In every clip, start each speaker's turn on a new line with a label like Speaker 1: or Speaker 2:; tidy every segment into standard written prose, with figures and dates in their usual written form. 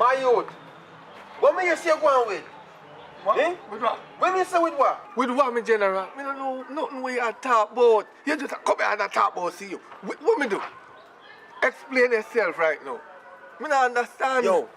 Speaker 1: My youth, what may you say go on with?
Speaker 2: What?
Speaker 1: Eh?
Speaker 2: With what?
Speaker 1: When you say with what?
Speaker 2: With what, me general? Me don't know nothing where you talk about. You just come here and talk about see you. What me do? Explain yourself right now. Me not understand.
Speaker 1: Yo,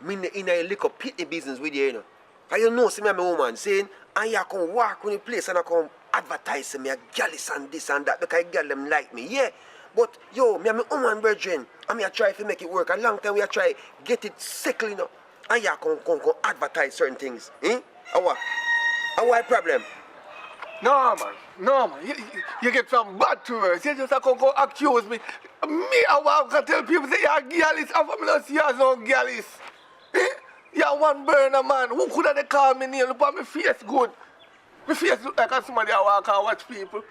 Speaker 1: me in a little pity business with you, you know. And you know, see me and my woman saying, and you come walk on the place and I come advertise me a gallus and this and that because girl them like me, yeah. But yo, me and my woman brethren, and me a try to make it work. A long time we a try get it settled, you know. And you come advertise certain things, eh? And what problem?
Speaker 2: No, man. You get some bad to us. You just come accuse me. Me, I can tell people say you're gallus. I'm from the see as no gallus. Eh? You're one burner, man. Who could have call me name? Look at my face good. My face look like somebody I walk and watch people.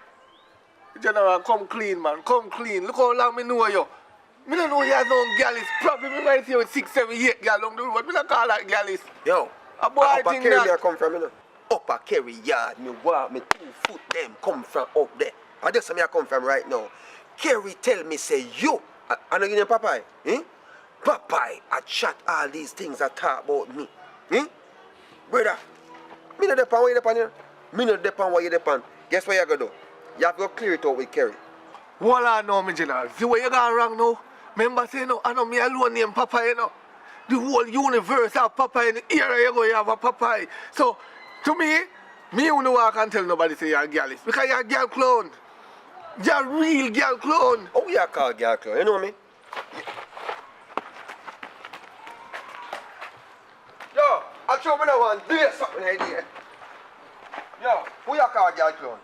Speaker 2: General, come clean, man. Come clean. Look how long me know you. Me don't know you as no gallus. Probably me might see you 6, 7, 8 gal on the road. Me don't call that gallus.
Speaker 1: Yo,
Speaker 2: a boy
Speaker 1: Upper
Speaker 2: thing
Speaker 1: Kerry
Speaker 2: that.
Speaker 1: me I come from, you know. Upper Kerry yard, me walk, me 2 foot them come from up there. And that's where I come from right now. Kerry tell me, say, you, I know you know Popeye, eh? Popeye, I chat all these things that talk about me, eh? Brother, me no depend where you depend, you know. Me no depend where you depend. Guess what you gotta do? You have to go clear it out with Kerry.
Speaker 2: Well, I know, me general. See where you gone wrong now? Remember say no, I know me alone name Popeye, you know. The whole universe have Popeye in the area you go, you have a Popeye. So, to me you know I can't tell nobody say you're a gallus. Because you're a girl clone. You're a real girl clone.
Speaker 1: Oh, you call girl clone, you know me? Yo, I show me that one. Do you something idea? Yo, who you call girl clone?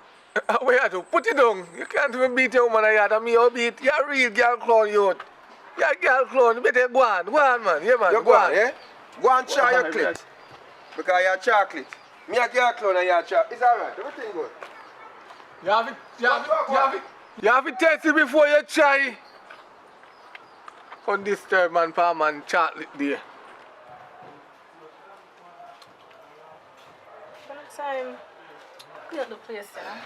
Speaker 2: Where you do? Put it down. You can't even beat your woman yard and me or beat. You're a real girl clone, youth. You're a girl clone. You better go on, man. Yeah, man.
Speaker 1: You go on, yeah? Go and try your clit. Because you're chocolate. Me a girl clone and you're chocolate. It's alright. Everything good.
Speaker 2: You have to test it before you try. Come disturb man, palm man, chocolate there.
Speaker 3: By the time, clean up the place, yeah.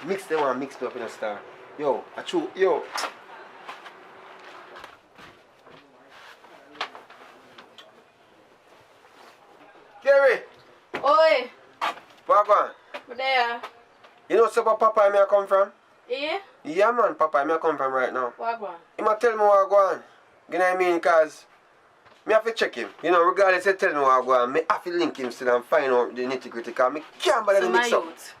Speaker 1: Mix them and mix me up in a star. Yo, I chew, yo. Kerry!
Speaker 3: Oi!
Speaker 1: Papa,
Speaker 3: But there.
Speaker 1: you know where Papa me I come from?
Speaker 3: Yeah?
Speaker 1: Yeah man, Papa me I come from right now.
Speaker 3: What one?
Speaker 1: He might tell me what I go on. You know what I mean? Cause me have to check him. You know, regardless of telling me what I go on, me have to link him still and find out the nitty gritty cause me can't bother to mix up.
Speaker 3: Youth,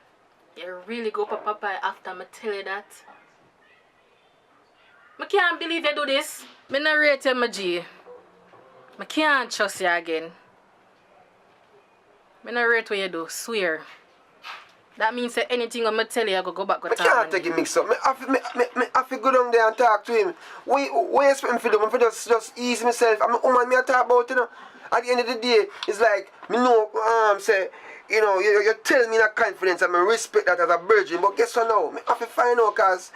Speaker 3: you really go for Papa after me tell you that? I can't believe you do this. I not rate you, my G. I can't trust you again. I not rate what you do, swear. That means that anything I'm tell you, I go back with
Speaker 1: I can't take it mix up. I have to go down there and talk to him. What you expect me to do? I'm just ease myself. I'm a woman, me I talk about, you know. At the end of the day, it's like, me know, say, you know, you tell me that confidence and I respect that as a virgin. But guess what now? I have to find out because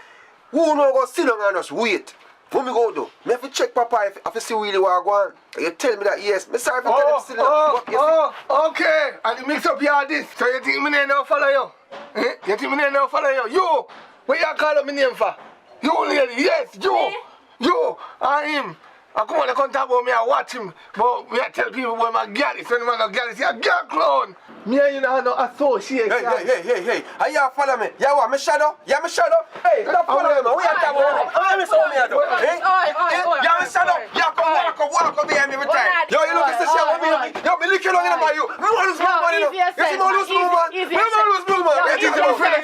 Speaker 1: who know go sit down and just wait. What me go do? Me have to check Papa if I see really what I go on. You tell me that yes. Me sorry for telling him still
Speaker 2: Okay. And you mix up your this. So you think me name now follow you? Eh? You think me name now follow you? You! What you call up me name for? You lady, yes, you!
Speaker 3: Me?
Speaker 2: You! And him. I come on, they come talk about me, I watch him. But me I tell people about my gallus. When man no gallus, you're a girl clone. Me and you know no association.
Speaker 1: Hey. Are you follow me? You want me shadow? You me shadow? Hey, don't follow me, man. What you talking about? I'm so me do. You me shadow? You come walk up behind me every time. Yo, you look at this shit with me. Yo, me lick you long enough by you. Me want to lose my money. You see me lose my money? Me want to lose my money. You see my friend?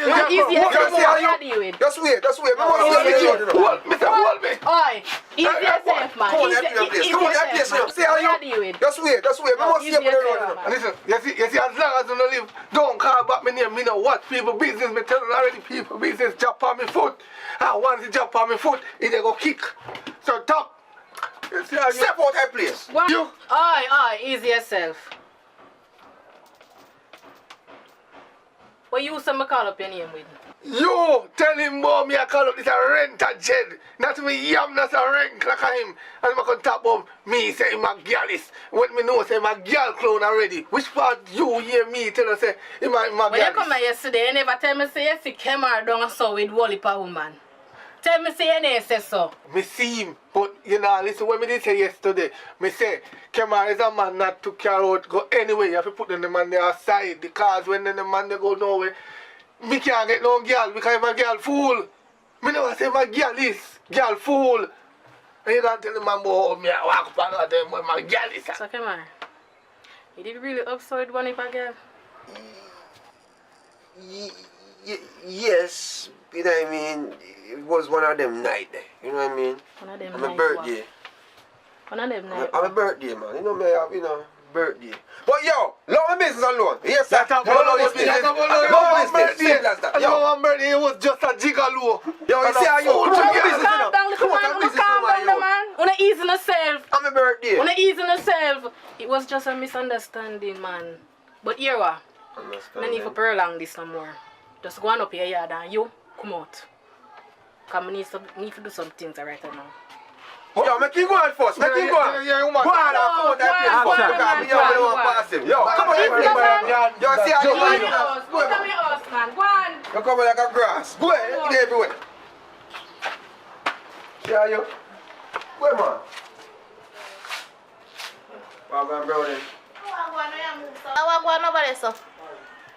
Speaker 1: Just wait. Me want to see you.
Speaker 2: Mr. Hold me.
Speaker 3: Oi, easy yourself, man.
Speaker 1: Come on, see how you. Just wait. Me want to see you put it on.
Speaker 2: Listen, you see, as long as you don't live, don't call back me name. Me know what people business. Me tell already people business jump on me foot. And once it jump on me foot, it they go kick. So top. You see how you...
Speaker 1: Step out that place.
Speaker 3: What?
Speaker 2: You.
Speaker 3: Oi, easy yourself. What you used to call up your name with?
Speaker 2: You tell him more me I call up this a rent a jed. Not me yam that's a rent like him. And I can talk about me say him a gyalis. When me know say him a gyal clown already. Which part you hear me tell us say him a gyalis?
Speaker 3: When you come here yesterday, you never tell me say you see Kemar down so with Wally pa woman. Tell me say you never say so.
Speaker 2: Me see him, but you know, listen what me did say yesterday. Me say, Kemar is a man not to carry out, go anywhere. You have to put the man there aside because when the man they go nowhere, me can't get no girl because I'm a girl fool. Me never say my girl is girl fool. And you can't tell the man about me I walk up and them when my girl is.
Speaker 3: So Kemar, you did really upside one if a girl?
Speaker 1: Yes, you know what I mean? It was one of them night there, you know what I mean?
Speaker 3: One of them
Speaker 1: on
Speaker 3: night
Speaker 1: my birthday.
Speaker 3: One of them night.
Speaker 1: On my birthday, man. You know me, you know, birthday. But yo, love my business alone. Yes, sir.
Speaker 2: That's a one birthday, it was just a gigolo.
Speaker 1: Yo, you see how you
Speaker 3: Calm down, little man. Calm down, the man. Wanna ease on yourself.
Speaker 1: On my birthday.
Speaker 3: Wanna ease on yourself. It was just a misunderstanding, man. But here what? No need to prolong this no more. Just go on up your yard and you come out. Because I need to do some things right now.
Speaker 1: Yo, make him go on first. Make him go on.
Speaker 2: Yeah,
Speaker 1: Go on, come out that place first. Because me only want to pass him. Yo, come on, yo, see how you
Speaker 3: Come
Speaker 1: go.
Speaker 3: here, come here, us, man. Go on.
Speaker 1: You come like a grass. Go ahead, get everywhere. See how you? Go ahead, man. Well, I'm brother.
Speaker 4: I want to go over there, so.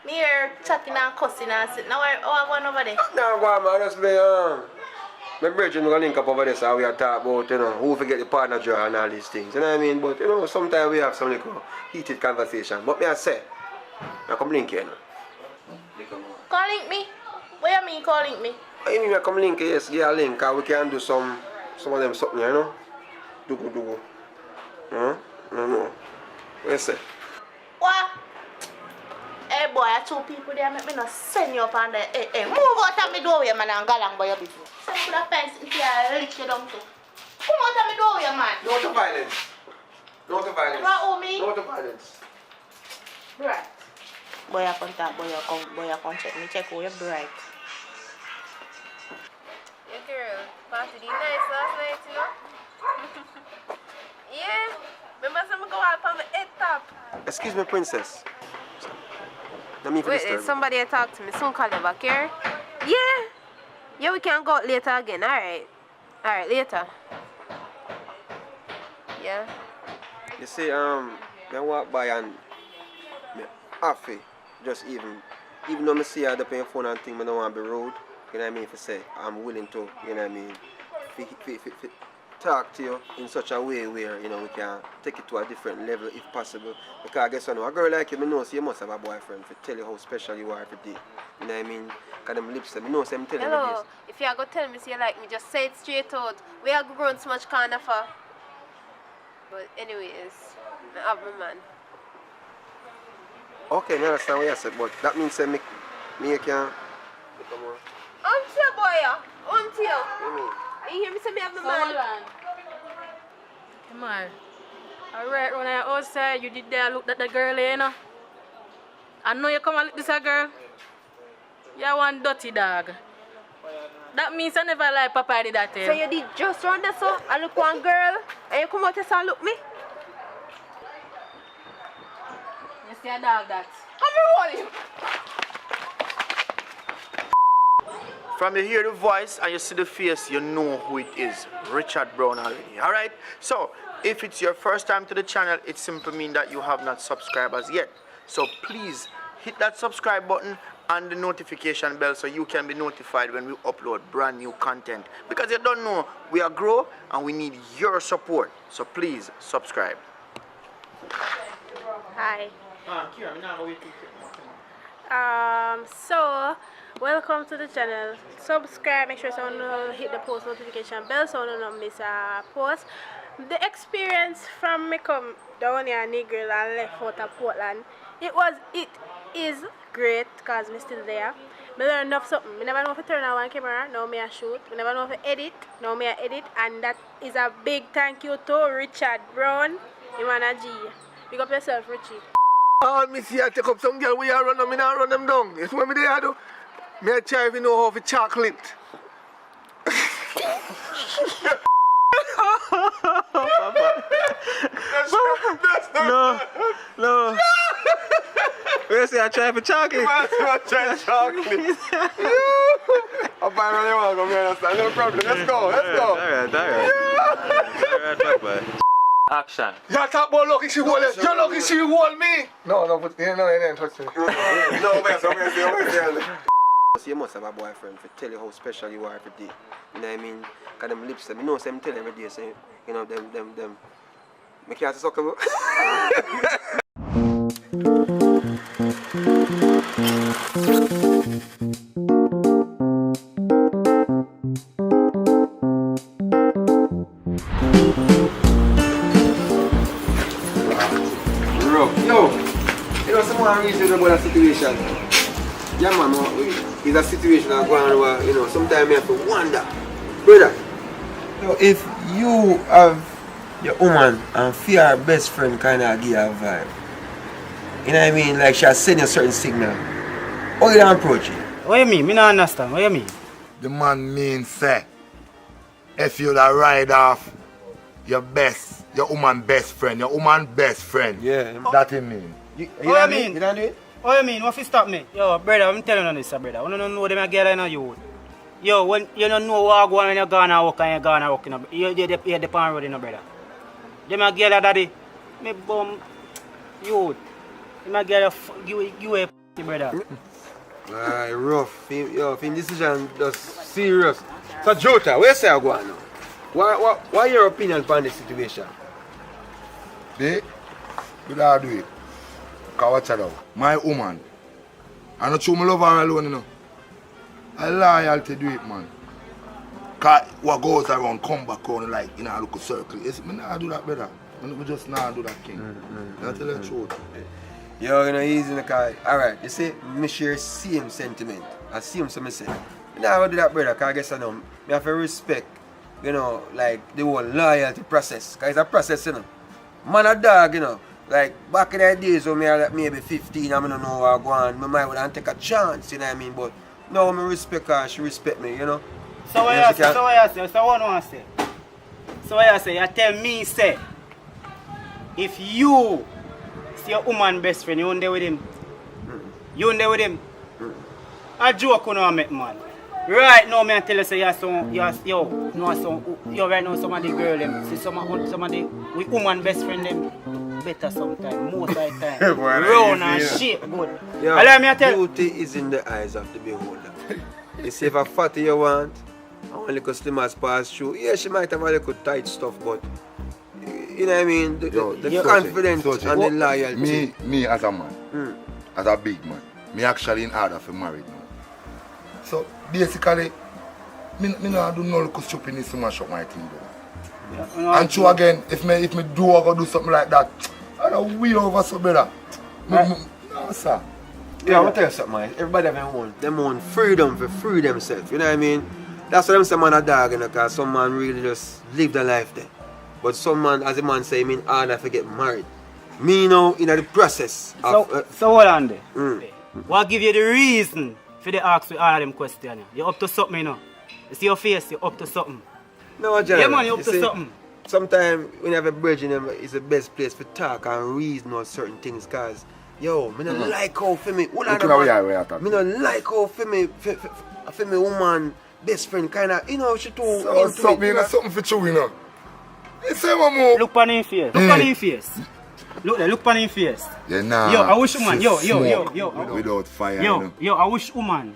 Speaker 4: Me here chatting and cussing and sitting. Now I want over there.
Speaker 1: Now go on, man. Just be, my brethren will link up over there so we are talk about, you know, who forget the partner draw and all these things. You know what I mean? But, you know, sometimes we have some little heated conversation. But me I say, I come link here now.
Speaker 4: Call link me? What you mean call link me?
Speaker 1: I mean I come link here, yes, get a link, cause we can do some of them something, you know? Do. No. What you say?
Speaker 4: What? Hey boy, I two people there make me not send you up on the hey, move out of my doorway, man, and go along by your business. Send me the fence if you lick you down too. Come out of my doorway, man.
Speaker 1: No to violence. No to violence.
Speaker 4: What, oh me?
Speaker 1: No to violence.
Speaker 4: Right. Boy, I come talk, boy, you come check me, check who you're bright.
Speaker 5: Yeah, girl, party did nice last night, you know? Yeah, remember some go out on the head top.
Speaker 1: Excuse me, princess. Let me
Speaker 5: Wait, somebody talk to me. Soon call you back here. Yeah, we can go out later again. Alright, later. Yeah.
Speaker 1: You see, I walk by and me happy. Just even though I see her up on your phone and thing, I don't want to be rude. You know what I mean? If I say I'm willing to, you know what I mean, talk to you in such a way where, you know, we can take it to a different level if possible. Because I guess I know a girl like you, I know so you must have a boyfriend to tell you how special you are every day. You know what I mean? Because them lips, I know so I'm telling you
Speaker 5: Hello,
Speaker 1: this.
Speaker 5: if you are going to tell me say you like me, just say it straight out. We are grown so much kind of for. But anyways, I have my man.
Speaker 1: Okay, I understand what you said, but that means that me can... Come on.
Speaker 5: Until boy, until.
Speaker 1: You mean?
Speaker 5: You hear me say me have my
Speaker 3: So
Speaker 5: man?
Speaker 3: hold on. Come on. Alright, when I outside, you did there look at the girl, you know? I know you come and look this a girl. You're one dirty dog. That means I never like Papa did that.
Speaker 5: So you did just run there so I look one girl and you come out here and look me?
Speaker 3: You see a dog that.
Speaker 5: Come here, roll you.
Speaker 6: From you hear the voice and you see the face, you know who it is. Richard Brown already. Alright? So, if it's your first time to the channel, it simply means that you have not subscribed as yet. So please hit that subscribe button and the notification bell so you can be notified when we upload brand new content. Because you don't know, we are grow and we need your support. So please subscribe.
Speaker 4: Hi.
Speaker 7: So welcome to the channel. Subscribe, make sure you hit the post notification bell so you don't miss a post. The experience from me come down here Negril and left out of Portland, it is great because I'm still there. I learned enough something. I never know if I turn on one camera, now I shoot. I never know if I edit, now I edit. And that is a big thank you to Richard Brown, Imana G. Big up yourself, Richie.
Speaker 2: All me see I take up some girl we are run them, me not run them down. You see what me there do? Me a try if you know how to chocolate.
Speaker 1: No, no. Where say I try for chocolate?
Speaker 2: I try chocolate. I'm fine when you want to go, me understand. No problem. Let's go.
Speaker 1: Alright. Alright, bye. Action.
Speaker 2: You talk about lucky she hold it. You lucky she hold me. No, but you didn't touch me.
Speaker 1: No, you must have a boyfriend to tell you how special you are every day. You know what I mean? Because them lips, you know, them tell every day, say, you know, them. Make you have to suck them. Yo, you know, someone reason about a situation. Yeah, man, it's a situation that going on where, you know, sometimes you have to wonder. Brother, you know, if you have your woman and feel her best friend kind of give her a vibe, you know what I mean? Like she'll send you a certain signal. How you don't approach it?
Speaker 8: What you mean? Me not understand. What you mean?
Speaker 2: The man means say, if you da ride off your woman best friend,
Speaker 1: Yeah.
Speaker 2: that he mean.
Speaker 1: You
Speaker 8: What you mean?
Speaker 1: You don't do it?
Speaker 8: What you mean? What if you stop me? Yo, brother, I'm telling you this, brother. You don't know them a girl in you. Yo, when you don't know what go on when you're gonna walk and you're gonna walk, you're the pan road, brother. Them a girl daddy. Me bum you. Them a girl you a brother.
Speaker 1: Alright, rough. Yo, film decision just serious. So Jota, where say I go on now? What your opinion on this situation?
Speaker 2: They don't do it. Cause watch it out. My woman. I not true, I love her alone, you know. I loyal to do it, man. Cause what goes around, come back around like, you know, look a circle. It's, me not do that, brother. Me just not do that thing. I tell you the truth.
Speaker 1: Yo, you know, easy in the car. Alright, you see, me share same sentiment. I see him, so me say. Me not do that, brother, cause I guess I know. Me have to respect, you know, like, the whole loyalty process. Cause it's a process, you know. Man a dog, you know. Like, back in the days when I was like maybe 15 and I don't know where I go on, I might want to take a chance, you know what I mean? But now I respect her, she respect me, you know?
Speaker 8: So what you say? So what you say? So what I say? So what you say? You tell me, say, if you see your woman best friend, you on there with him. You on there with him. A joke you know make man. Right now, me tell you say you right now some of the girl them, see some of the woman best friend them better sometimes, most of the time. Round and shape good.
Speaker 1: Yeah,
Speaker 8: Allow me to tell you.
Speaker 1: beauty is in the eyes of the beholder. You see if a fatty you want, and one little slim as pass through, yeah, she might have a little tight stuff, but you know what I mean? The confidence and the loyalty.
Speaker 2: Me as a man, as a big man, me actually in order for married now. So basically, me not do no little stupidness to mash up my thing though. Yeah. And true again, if me do or go do something like that, I don't wheel over so better. No, sir.
Speaker 1: Yeah, I'm gonna tell you something, man. Everybody have them own freedom for free themselves, you know what I mean? That's why them say man a dog, you know, because some man really just live their life there. But some man, as a man say, mean harder to get married. Me now in the process of...
Speaker 8: So hold on there. What give you the reason for the ask with all of them questions? You're up to something, you know. You see your face, you're up to something.
Speaker 1: No, John.
Speaker 8: Yeah, man, you're up to something.
Speaker 1: Sometimes when you have a bridge in them, it's the best place to talk and reason on certain things, because, yo, me don't like how for me... Me don't like how for me woman, best friend, kind of, you know, she too...
Speaker 2: So something for you, you know.
Speaker 8: Look on his face. Look on his face. Look on his face.
Speaker 2: Yeah, nah.
Speaker 8: Yo, I wish woman. Yo.
Speaker 2: Without fire.
Speaker 8: Yo, I wish woman.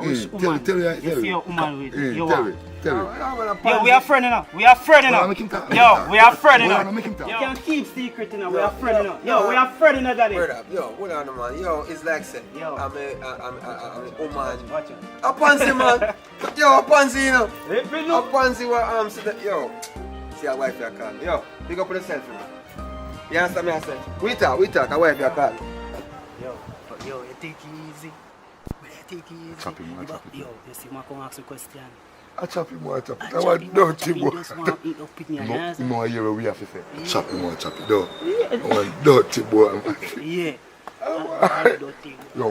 Speaker 8: You see your woman with you.
Speaker 2: Tell me.
Speaker 8: Yo, we are friends now. We are friends now. Yo, we are friends now. You
Speaker 2: can
Speaker 8: keep secret now. We are friends now. Yo, we are friends now, daddy.
Speaker 1: Yo, hold on, man. Yo, it's like saying, I'm a woman.
Speaker 8: Watch it.
Speaker 1: A pansy, man. Yo, a pansy, you know. A pansy what yo. See a wife you call. Yo, pick up on the selfie, man. You understand me? I said, we talk, a wife you call.
Speaker 8: Yo, you take it easy.
Speaker 2: Chop him.
Speaker 8: Yo, you see, I come ask you a question.
Speaker 2: I chop him. I want dirty boy.
Speaker 8: No,
Speaker 2: I hear what we have to say. Chop him. No. I want dirty boy.
Speaker 8: Yeah.
Speaker 9: Yo,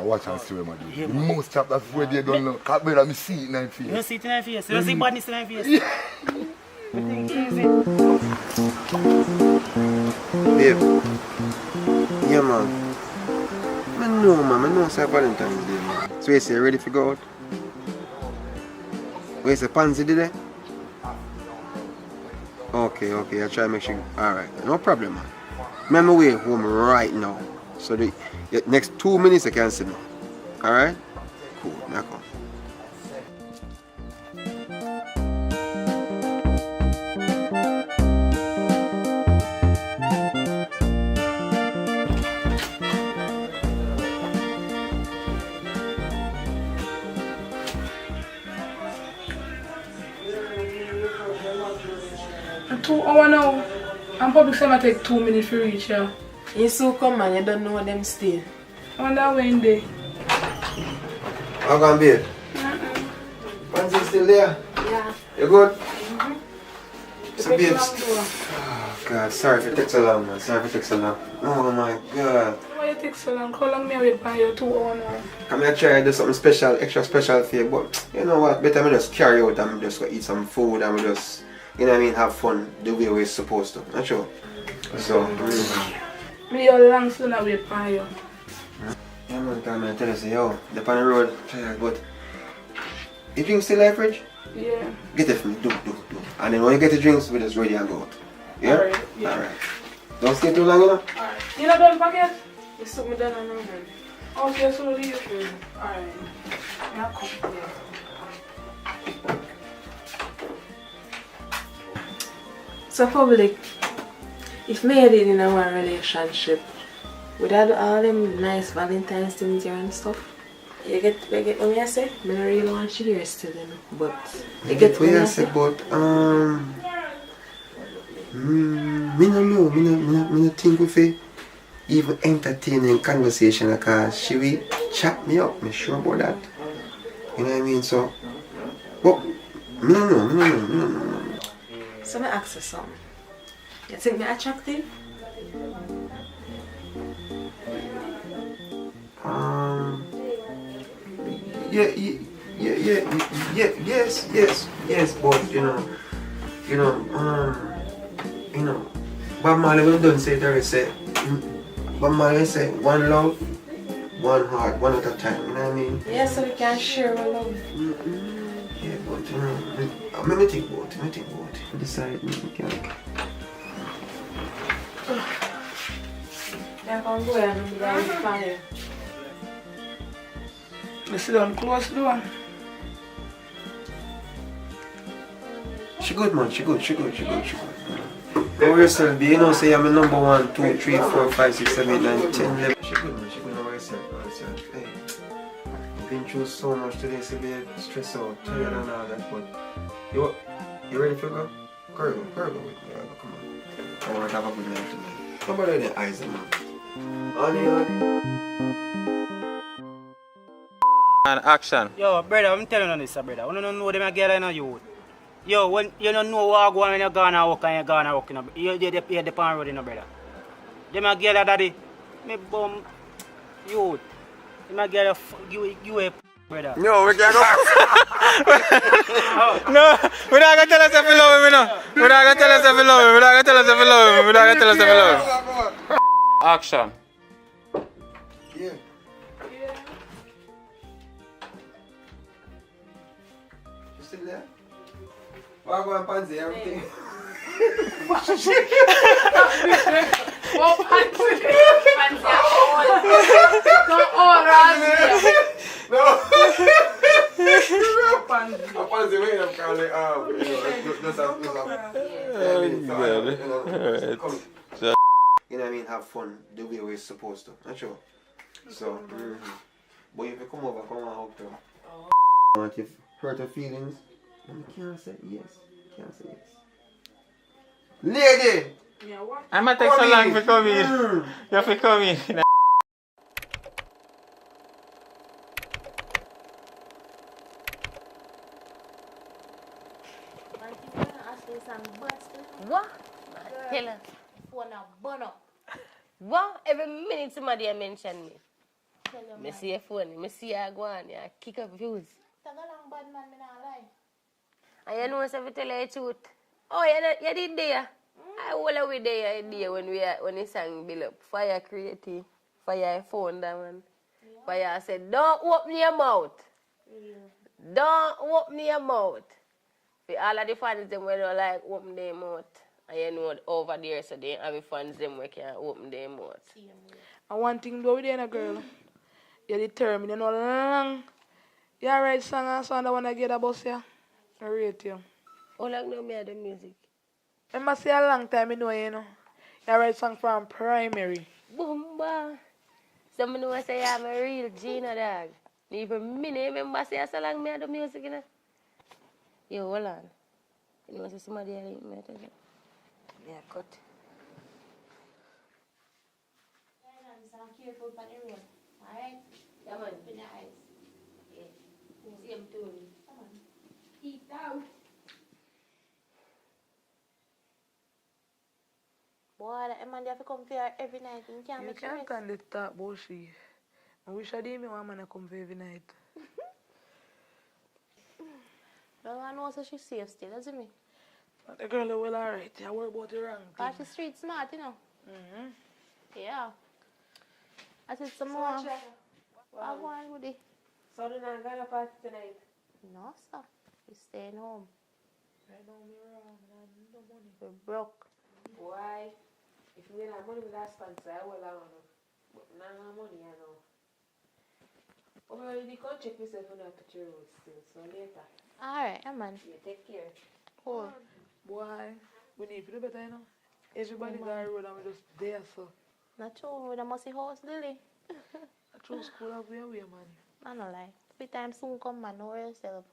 Speaker 9: watch and see what I do. The most chap that's where they don't know. Can't bear me see it in my face.
Speaker 8: You don't see it in my face. You don't see badness in my face.
Speaker 1: Babe. Yeah, man. I know it's Valentine's Day, man. So you say, ready to go out? Where's the pansy today? Okay, I'll try to make sure. Alright, no problem, man. I'm on my way home right now. So the next 2 minutes I can see me. Alright? Cool, now come.
Speaker 10: And 2 hours now. And public summer take 2 minutes to reach here.
Speaker 11: You so come man, you don't know them still.
Speaker 10: I wonder when they.
Speaker 1: How come, babe? Pansy still there?
Speaker 11: Yeah.
Speaker 1: You good?
Speaker 11: Mm-hmm.
Speaker 1: So, babe. Oh, God, sorry if it takes so long, man. Sorry if it takes so long. Oh, my God.
Speaker 10: Why you take so long? How long me wait for you? 2 hours now?
Speaker 1: Come here, try to do something special, extra special for you, but you know what? Better me just carry out and just go eat some food and we just, you know what I mean, have fun the way we're supposed to. Not sure? So,
Speaker 10: Me your long soon I wait for you.
Speaker 1: yeah, man, come and tell us, yo, the on the road, tired, but you drink still like fridge?
Speaker 10: Yeah.
Speaker 1: Get it for me, do. And then when you get the drinks, we just ready and go out. Yeah?
Speaker 10: Alright, yeah.
Speaker 1: Alright. Don't stay too long, you know?
Speaker 10: Alright. You not done packet?
Speaker 11: You took me down on the road.
Speaker 10: Okay, so leave. Alright. Yeah, come.
Speaker 11: So public, if me did in our relationship, with all them nice Valentine's things here and stuff, you get what me I say? I don't really want to hear still, you know, but you get what I say?
Speaker 1: But me no think we fi even entertaining conversation because she will chat me up, me sure about that. You know what I mean? So, but me no know.
Speaker 11: So me ask you something. You think me attractive?
Speaker 1: Yes, but Bob Marley will done say there is Bob Marley say one love, one heart, one at a time, you know what I mean?
Speaker 11: Yeah, so we can share our love.
Speaker 1: Yeah, but me think about it. Decide me can't.
Speaker 11: Yeah, come go and I'm fine.
Speaker 10: You sit down close the door.
Speaker 1: She good, man. She good. Don't worry yourself, be. You know, say I'm a number 1, 2, 3, 4, 5, 6, 7, 8, 9, 10, 11. She good, man. She good. Don't worry yourself. Hey, I've been through so much today, so be stressed out, tired and all that. But you ready to go? Girl, go with me. Come on. Alright, have a good night tonight. How about the eyes, man? Honey.
Speaker 12: And action.
Speaker 8: Yo, brother, I'm telling you this, brother. You don't know them a girl in a youth. Yo, when you don't know what go on when you're gonna walk and you're gonna walk, you're the pan road, brother. Them a girl daddy, me bum youth. Them a girl you a brother.
Speaker 1: No, we can't go.
Speaker 12: No, we're not gonna tell us if we love him, no. We're not gonna tell us if we love him. We're not gonna tell us if we love him. We're not gonna tell us if we love him. Action.
Speaker 1: Yeah. You still there? Why go and pansy everything?
Speaker 10: Oh, pansy. No. Pansy,
Speaker 1: wait, I'm calling you know what I mean? Have fun the way we're supposed to. Not sure. So, but if you come over, come on out there. I want you to hurt her feelings. And you can't say yes. Lady!
Speaker 10: Yeah, what?
Speaker 12: I'm gonna take so long to come in. You have to come in.
Speaker 4: What? Tell her. Phone a burn up.
Speaker 5: What? Every minute somebody mention me. Me see your phone, me see you go on, you kick up views.
Speaker 4: Tag along bad man, me not lie.
Speaker 5: And you know if I tell you the truth. Oh, you did there. I will we there when the song build up. Fire creative, fire phone that one. Fire said, don't open your mouth. Don't open your mouth. For all of the fans them when they like open their mouth. And you know over there so they have the fans them where can open their mouth.
Speaker 10: And one thing though with you, girl, you're determined, you know, long. You write song and song that when I get a bus here. I rate you.
Speaker 5: How long do me the music?
Speaker 10: I must say a long time, you know. You write song from primary.
Speaker 5: Boomba. Some know say I'm a real Gina dog. Even me remember say so long me do music, you know. Yo, hold on. You know say somebody I link me to that. Yeah, cut.
Speaker 4: Careful on the road. Alright?
Speaker 5: Yeah, man.
Speaker 4: Be nice.
Speaker 5: Yeah. Same tune.
Speaker 4: Come on.
Speaker 10: Eat out.
Speaker 4: Boy, that man have to come here every night. You can't
Speaker 10: You
Speaker 4: make
Speaker 10: can't
Speaker 4: rest.
Speaker 10: kind of talk about she. I wish I didn't want man to come for every night.
Speaker 4: Well, I know so she's safe still, doesn't me?
Speaker 10: But the girl is well alright. I worry about the wrong
Speaker 4: Cause
Speaker 10: thing.
Speaker 4: she's street smart, you know.
Speaker 10: Mm-hmm.
Speaker 4: Yeah. I said some more. I want with it.
Speaker 11: So do not go to party tonight?
Speaker 4: No, sir. We're staying home.
Speaker 10: Right now, me wrong. I have no money.
Speaker 4: We're broke.
Speaker 11: Why? If we have money with that sponsor, I will have but now money, I know. Well, you can check myself on that picture road still, so later.
Speaker 4: Alright, man.
Speaker 11: Yeah, take care.
Speaker 4: Cool.
Speaker 10: Boy, we need to do better, you know. Everybody's on the road and we just there, so.
Speaker 4: Not true. We don't must see house, Lily.
Speaker 10: I true school have way, man.
Speaker 4: I don't lie. Every time soon come, man. Know yourself.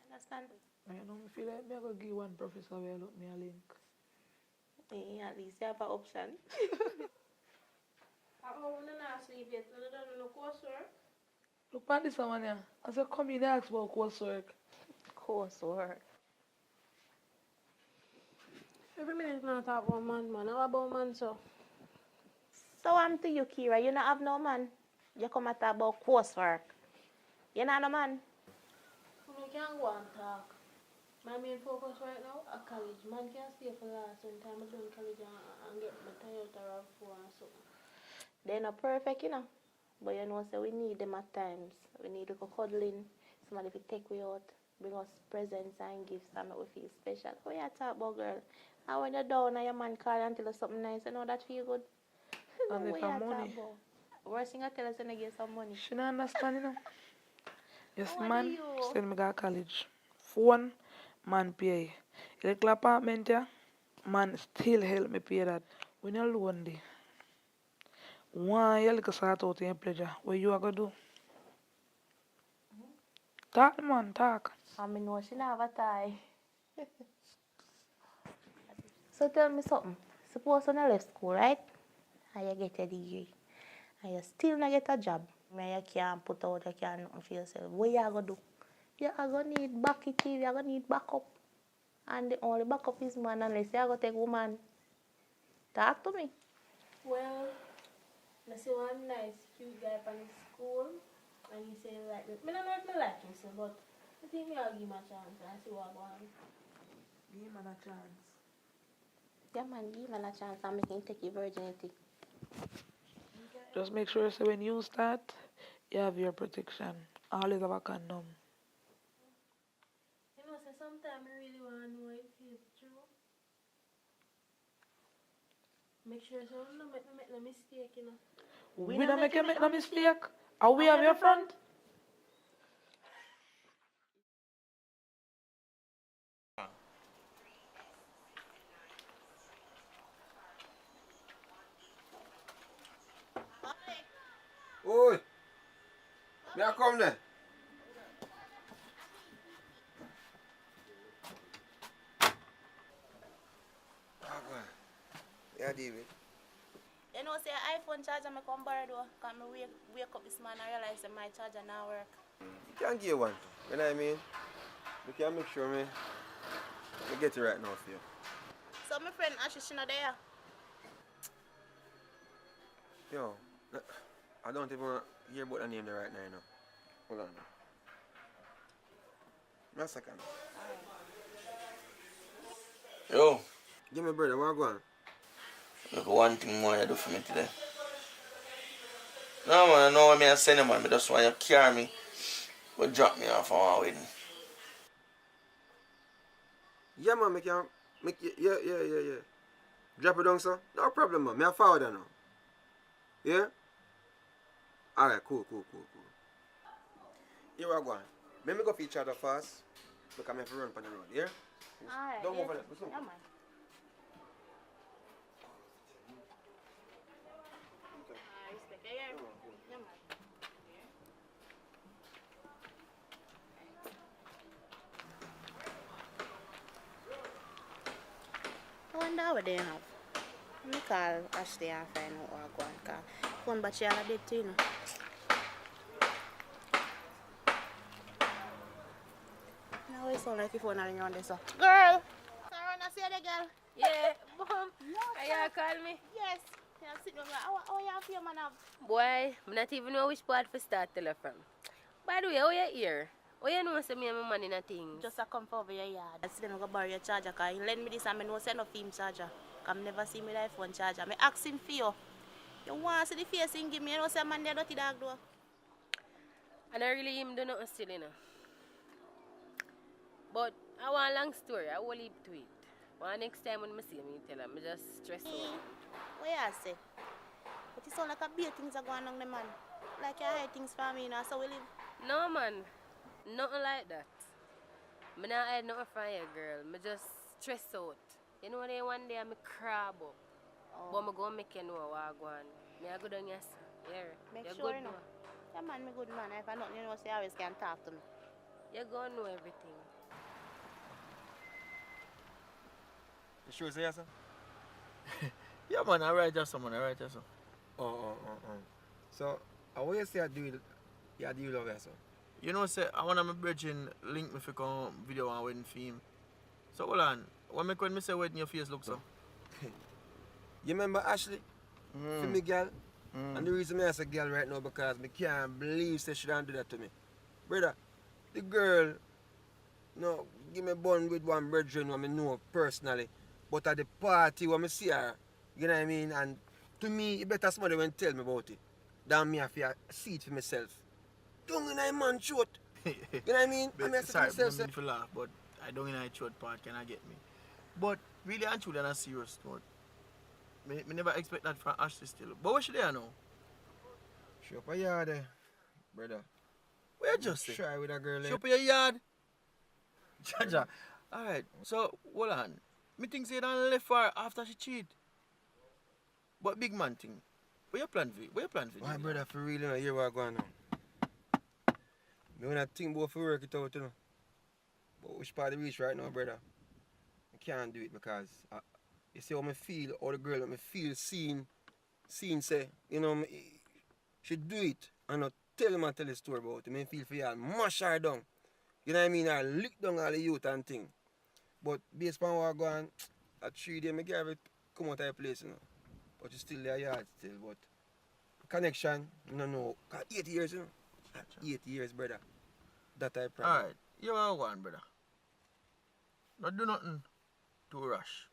Speaker 4: Understand?
Speaker 10: I know, I feel like I'm going to give one professor where look me a link.
Speaker 4: Yeah, at least you have an option.
Speaker 7: I want to not sleep yet. I don't know coursework.
Speaker 10: Look at this one here. I said, come in and ask about coursework.
Speaker 4: Coursework.
Speaker 7: Every minute I talk about man. How about man, so?
Speaker 4: So I'm to you, Kira. You not have no man. You come and talk about coursework. You not no man.
Speaker 7: We can't go and talk. My main focus right now is college. Man can't stay for last one time I done college and get my Toyota RAV4 and something.
Speaker 4: They're not perfect, you know. But you know, so we need them at times. We need a little cuddling. Somebody to take we out, bring us presents and gifts and make we feel special. What you talk about, girl? And when you're down and your man call and tell us something nice, you know that feel good.
Speaker 10: And
Speaker 4: What
Speaker 10: if
Speaker 4: you
Speaker 10: I'm
Speaker 4: talk
Speaker 10: money.
Speaker 4: about? Worst thing I tell us is to get some money.
Speaker 10: She don't understand, you know. Yes,
Speaker 4: What
Speaker 10: man.
Speaker 4: do you?
Speaker 10: Still me go to college. Phone, man pay. Little apartment here, man still help me pay that. When you're lonely, why you look sort out your pleasure? What you are going to do? Talk, man, talk.
Speaker 4: I mean, no, she not have a tie. So tell me something. Suppose when you left school, right? And you get a degree. And you still not get a job. And you can't put out, you can't nothing for yourself. What you going to do? You are going to need backy TV, you are going to need backup. And the only backup is man unless you are going to take woman. Talk to me.
Speaker 7: Well, I see one nice cute guy from the school and he say like me. I don't know if I like him so, but I think I'll give him a chance and see what going.
Speaker 10: Give him a chance.
Speaker 4: Yeah, man, give him a chance and make him take your virginity.
Speaker 10: Just make sure so when you start, you have your protection. Always have a condom.
Speaker 7: You know, so sometimes I really want to know if it's true. Make sure so I don't make no mistake, you know.
Speaker 10: We don't make you make no mistake. Are we have your front?
Speaker 1: Oi! Me I come there. Yeah, David.
Speaker 4: You know, say iPhone charger me come borrow though. Cause me wake up this morning and realize that my charger now work.
Speaker 1: You can give one. You know what I mean? You can make sure me get it right now for you.
Speaker 4: So my friend Ashley, she not there.
Speaker 1: Yo, I don't even hear about the name there right now, you know. Hold on. One second.
Speaker 6: Yo,
Speaker 1: Give me brother, what going?
Speaker 6: look one thing more you do for me today. No man, I know what I send you man, but just want you carry me. But drop me off on our wedding.
Speaker 1: Yeah man, yeah. Drop it down, sir. No problem, man. Me a forward now. Yeah? Alright, cool. Here we go. Let me go for each other first. Because I have to run on the road, yeah?
Speaker 4: Alright.
Speaker 1: Don't
Speaker 4: yeah.
Speaker 1: move on it. Listen.
Speaker 4: Yeah, man. Respect. Yeah, man. I wonder what they have. Let me call Ashley and find out what going on. Phone battery all dead too, you know. Now it sound like your phone ringing on this. Girl! Sorry, I see the girl.
Speaker 5: Yeah, Mom. Are you call me?
Speaker 4: Yes. Yeah, sit down. How you feel, man?
Speaker 5: Boy, I not even know which part to start tell her from. By the way, how you here? How you know say me and my man in a thing?
Speaker 4: Just a come over your yard. I see them go borrow your charger because you lend me this and I know say no film charger. Because I never see me life phone charger. I ask him for you. You want to see the face and give me, you know say man there dirty dog though.
Speaker 5: And I really him do nothing still, you know. But I want a long story. I will leave to it. One next time when I see him, tell him I just stress out.
Speaker 4: What you say? But it sound like a big things are going on the man. Like you hide things from me, you know, so we live.
Speaker 5: No man, nothing like that. I not hide nothing from you, girl. I just stress out. You know, one day I crab up.
Speaker 4: Oh.
Speaker 5: But I go make you know what I go on. I go down yes. Yeah.
Speaker 4: Make
Speaker 5: you
Speaker 4: sure
Speaker 5: good
Speaker 4: you know.
Speaker 5: now.
Speaker 4: Yeah man, me good man. If I not, you know, say you always can talk to me.
Speaker 5: You gonna know everything.
Speaker 1: You sure say yes, sir?
Speaker 6: Yeah man, alright just man, alright just.
Speaker 1: Oh. So, how you say I do you love her, sir?
Speaker 6: You know say I want my brethren link me for come video and wedding film. So hold on. When me say wedding your face look so?
Speaker 1: You remember Ashley? For me girl? And the reason I say girl right now because I can't believe she don't do that to me. Brother, the girl give me bun with one brethren who I know personally. But at the party when I see her, you know what I mean? And to me, it better somebody when tell me about it than me have to see it for myself. Don't in a man throat. You know what I mean? I mean,
Speaker 6: Sorry,
Speaker 1: myself,
Speaker 6: I mean to laugh, but I don't in a throat part can I get me. But really and truly on a serious note, me never expect that from Ashley still. But what should they know?
Speaker 1: Show up a yard there, brother.
Speaker 6: Where you just say?
Speaker 1: Try with a girl there.
Speaker 6: Show up your yard. Jaja. Alright, so hold on. Me think say done left her after she cheat. But big man thing. What you plan for?
Speaker 1: Why brother for real you know, hear what going on. Me wanna think about for work it out, you know. But which part of the reach right now, brother? I can't do it because you see how I feel, how the girl me feel seen say, you know, she do it and not tell the story about it. I feel for y'all mash her down. You know what I mean? I lick down all the youth and thing. But based on what I go on, at 3 days I give it come out of the place, you know. But it's still their yard still, but connection, you know, 8 years, you know. 8 years, brother. That I promise.
Speaker 6: Alright, you are one, brother. Not do nothing too rush.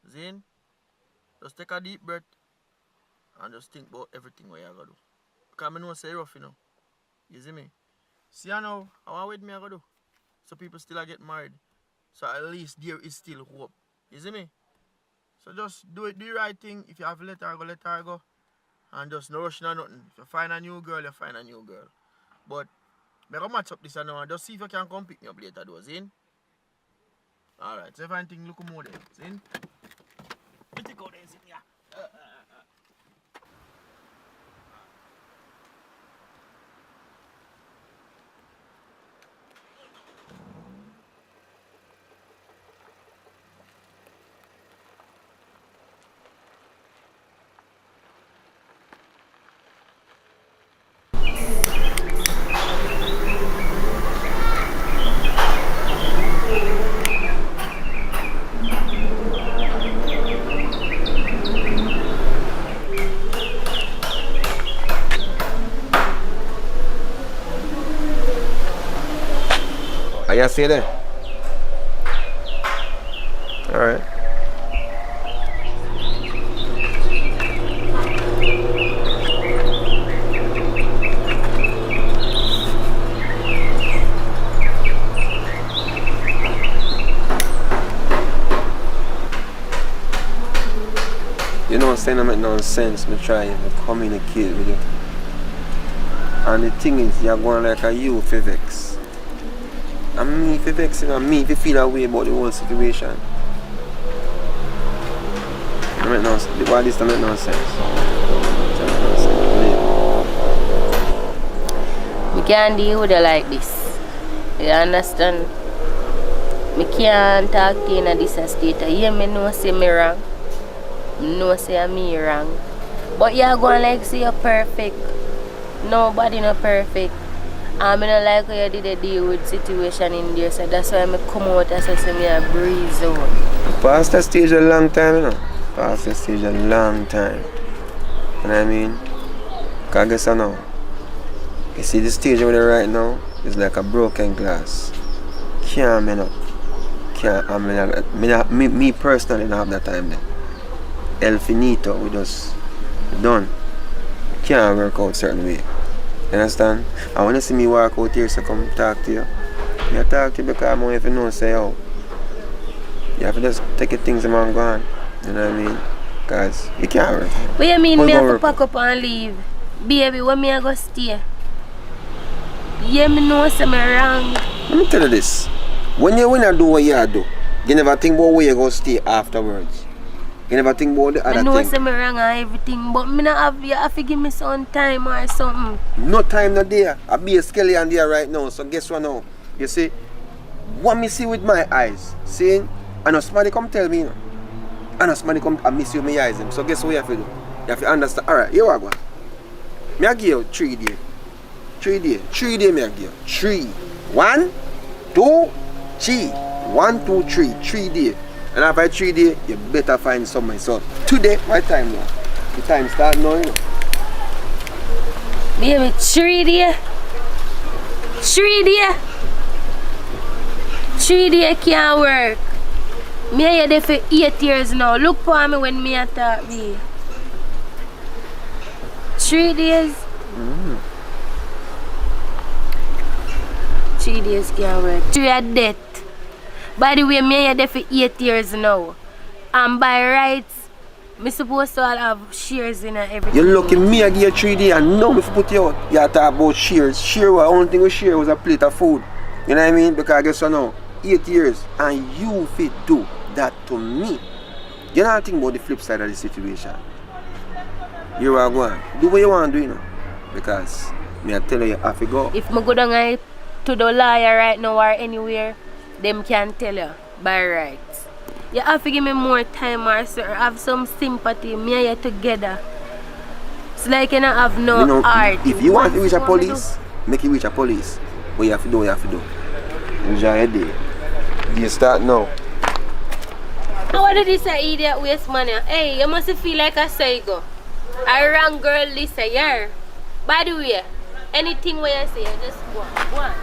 Speaker 6: Zane, just take a deep breath and just think about everything what you gotta do. Because I know say rough, you know. You see me? See you now, how with me I gotta do. So people still get married. So at least there is still hope. You see me? So just do the right thing. If you have to let her go. And just no rushing or nothing. If you find a new girl, you find a new girl. But I go match up this and now and just see if you can come pick me up later though, Zin? Alright, so if anything look more there, Zin? Let me go there, Zin, yeah.
Speaker 1: you see there? Alright. You know what I'm saying? I make no sense. I try to communicate with you. And the thing is, you're going like a you for vex. And me for vexing and me to feel a way about the whole situation. I make no sense. Why this don't make no sense?
Speaker 5: We can't deal with it like this. You understand? I can't talk to you in this state. You me know say me wrong. No say I'm me wrong. But you're going like say you're perfect. Nobody not perfect. And I don't like how you did a deal with situation in there, so that's why I come out and say me a breeze out.
Speaker 1: Past that stage a long time, you know. Past that stage a long time. You know what I mean? Cause I guess I know. You see the stage over there right now is like a broken glass. Can't mend up. Can't me personally don't have that time there. El finito, we just done. Can't work out certain way. You understand? And when you see me walk out here, so come talk to you. I talk to you because I'm if you know say oh. You have to just take your things and go on. You know what I mean? Because you can't work.
Speaker 5: What you mean me have to pack up and leave? Baby, when me I go stay? Yeah, me know say me wrong.
Speaker 1: Let me tell you this. When you do what you do, you never think about where you go stay afterwards. You never think about the other thing.
Speaker 5: I know say me wrong and everything, but me not have you have to give me some time or something.
Speaker 1: No time no there. I be a skeleton there right now. So guess what now? You see, what me see with my eyes, seeing, I know somebody come tell me, you know. I know somebody come and miss you with my eyes. So guess what you have to do? You have to understand. Alright, here I go. Me I give you 3 days. 3 days. 3 days me I give you. 3. 1, 2, 3. 1, 2, 3. 3 days. And after 3 days, you better find somebody. So today, my time now. The time start now, you know.
Speaker 5: Baby, 3 days. 3 days. 3 days can't work. Me are there for 8 years now. Look for me when me attack me. 3 days. 3 days can't work. 3 are dead. By the way, me are there for 8 years now. And by rights, me supposed to all have shares in everything.
Speaker 1: You're lucky me I give you 3 days and now me put you out. You talk about shares. Share was the only thing we share was a plate of food. You know what I mean? Because I guess you know, 8 years and you fit do that to me. You don't think about the flip side of the situation. You are going. Do what you want to do, you know. Because me I tell you have to go.
Speaker 5: If me go down to the lawyer right now or anywhere, them can tell you by rights. You have to give me more time or sir, have some sympathy, me and you together. It's like you don't have no
Speaker 1: you know,
Speaker 5: heart.
Speaker 1: If you want to reach a police, make it reach a police. What you have to do, you have to do. Enjoy your day. Do you start now?
Speaker 5: What did this idiot waste money? Hey, you must feel like a psycho. A wrong girl this year. By the way, anything where you say, just go on.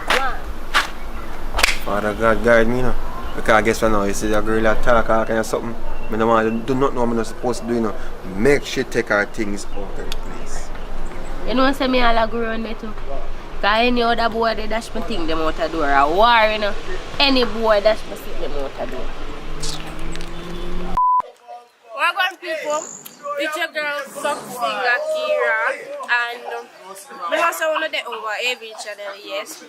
Speaker 1: Father God guide me, you know. Because I guess right now, you see a girl that talk or kind of something, I don't want to do not know what I'm supposed to do, you know. Make sure take her things out of the place.
Speaker 5: You know what I mean? I'll go around there too. Because any other boy they dash me thing them out the door. A war, you know. Any boy dash me thing them out the door.
Speaker 7: Welcome people, it's your girl Finger Kira and we also want to get over every channel, yes.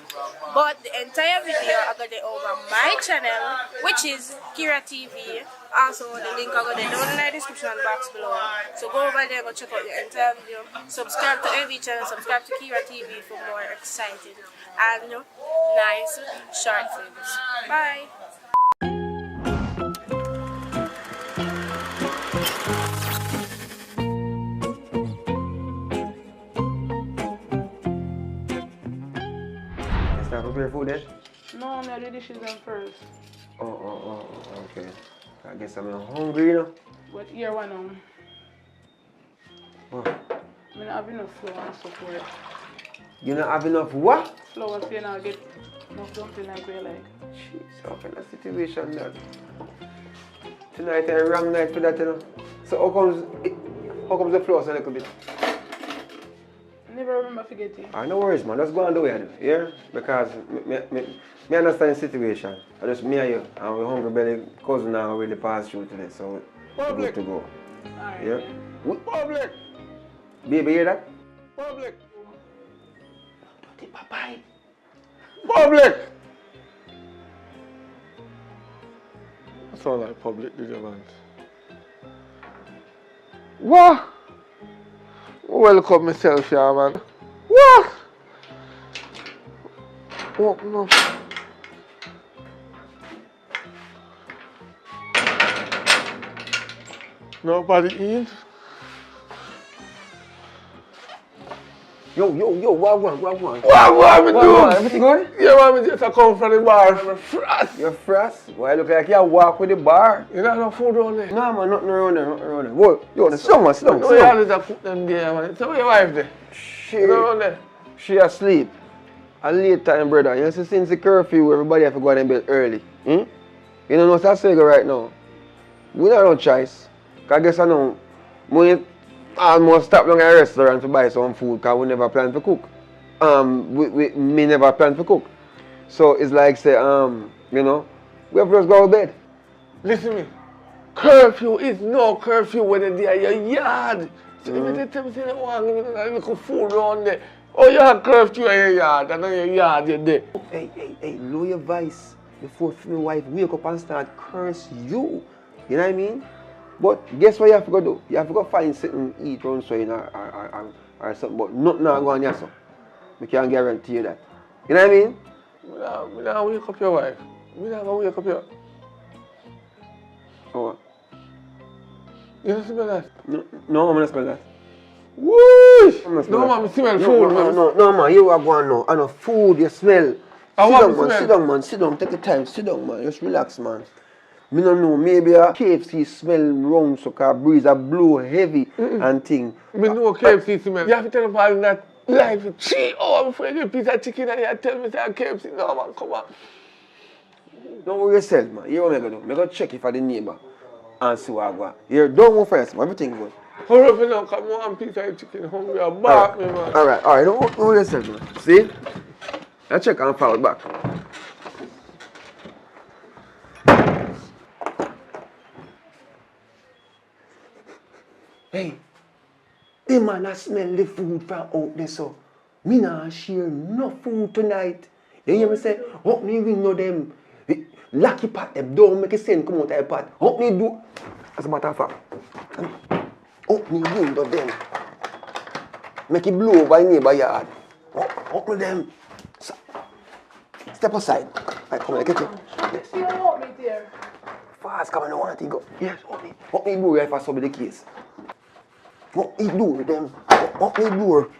Speaker 7: But the entire video I got it over my channel, which is Kira TV. Also the link I got it down in the description box below. So go over there, go check out the entire video. Subscribe to every channel, subscribe to Kira TV for more exciting and nice short films. Bye!
Speaker 1: Prepare food then?
Speaker 10: No, I'm gonna do dishes them first.
Speaker 1: Oh, okay. I guess I'm hungry, you know.
Speaker 10: But here one
Speaker 1: What?
Speaker 10: I don't have enough flour and support.
Speaker 1: You don't have enough what?
Speaker 10: Flour so you not get Not something like we like.
Speaker 1: Jeez, how kind of situation that? Tonight a wrong night for that, you know. So how comes the floors a little bit?
Speaker 10: Never remember forgetting.
Speaker 1: No worries, man. Just go on the way, yeah? Because me understand the situation. I just me and you, and we hungry belly cousin now really pass through today, so we're good to go.
Speaker 10: Alright.
Speaker 1: Yeah?
Speaker 2: Public!
Speaker 1: Baby, hear that?
Speaker 2: Public!
Speaker 1: Dirty papai.
Speaker 2: Public! That sound like public, did you, man? What? Welcome myself here, man. What? Oh, no. Nobody in?
Speaker 1: Yo, what one?
Speaker 2: What me do?
Speaker 1: Everything good?
Speaker 2: Yeah, man, me just come from the bar. I'm frost.
Speaker 1: You're frost? Why look like you walk with the bar?
Speaker 2: You don't have no food around there?
Speaker 1: No, man, nothing around there. Whoa, yo, sit down, man, sit down.
Speaker 2: No, you always have cook them there, man. So where your wife there?
Speaker 1: She,
Speaker 2: You know around there?
Speaker 1: she asleep. A late time, brother. You see, since the curfew, everybody have to go in bed early. You know what's that saying right now? We don't have no choice. Because I guess I know, we almost stop long at a restaurant to buy some food because we never plan to cook. Me never plan to cook. So it's like say, you know, we have to just go to bed.
Speaker 2: Listen to me. Curfew is no curfew when you're at your yard. So if you tell me say you want a little food around there, oh, you have curfew at your yard, and on your yard you're there.
Speaker 1: Hey, lower your voice before my wife wake up and start curse you. You know what I mean? But guess what you have to go do? You have to go find something to eat around so you know, or something, but nothing now go on here so. I can't guarantee you that. You know what I mean?
Speaker 2: We don't wake up your wife. We don't go wake up your...
Speaker 1: Oh.
Speaker 2: You don't smell that?
Speaker 1: No, I'm not smell that.
Speaker 2: Whoosh!
Speaker 1: No,
Speaker 2: man, I smell food.
Speaker 1: No, man, you are going now. I know food, you smell. Sit down, man. Sit down, take your time. Sit down, man. Just relax, man. Me don't know, maybe a KFC smell wrong so car breeze a blow heavy and thing.
Speaker 2: Me know KFC smell. You have to tell them all that life for 3 hours before you get a piece of chicken and you tell me say KFC. No, man, come on.
Speaker 1: Don't worry yourself, man. Hear what I'm going to do. I'm going to check if I the neighbor and see what I got. Here, don't go first, man. Everything good.
Speaker 2: Hurry up now, come on, one piece of chicken. Hungry, I'll bark me, man.
Speaker 1: Alright. Don't worry yourself, man. See? I check and follow back. Hey, the man I smell the food from out there, so me not share no food tonight. You hear me say, help me window them, lucky pot them, don't make a scent come out of the pot. Help me do, as a matter of fact, help me window them, make it blow over neighbor yard. Help me them. Step aside. Right, come on, get you. Yes.
Speaker 10: You don't want me there.
Speaker 1: Fast, come on, I don't want to go. Yes, help me do if I solve the case. What me do with them? What me do?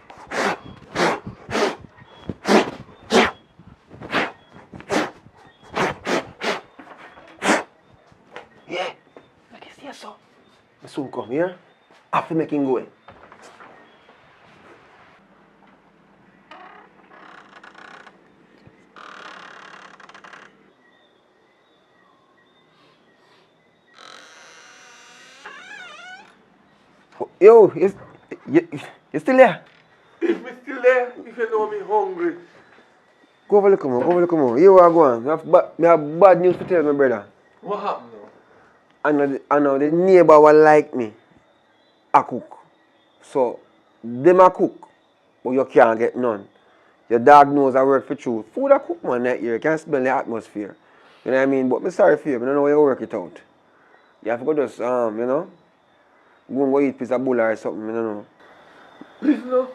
Speaker 1: Yeah. I can see so. I soon come here. After making go. Yo, you still there?
Speaker 2: If me still there, if you know me hungry.
Speaker 1: Go over look more. You are going. I have bad news to tell my brother.
Speaker 2: What happened now?
Speaker 1: I know the neighbor will like me. I cook. So, them a cook, but you can't get none. Your dog knows I work for truth. Food I cook, man, that year. You can't smell the atmosphere. You know what I mean? But I'm sorry for you. I don't know how you work it out. You have to go just, you know, go and go eat a piece of bull or something, I don't know.
Speaker 2: Listen now,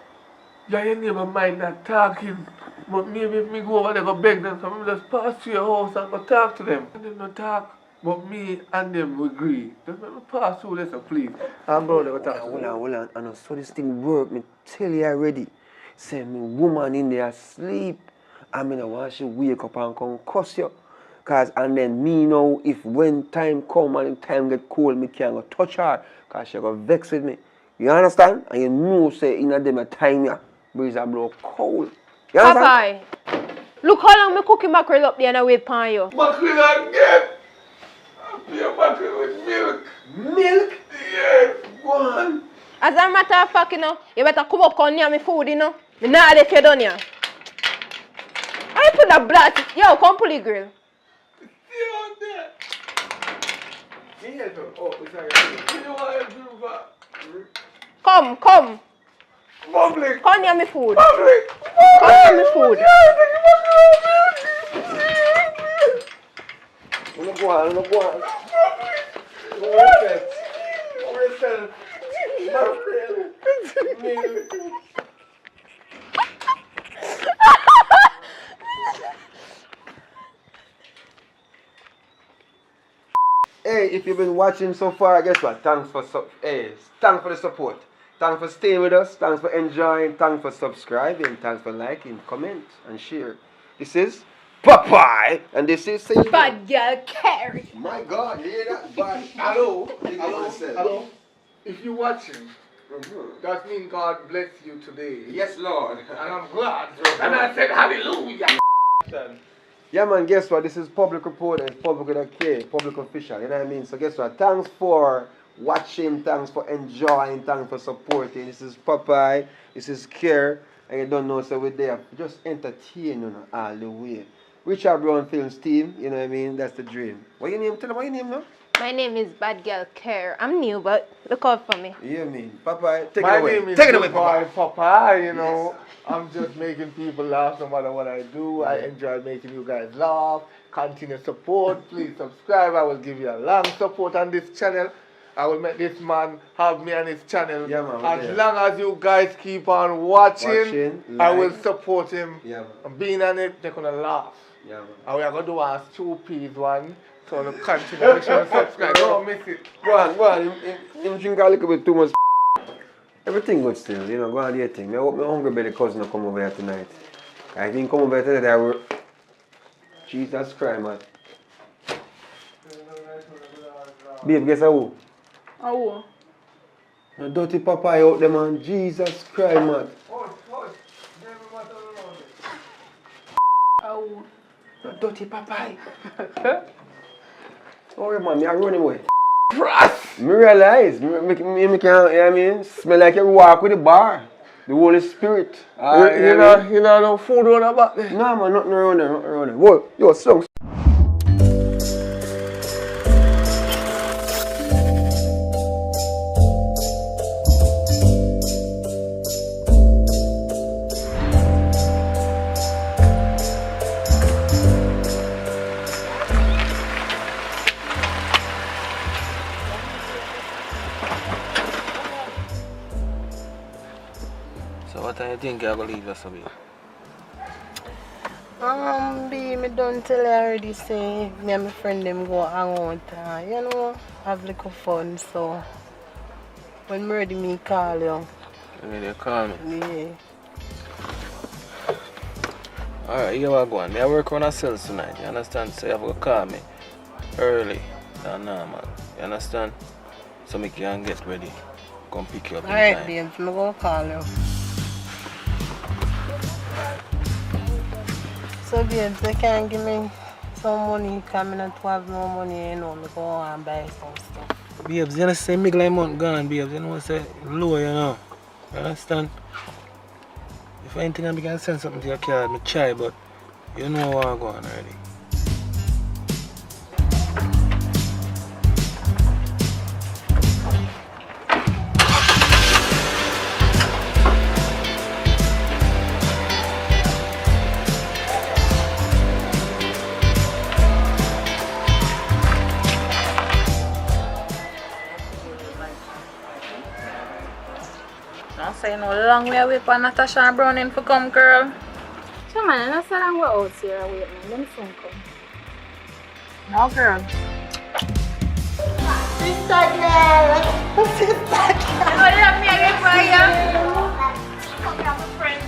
Speaker 2: your neighbor mind not talking, but maybe if me go over there go beg them, so I just pass through your house and go talk to them. And them not talk, but me and them will agree. Just let me pass through this, please. I'm going to go talk to them.
Speaker 1: Hold on. I know so this thing work. Me tell you already. Say me woman in there asleep. I mean I want she wake up and come cuss you. Cause and then me know if when time come and time get cold, me can't go touch her. Cause she go vex with me. You understand? And you know say in a them a time ya breeze a blow cold. You understand?
Speaker 5: Popeye,
Speaker 7: Look how long me cooking mackerel up there and I wait upon you.
Speaker 2: Mackerel again. I play mackerel with milk.
Speaker 1: Milk?
Speaker 2: Yes.
Speaker 1: Go on.
Speaker 7: As a matter of fact, you know, you better come up on near me food, you know. Me not let you done here. I put a blast. Yo, come pull the grill.
Speaker 2: Stay out there. Oh, sorry. You know what I do that?
Speaker 7: Come, come.
Speaker 2: Public.
Speaker 7: Come near me food.
Speaker 2: Public.
Speaker 7: Come near me food.
Speaker 1: Go on. Hey, if you've been watching so far, guess what? Thanks for thanks for the support. Thanks for staying with us. Thanks for enjoying. Thanks for subscribing. Thanks for liking, comment, and share. This is Popeye, and this is
Speaker 7: Bad girl Carrie.
Speaker 1: My God, hear that? Bad. Hello.
Speaker 2: If you're watching, that means God bless you today.
Speaker 1: Yes, Lord.
Speaker 2: And I'm glad. And I said hallelujah.
Speaker 1: Yeah, man, guess what? This is public report and public with a K, public official, you know what I mean? So guess what? Thanks for watching, thanks for enjoying, thanks for supporting. This is Popeye, this is Care, and you don't know, so we're there. Just entertain, you know, all the way. Richard Brown Films team, you know what I mean? That's the dream. What your name? Tell them what your name now?
Speaker 7: My name is Bad Girl Care. I'm new, but look out for me.
Speaker 1: Yeah, man. Popeye, take
Speaker 2: My
Speaker 1: it away.
Speaker 2: name is
Speaker 1: Take it away, Popeye.
Speaker 2: Popeye, you know. Yes. I'm just making people laugh no matter what I do. I enjoy making you guys laugh. Continue support. Please subscribe. I will give you a long support on this channel. I will make this man have me on his channel.
Speaker 1: Yeah, man,
Speaker 2: as long as you guys keep on watching, I will support him.
Speaker 1: Yeah, man.
Speaker 2: And being on it, they're gonna laugh.
Speaker 1: Yeah, man.
Speaker 2: And we are gonna do a 2 P's one. So the continue. Make sure you subscribe. Don't miss it.
Speaker 1: Go on. Him drink a little bit too much. Everything good still, you know, go on do your thing. I hope my hungry belly cousin will come over here tonight. I think come over here tonight, I will... Jesus Christ, man. Babe, guess who?
Speaker 7: Oh.
Speaker 1: No dirty Popeye out there, man. Jesus Christ, man.
Speaker 7: Oh.
Speaker 1: No dirty Popeye. Don't worry, man. I run away. Me realize, me can, you know what I mean? Smell like you walk with the bar. The Holy Spirit.
Speaker 2: You know no food on the back there?
Speaker 1: No, man, nothing around there. Whoa, yo, songs.
Speaker 12: So what do you think you're gonna leave us a bit?
Speaker 3: Me don't tell you already say me and my friend them go hang out, you know, have little fun, so when me ready me call you.
Speaker 12: You need to call me.
Speaker 3: Yeah.
Speaker 12: Alright, you are going. I work on ourselves tonight, you understand? So you have to call me early than normal. You understand? So me can get ready. Come pick you up in
Speaker 3: Alright,
Speaker 12: time.
Speaker 3: babes, I'm gonna call you. So, babes, they can give me some money, because I don't have no money, you know, I go and buy some stuff.
Speaker 12: Babes, you understand? Me like month gone, babes. You know what I say? Low, you know. You understand? If anything, I can send something to your card, me try, but you know what I'm going already.
Speaker 13: I say no long way away for Natasha and Browning for come, girl.
Speaker 3: Come on, I'm not so long way out here waiting. Them soon come.
Speaker 13: No, girl.
Speaker 4: Sister girl. Sister girl.
Speaker 13: Oh, you have me away for you.
Speaker 4: Come here, my friend.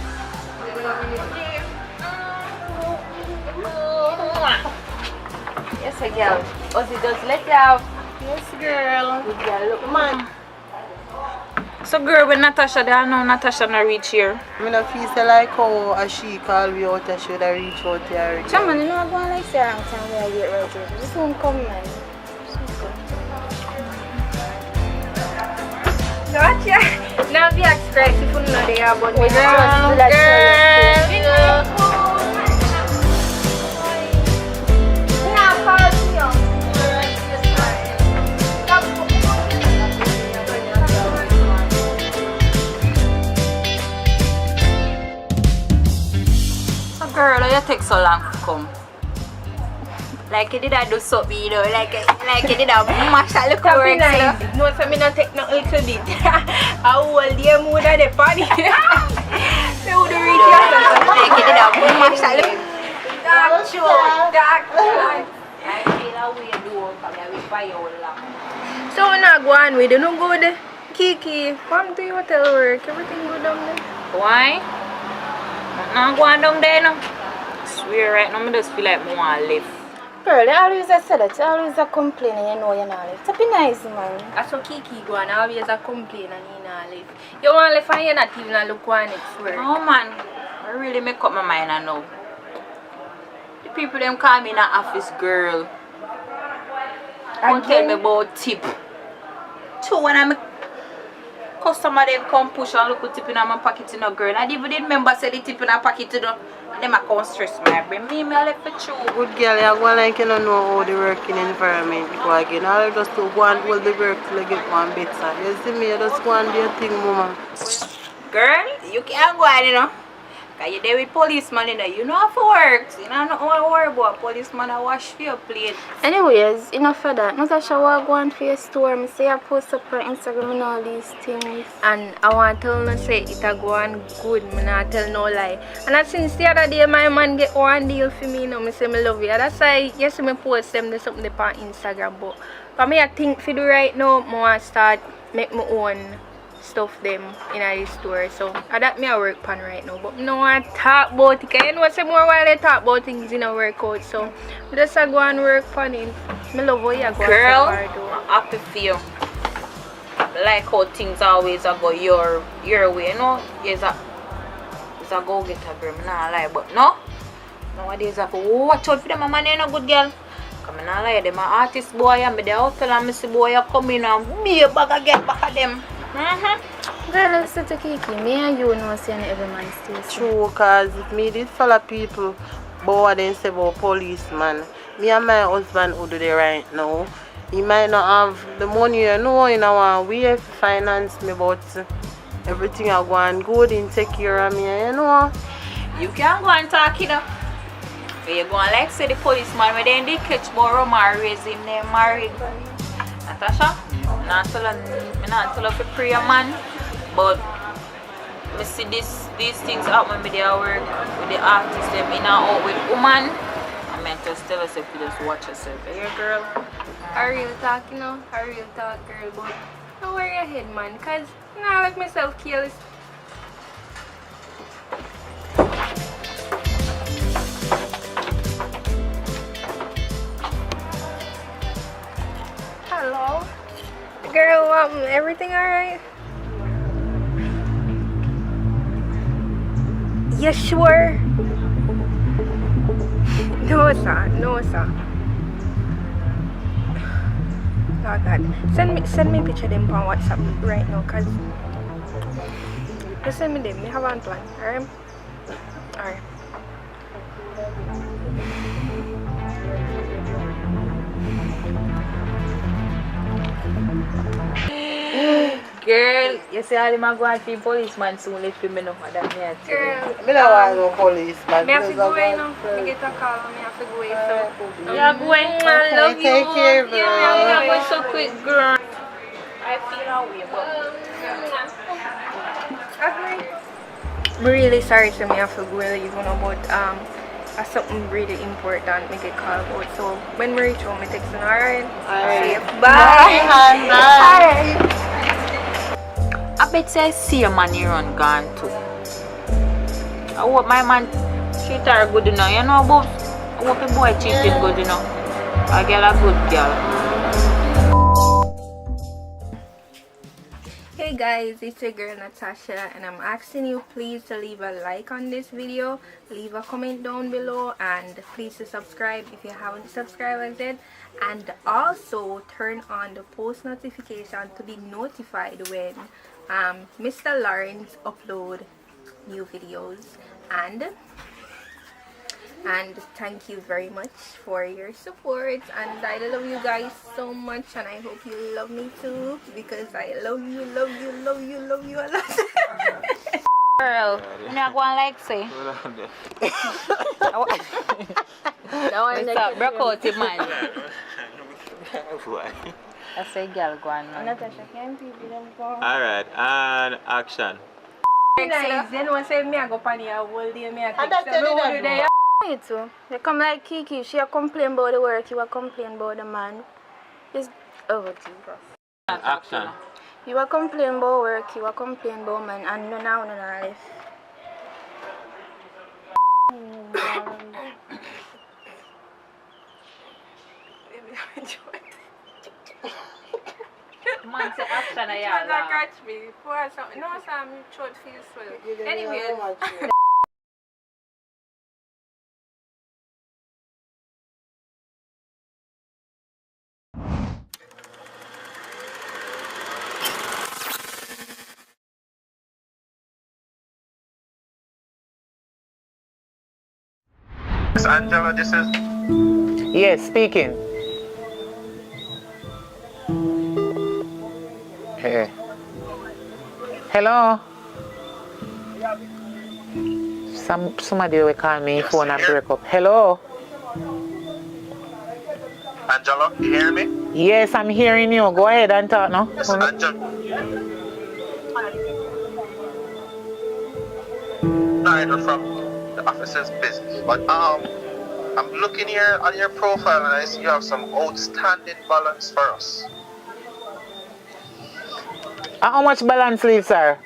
Speaker 5: Yes, girl. Ozzy, just let you have.
Speaker 3: Yes, girl.
Speaker 5: Good girl, look, man.
Speaker 13: So girl, when Natasha there, I know Natasha not reach here.
Speaker 14: I mean, I feel so like how as she called me out, I should have reached out here already.
Speaker 15: Chairman, you know I'm going like say around time we are get right here. This won't come, man. Gotcha. Now be express if you know they are, but we don't do that.
Speaker 13: Girl, you take so long to come. Like you did I do something, you know, like you did a mash a little work,
Speaker 7: nice. No, so me not take no little bit. I will dear mood of the party. They would reach out.
Speaker 13: Like you did a mash a little.
Speaker 7: Dark short.
Speaker 13: I feel how we do because we buy your lamp.
Speaker 7: So we not go on with it, no good. Kiki, come to your hotel work, everything good down there.
Speaker 13: Why? I'm going down there now. I swear right now, I just feel like I want to live.
Speaker 15: Girl, they always say that. They always complain and you know you're not live. It's be nice, man.
Speaker 7: That's how Kiki go and always complain and you not live. You want to live and you not even look on it for.
Speaker 13: Oh man, I really make up my mind I know. The people them call me an office girl. Don't tell me about tip. So when I'm customer them come push and look at tip in my pocket in a girl. I didn't even remember say the tip in a pocket to do. Them I can't stress my brain. Me I left for true.
Speaker 14: Good girl, you go like you don't know how the working environment go again. All you just to go and hold the work till you get one better. You see me, you just go and do your thing, mama.
Speaker 13: Girl, you can't go on, you know. Because you're there with policeman, you know. You know how to work. You know not want to worry about policeman I wash for your plate.
Speaker 15: Anyways, enough of that. Natasha, I go on for your store. I say I post up on Instagram and all these things.
Speaker 7: And I want to tell no say it a go on good. I not tell no lie. And since the other day my man get one deal for me, you know, I say I love you. That's why you see me post them there's something on Instagram. But for me I think for do right now, I want to start make my own stuff them in the store. So that me I work pan right now. But I don't want to talk about it. Because you know say more while I talk about things in a workout. So I just go and work pan it. I love how you go.
Speaker 13: Girl, I'm happy for you. Like how things always go your way, you know. It's a go get a girl, I not lie, but no. Nowadays I have to watch out for them, man, you know, good girl. Come on, I lie, them an artist boy, and me the hotel and me see boy come in and me a bag and get back at them.
Speaker 15: Girl, let's say to Kiki, me and you know saying every man stays.
Speaker 14: True, cause if me did follow people, but then say about policeman, me and my husband who do the right now. He might not have the money, you know, in our way to finance me, but everything I go and good and take care of me, you know.
Speaker 13: You can go and talk, you know. But you go and like say the policeman, when they did catch Boromar, raise him, they married. Natasha, I'm not tell her to pray a man, but I see these things happen with their work, with the artists, them in and out with woman. I meant just tell us if you just watch yourself. Hey, girl.
Speaker 7: I real talk, you know, I real talk, girl, but don't worry your head, man, because you know, I like myself careless. Hello? Girl, everything alright? You sure? No, sir, no, sir. Oh God, send me picture them on WhatsApp right now, cause just send me them. Me have one plan, alright? Alright.
Speaker 13: Girl, you see all them are going to policeman soon left me no that me at
Speaker 7: Girl,
Speaker 14: I don't want no policeman.
Speaker 7: me have to go away now. Me get a call and me have to go away, so
Speaker 13: you're going.
Speaker 7: I love you.
Speaker 14: Take care, bro.
Speaker 7: Yeah,
Speaker 13: You're going so quick, girl. I feel how we
Speaker 7: I'm really sorry, so me have to go away, you know, but something really important me get called about. So when we reach home, me text you, alright? Safe. Bye.
Speaker 14: Bye.
Speaker 13: I bet say I see your man here on gone too. I hope my man treat her good enough, you know, but I hope the boy treat him good enough. I get a good girl.
Speaker 7: Hey
Speaker 15: Hey guys, it's your girl Natasha and I'm asking you please to leave a like on this video, leave a comment down below, and please to subscribe if you haven't subscribed yet, and also turn on the post notification to be notified when Mr. Lawrence upload new videos. And thank you very much for your support, and I love you guys so much, and I hope you love me too, because I love you a lot.
Speaker 13: Girl, I'm not going like say. Stop, broke out the man. I say girl go on.
Speaker 15: Natasha, can people them go?
Speaker 12: Alright, and action.
Speaker 15: Nice. Then one say me I go pan here whole day, me I
Speaker 4: And
Speaker 15: text
Speaker 4: that's
Speaker 15: them all day. Me too. They come like Kiki, she a complain about the work, you a complain about the man. It's Jesus.
Speaker 12: Action.
Speaker 15: You a complain about work, you a complain about man, and no now no life.
Speaker 13: Man say action I
Speaker 15: Trying to catch me. Pour something. No, Sam, your throat feels swell. Anyway.
Speaker 6: Angela, this is.
Speaker 16: Yes, speaking. Hey. Hello. Somebody will call me phone and break up. Hello.
Speaker 6: Angela, you hear me?
Speaker 16: Yes, I'm hearing you. Go ahead and talk now.
Speaker 6: Yes, Angela. Neither from the officer's business, but I'm looking here on your profile and I see you have some outstanding balance for us.
Speaker 16: How much balance leave, sir?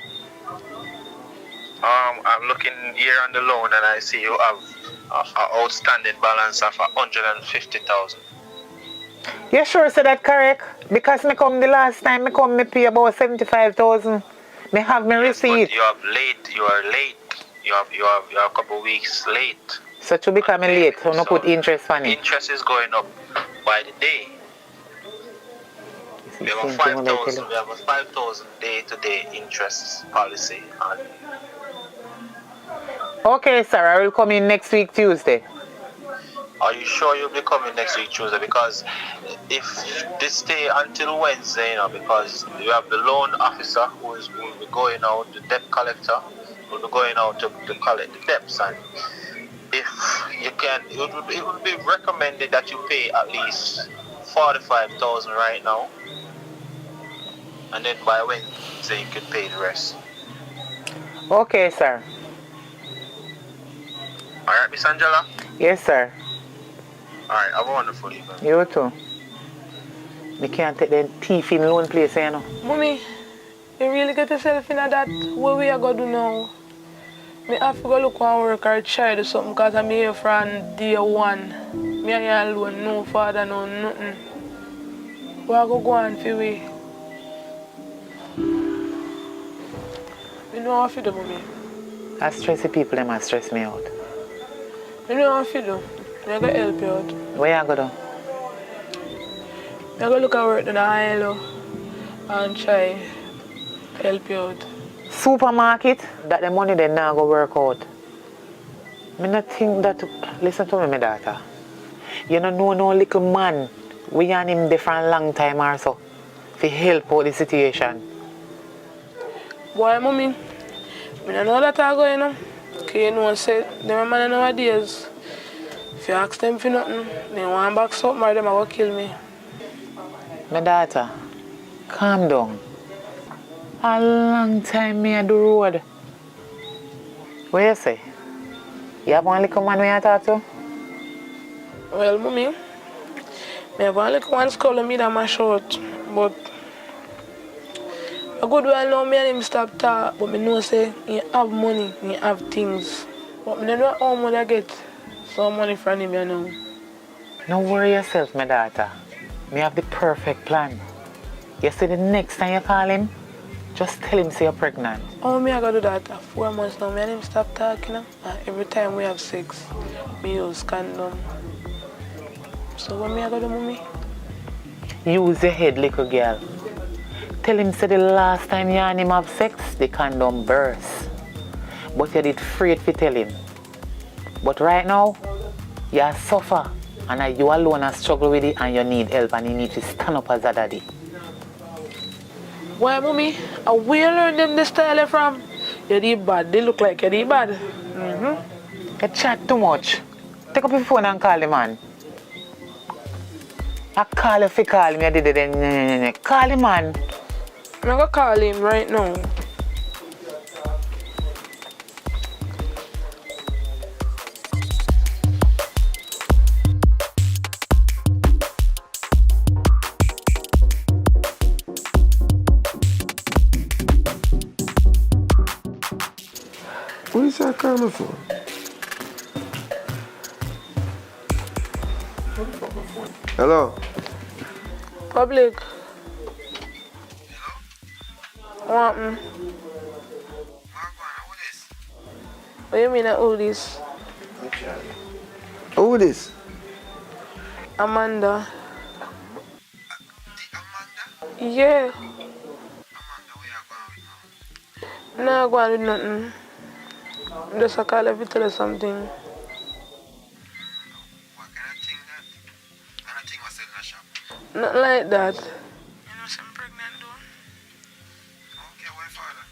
Speaker 6: I'm looking here on the loan and I see you have an outstanding balance of 150,000.
Speaker 16: You sure say that correct? Because me come the last time me pay about 75,000. Me have me receipt.
Speaker 6: But you are late. You have a couple weeks late.
Speaker 16: So to become late, you no put interest on it.
Speaker 6: Interest is going up by the day. We have a 5,000 day-to-day interest policy.
Speaker 16: Okay, sir, I will come in next week Tuesday.
Speaker 6: Are you sure you'll be coming next week Tuesday? Because if this stay until Wednesday, because you have the loan officer who will be going out, the debt collector will be going out to collect the debts, and if you can, it would be recommended that you pay at least 45,000 right now, and then by Wednesday you can pay the rest.
Speaker 16: Okay, sir.
Speaker 6: Alright, Miss Angela?
Speaker 16: Yes, sir.
Speaker 6: Alright, have a wonderful evening.
Speaker 16: You too. Me can't take the thief in loan place, you know.
Speaker 10: Mommy, you really get yourself in that? What we are going to do now? Me have to go look and work or try to do something because I'm here from day one. Me and you alone, no father, no nothing. What I go on for we? You know what to do, Mommy?
Speaker 16: I stress the people, them stress me out.
Speaker 10: You know what to do? I'm going to help you out.
Speaker 16: Where you go do?
Speaker 10: I'm going to look at work in the aisle and try help you out.
Speaker 16: Supermarket, that the money they now go work out. Me not think that, listen to me, my daughter. You don't know no little man. We and him there for a long time or so. To help out the situation.
Speaker 10: Boy, Mommy, I don't know that I go, you know. Because you know, say, them man nowadays, if you ask them for nothing, they want back something or them are going to kill me.
Speaker 16: My daughter, calm down. A long time me at the road. What you say? You have one little man when you talk to?
Speaker 10: Well, Mommy, I have one little one skull me that my short, but a good while now me and him stop talk, but I know say he have money, he have things. But I don't know how much I get some money from him, you know.
Speaker 16: Don't worry yourself, my daughter. Me have the perfect plan. You see the next time you call him, Just tell him say you're pregnant.
Speaker 10: Oh, me I gotta do that 4 months now. Me and him stop talking. Every time we have sex, me use condom. So what me I gotta do, mommy?
Speaker 16: Use your head, little girl. Tell him say the last time you and him have sex, the condom burst. But you did afraid to tell him. But right now, you suffer and you alone are struggle with it and you need help and you need to stand up as a daddy.
Speaker 10: Why, mommy? Where you learn them this style from? You did bad. They look like you did bad.
Speaker 16: You chat too much. Take up your phone and call the man. I call you if you call him, you did it then. Call him, man.
Speaker 10: I'm gonna call him right now.
Speaker 1: What is that coming for? Hello?
Speaker 10: Public. What happened? What do you mean who this?
Speaker 1: Who this?
Speaker 10: Amanda. Yeah. No, go on with nothing. Just a call if you tell her something. Nothing like that. You know, I'm pregnant though. Okay, why father?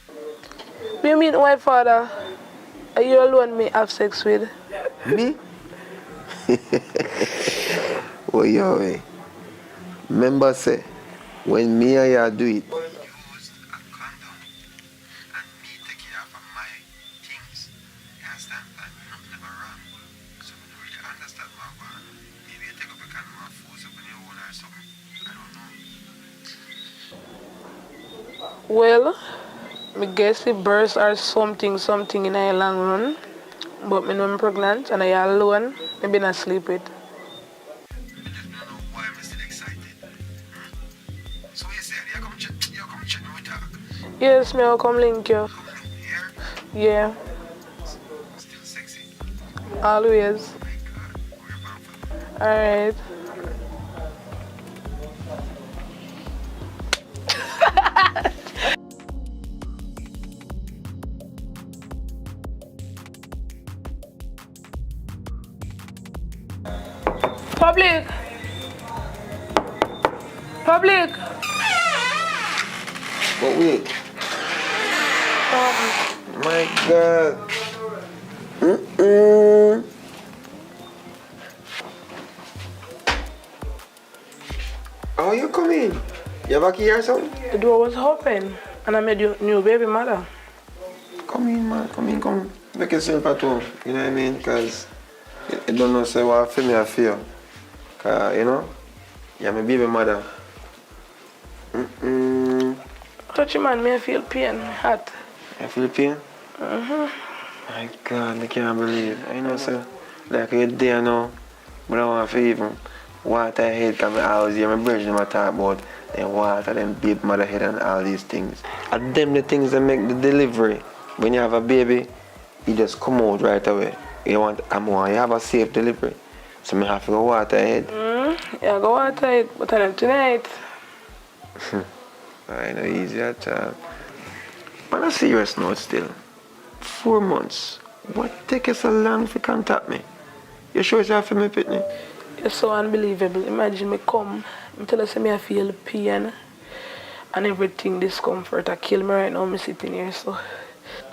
Speaker 10: What do you mean, why father? Are you alone me have sex with?
Speaker 1: Me? Oh, yo, eh. Remember, say, when me and you do it,
Speaker 10: well, I guess it burst or something in a long run. But me know I'm pregnant and I alone. I been asleep with. Yes, me will come link you. Yeah. Still sexy. Always. Alright. Public. Public.
Speaker 1: but wait. My God. How you come in? You have a key or something?
Speaker 10: The door was open and I made your new baby mother.
Speaker 1: Come in, man. Come. Make yourself at home. You know what I mean? Because you don't know say what I feel. Because, you know, you're my baby mother.
Speaker 10: Touch man, me I feel pain, hot.
Speaker 1: You feel pain? My God, I can't believe. I know, sir. Like you're there now, but I want to even water head because I always hear my brother them talk about them water, them baby mother head and all these things. And them the things that make the delivery. When you have a baby, you just come out right away. You want to come on, you have a safe delivery. So I have to go water head.
Speaker 10: Yeah, go water it, but I am tonight.
Speaker 1: I know easy at all. On a serious note still, 4 months. What take you so long to contact me? You sure it's for me, Pitney?
Speaker 10: It's so unbelievable. Imagine me come, me tell us me I feel pain and everything, discomfort. I kill me right now, me sitting here. So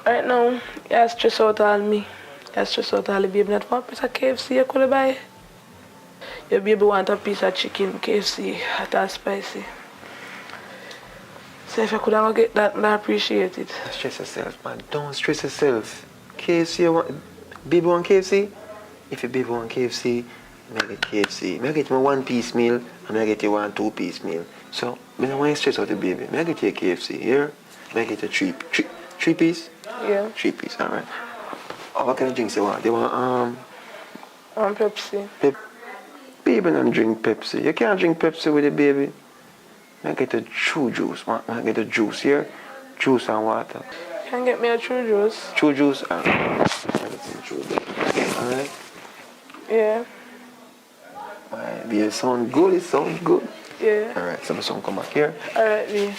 Speaker 10: right now, you stress out all me. You stress out all the baby. Not one piece of KFC you could buy. Your baby want a piece of chicken, KFC, hot and spicy. So if I could have get that, I appreciate it.
Speaker 1: Don't stress yourself, man. Don't stress yourself. KFC, baby want KFC? If your baby want KFC, I get KFC. I get my 1-piece meal and I get you 1 2-piece meal. So, I don't want you stress out the baby. I get you a KFC here. I get you 3 piece?
Speaker 10: Yeah.
Speaker 1: 3 piece, alright. Oh, what kind of drinks you want? You want
Speaker 10: Pepsi.
Speaker 1: Baby don't drink Pepsi. You can't drink Pepsi with the baby. I get a true juice. I get a juice here. Juice and water.
Speaker 10: Can get me a true juice?
Speaker 1: True juice and everything true. Alright?
Speaker 10: Yeah.
Speaker 1: Alright, B, it sound good, it sounds good.
Speaker 10: Yeah.
Speaker 1: Alright, so my son come back here.
Speaker 10: Alright, B.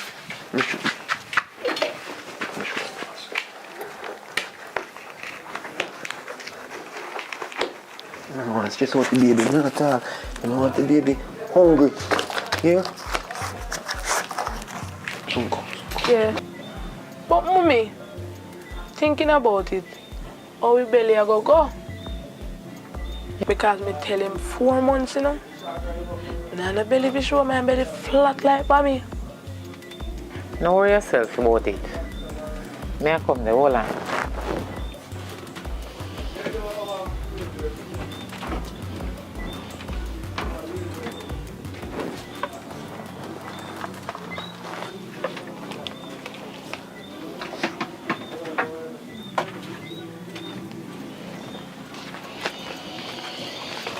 Speaker 1: No, it's just what the baby not talk. You know what the baby hungry. Yeah?
Speaker 10: Yeah. But mommy, thinking about it, how we belly a go? Because me tell him 4 months, you know. And the belly be show my belly flat like for me.
Speaker 16: Don't worry yourself about it. May I come there, hold on.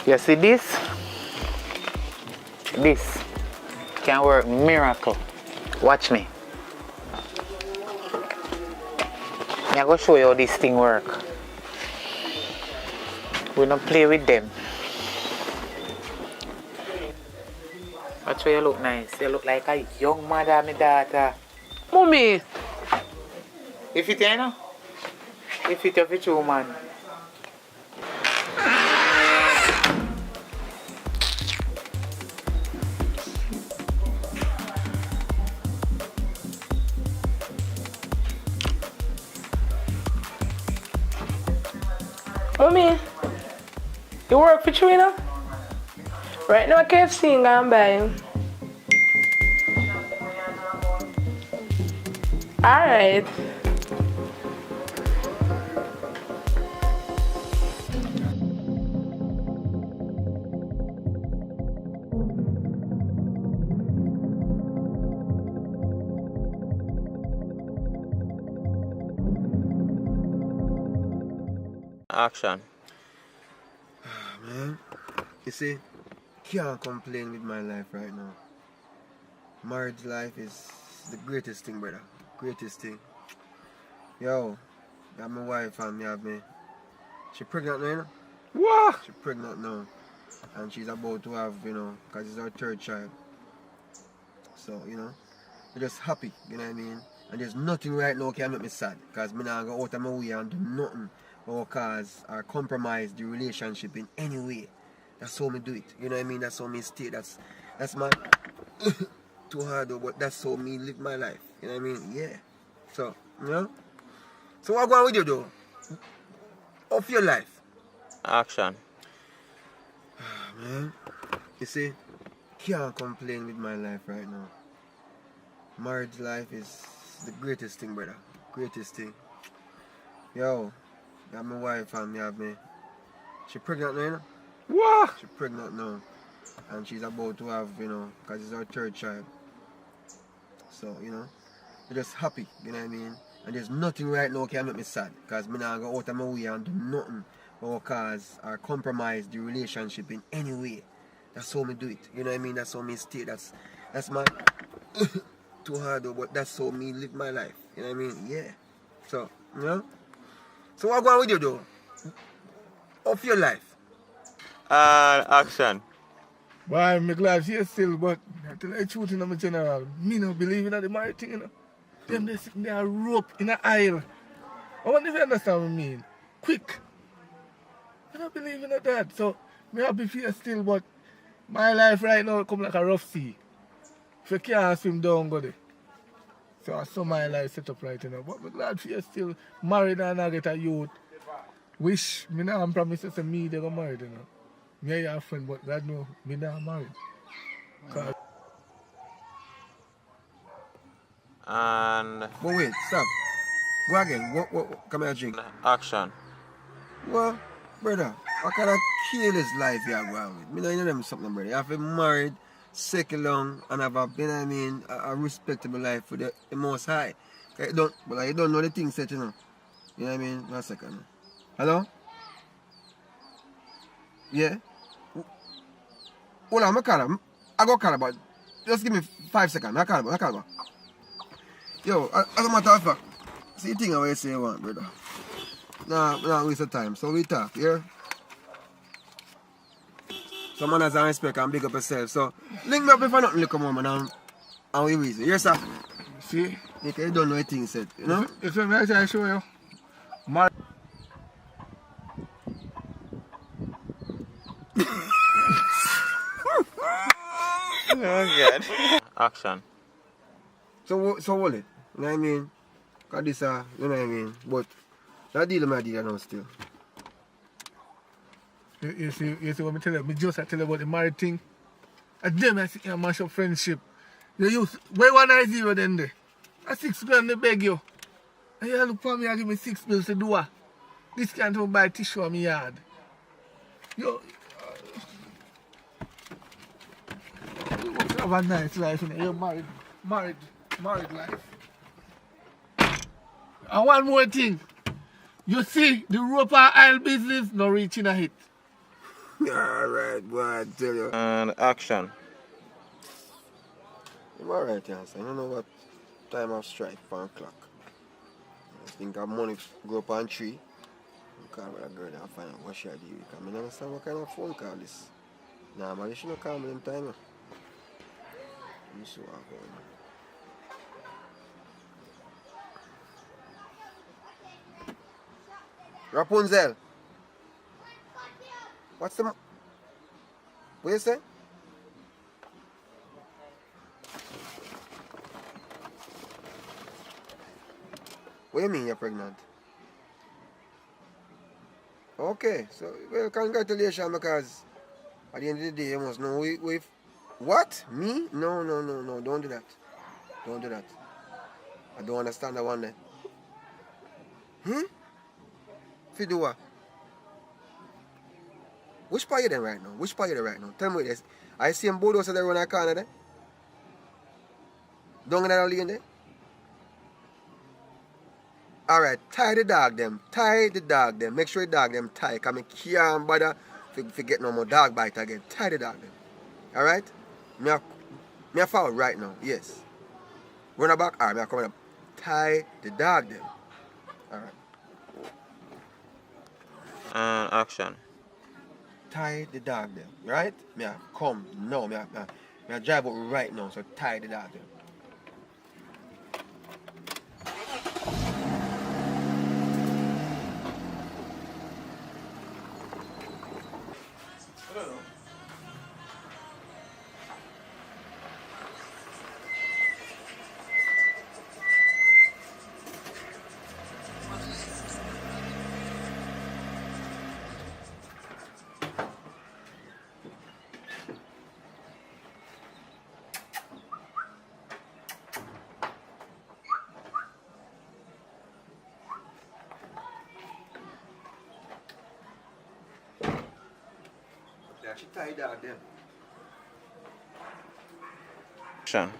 Speaker 16: You see this? This can work miracle. Watch me. I'm going to show you how this thing work. We don't play with them. Watch how you look nice. You look like a young mother, my daughter.
Speaker 10: Mommy!
Speaker 16: If it you know? If it you true, man.
Speaker 10: Mommy, you work for Trina? Right now, KFC and go and buy him. Alright.
Speaker 12: Action.
Speaker 1: Man, you see, can't complain with my life right now. Marriage life is the greatest thing, brother. Greatest thing. Yo, got my wife and me have me. She pregnant now, you know?
Speaker 2: What?
Speaker 1: She pregnant now. And she's about to have, you know, because it's her 3rd child. So, you know, we're just happy, you know what I mean? And there's nothing right now can make me sad. Because me not go out of my way and do nothing or cause or compromise the relationship in any way. That's how me do it. You know what I mean? That's how me stay. That's my too hard though, but that's how me live my life. You know what I mean? Yeah. So, you know? So what going on with you though? Of your life?
Speaker 12: Action.
Speaker 1: Man, you see, can't complain with my life right now. Marriage life is the greatest thing, brother. Greatest thing. Yo, got my wife and me have me. She pregnant now, you know?
Speaker 2: What?
Speaker 1: She pregnant now. And she's about to have, you know, because it's her 3rd child. So, you know, we're just happy, you know what I mean? And there's nothing right now can make me sad. Because me not go out of my way and do nothing or cause or compromise the relationship in any way. That's how me do it. You know what I mean? That's how me stay. That's my too hard though, but that's how me live my life. You know what I mean? Yeah. So, you know? So what going on with you though? Of your life?
Speaker 12: Action.
Speaker 2: Boy, I'm glad she's still, but I tell you the truth in my general. Me no believe in the married thing, you know. Them they sitting there rope in the aisle. I wonder if you understand what I mean. Quick. I don't believe in that. So, me happy for you still, but my life right now come like a rough sea. If you can't swim down, go there. So I saw my life set up right now. But I'm glad for you still married and I get a youth. Wish me now I'm promised to me they got married, you know. Me and your friend, but God know me now married. Cause
Speaker 12: And
Speaker 1: But wait, stop. Go again. What come here, drink.
Speaker 12: action.
Speaker 1: Well, brother, what kind of careless life you are going with? Me know you know them something, brother. You have to be married, settle long, and have a, you know what I mean, a respectable life for the most high. You don't know the things set, you know. You know what I mean? 1 second. Hello? Yeah? Hold on, I call her. I go call her, but just give me 5 seconds. I call her. Yo, as a matter of fact, see the thing I always say you want, brother. Nah, waste of time. So we talk, yeah? Some manners and respect and big up yourself. So link me up if I nothing come on, man, and we reason. Yes, sir?
Speaker 2: See?
Speaker 1: Because you don't know a thing said, you know?
Speaker 2: If you make I show you. My
Speaker 6: Oh God. Action.
Speaker 1: So hold it. You know what I mean? Because this, you know what I mean? But that deal my deal now still.
Speaker 2: you see what I tell you? Me just I tell you about the married thing. And them I see you mash up friendship. You use where 190 then there. A 6 grand they beg you. And you look for me and give me 6 bills to do what? This can't even buy tissue on my yard. You have a nice life, you know. You're married life. And one more thing. You see, the rope and oil business not reaching a hit.
Speaker 1: Alright, boy, I tell you.
Speaker 6: And action.
Speaker 1: I'm alright, yes. I don't know what time of strike, 1 o'clock. I think I money go up on tree. I call a girl and find out what she do. Because I don't understand what kind of phone call this. Nah, man, you shouldn't call me them time. Let me see what I'm going on. Rapunzel. What's the... What you say? What do you mean you're pregnant? Okay, so, well, congratulations, because at the end of the day, you must know with what? Me? No, don't do that. Don't do that. I don't understand that one there. If you do what? Which part you there right now? Which part you there right now? Tell me this. I see them bulldozer there run a corner there. Down in that lane there. Alright, tie the dog them. Tie the dog them. Make sure the dog them tie. Because I can't bother if get no more dog bite again. Tie the dog them. Alright? Me a follow right now. Yes. Run a back. Alright, me a coming up. Tie the dog them. Alright.
Speaker 6: And action.
Speaker 1: Tie the dog them. Right? Me a come. No, me a drive out right now. So tie the dog them. Yeah, she tied dog them.
Speaker 6: Action.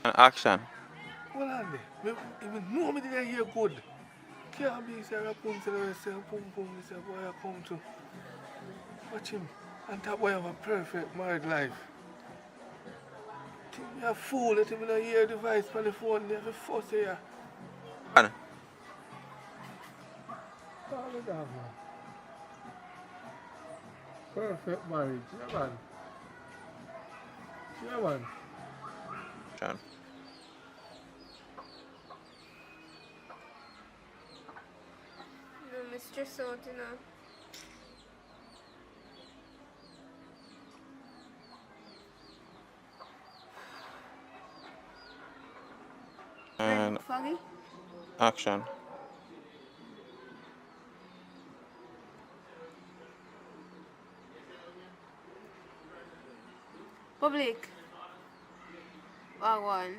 Speaker 6: And action.
Speaker 2: Hold on there. Even know me didn't hear good. Can't be say Rapunzel or say Pum Pum, say boy I come to. Watch him. And that boy have a perfect married life. Think me a fool, let him not hear the voice on the phone, they have a fuss here.
Speaker 6: And
Speaker 2: All of that, man. Perfect marriage, yeah man. Yeah man.
Speaker 6: action.
Speaker 15: No, Mr. Salt, you know.
Speaker 6: And
Speaker 15: Foggy?
Speaker 6: action.
Speaker 15: Public. Wagwan.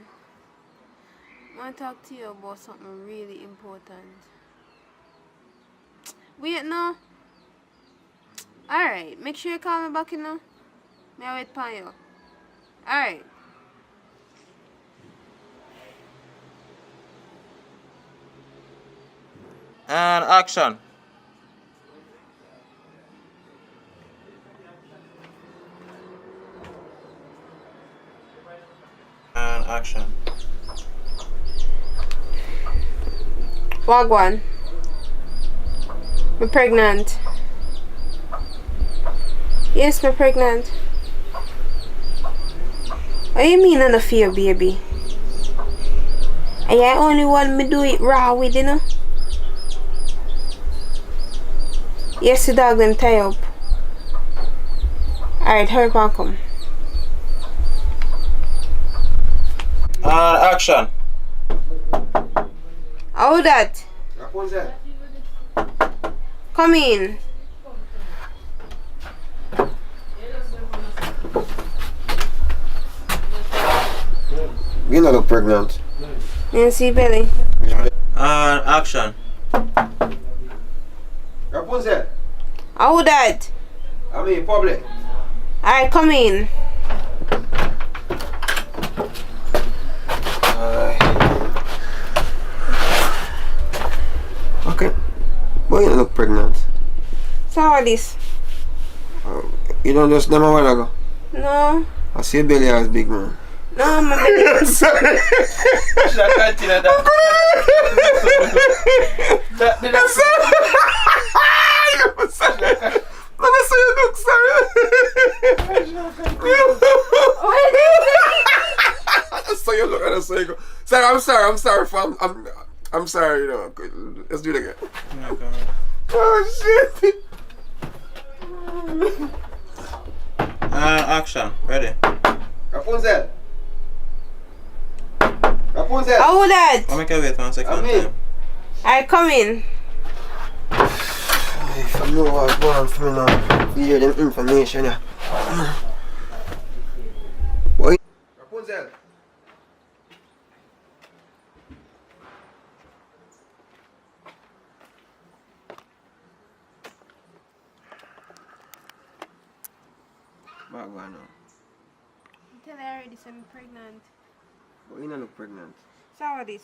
Speaker 15: I want to talk to you about something really important. Wait, no. Alright, make sure you call me back, you know. May I wait for you? Alright.
Speaker 6: And action.
Speaker 12: Action.
Speaker 7: Wagwan. I'm pregnant. Yes, I'm pregnant. What do you mean I'm not fear, baby? And I only want me do it raw with, you know? Yes, the dog them tie up. Alright, hurry up and come.
Speaker 12: Action.
Speaker 7: How that?
Speaker 1: Rapunzel.
Speaker 7: Come in.
Speaker 1: You don't look pregnant.
Speaker 7: You see belly?
Speaker 12: Action.
Speaker 1: Rapunzel.
Speaker 7: How that?
Speaker 1: I'm in public.
Speaker 7: Alright, come in.
Speaker 1: Okay. Boy, you don't look pregnant.
Speaker 7: So how this?
Speaker 1: You don't just them a while ago.
Speaker 7: No.
Speaker 1: I see your belly as big, man.
Speaker 7: No, my belly.
Speaker 1: Sorry. I saw you look sorry. I saw you look and I saw you go. Sorry, I'm sorry, fam. I'm sorry, you know. Let's do it again. Oh shit.
Speaker 12: Action. Ready.
Speaker 1: Rapunzel. Rapunzel.
Speaker 7: How that?
Speaker 12: I'll make you wait 1 second. Time.
Speaker 7: Alright, come in.
Speaker 1: If I know what's going on for me now, you hear them information, yeah. Boy. Rapunzel. What's going on?
Speaker 7: Tell her already I'm pregnant.
Speaker 1: But you don't look pregnant.
Speaker 7: So how this?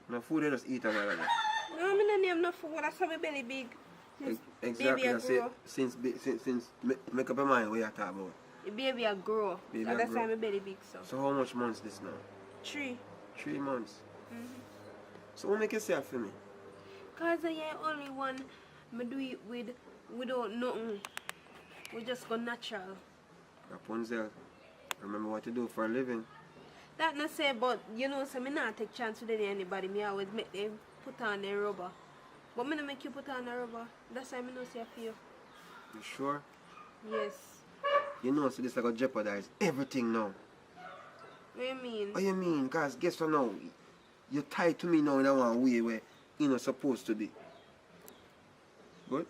Speaker 1: No food you just eat a while ago.
Speaker 7: No, I'm not name no food. That's how my belly big. Since
Speaker 1: Exactly.
Speaker 7: baby I
Speaker 1: I say,
Speaker 7: grow.
Speaker 1: since make up your mind what you talk about.
Speaker 7: The baby I grow.
Speaker 1: Baby
Speaker 7: So
Speaker 1: I
Speaker 7: that's
Speaker 1: grow.
Speaker 7: why my belly big so.
Speaker 1: So how much months this now?
Speaker 7: 3.
Speaker 1: 3 months.
Speaker 7: Mm-hmm.
Speaker 1: So what make you say that for me?
Speaker 7: Cause I only one me do it without nothing. We just go natural.
Speaker 1: Rapunzel, remember what you do for a living.
Speaker 7: That not say, but you know, so me not take chance with anybody. Me always make them put on their rubber. But me not make you put on a rubber. That's why me not say I feel.
Speaker 1: You sure?
Speaker 7: Yes.
Speaker 1: You know, so this like gonna jeopardize everything now.
Speaker 7: What you mean?
Speaker 1: What you mean? Cause guess what now? You're tied to me now in a one way where you're not supposed to be. Good?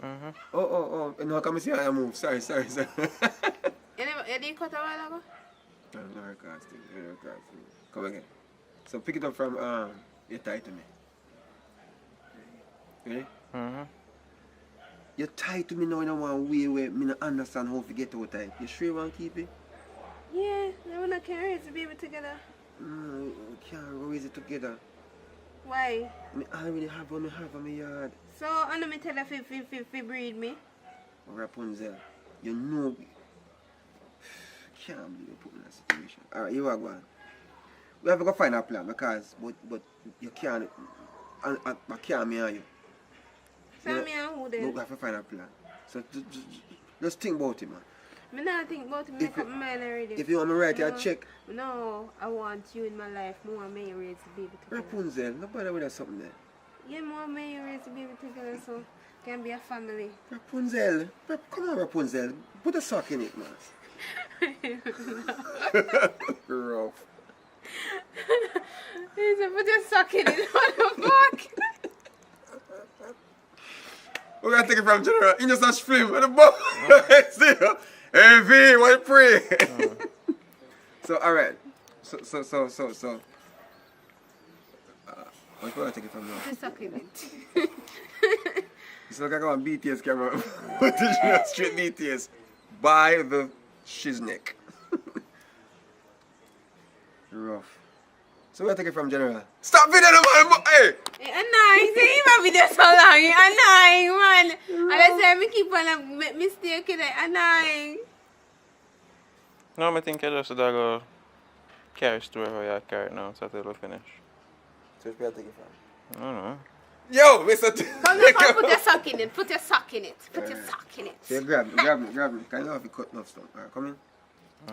Speaker 12: Mm-hmm.
Speaker 1: Oh, no, come see how I move. Sorry.
Speaker 7: You didn't cut a while ago?
Speaker 1: No recasting. Come again. So pick it up from you're tied to me. Ready?
Speaker 12: Mm-hmm.
Speaker 1: You're tied to me now in a one way where me not understand how to get out of it. You sure you want to keep it?
Speaker 7: Yeah, I wanna can raise the baby together.
Speaker 1: We can't raise it together.
Speaker 7: Why?
Speaker 1: I already have what I have on my yard.
Speaker 7: So I know me tell her if breed me.
Speaker 1: Rapunzel, you know can't believe you put me in that situation. Alright, you are going. We have to go find a plan because but you can't I can't me and you.
Speaker 7: So me and who then?
Speaker 1: We have to find a plan. So just think about it, man.
Speaker 7: Me not think about it, make up my mind already.
Speaker 1: If you want me to write you a check.
Speaker 7: No, I want you in my life. I want me to raise the baby together.
Speaker 1: Rapunzel, nobody with us something there.
Speaker 7: Yeah, I want me to raise the baby together so can be a family.
Speaker 1: Rapunzel, come on Rapunzel, put a sock in it, man. Rough.
Speaker 7: He said, put your sock in it, what the fuck?
Speaker 1: We're gonna take it from General. You just not film with the book. See? Hey V, what you pray? So alright. So what you take it from now?
Speaker 7: Put your sock in it.
Speaker 1: It's like I got on BTS camera. Straight BTS. By the shizneck. Rough. So where take it from General? Stop video the man! Hey!
Speaker 7: Annoying, see him video so long. Annoying, man. And I say me keep on make mistake in it. Annoying.
Speaker 12: No, I think I just go carry store where you carry it now, so it'll finish.
Speaker 1: So where take it from?
Speaker 12: I don't know.
Speaker 1: Yo, Mr.
Speaker 7: Come here, come put your sock in it. Put your sock in it. Put your sock in it.
Speaker 1: So you grab me. Can you have it cut enough stuff? Alright, come in.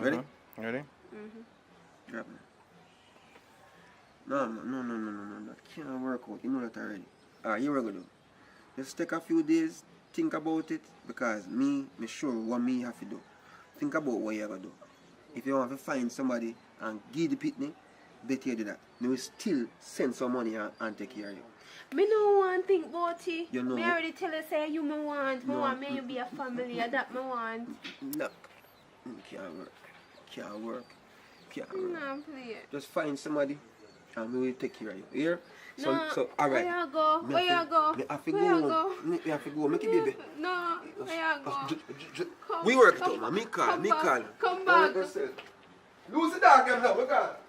Speaker 1: Ready?
Speaker 12: Ready?
Speaker 7: Mm-hmm.
Speaker 1: Grab me. No. That can't work out. You know that already. Alright, here we go do. Just take a few days, think about it, because me sure what me have to do. Think about what you have to do. If you want to find somebody and give the pitney, better you do that. Me will still send some money and take care of you.
Speaker 7: Me no want think about it.
Speaker 1: You know.
Speaker 7: Me already tell you say you me want. Me want me you be a family. That me want.
Speaker 1: Look. Can't work.
Speaker 7: No, please.
Speaker 1: Just find somebody and we will take care of you. Here?
Speaker 7: No.
Speaker 1: Alright.
Speaker 7: Where you go? Where you go?
Speaker 1: Me have to
Speaker 7: Where you
Speaker 1: go.
Speaker 7: go?
Speaker 1: Me have to go. Make it baby.
Speaker 7: No. Where you go?
Speaker 1: We work it out, man. Me call.
Speaker 7: Come back.
Speaker 1: Lose the dog them now. Look at.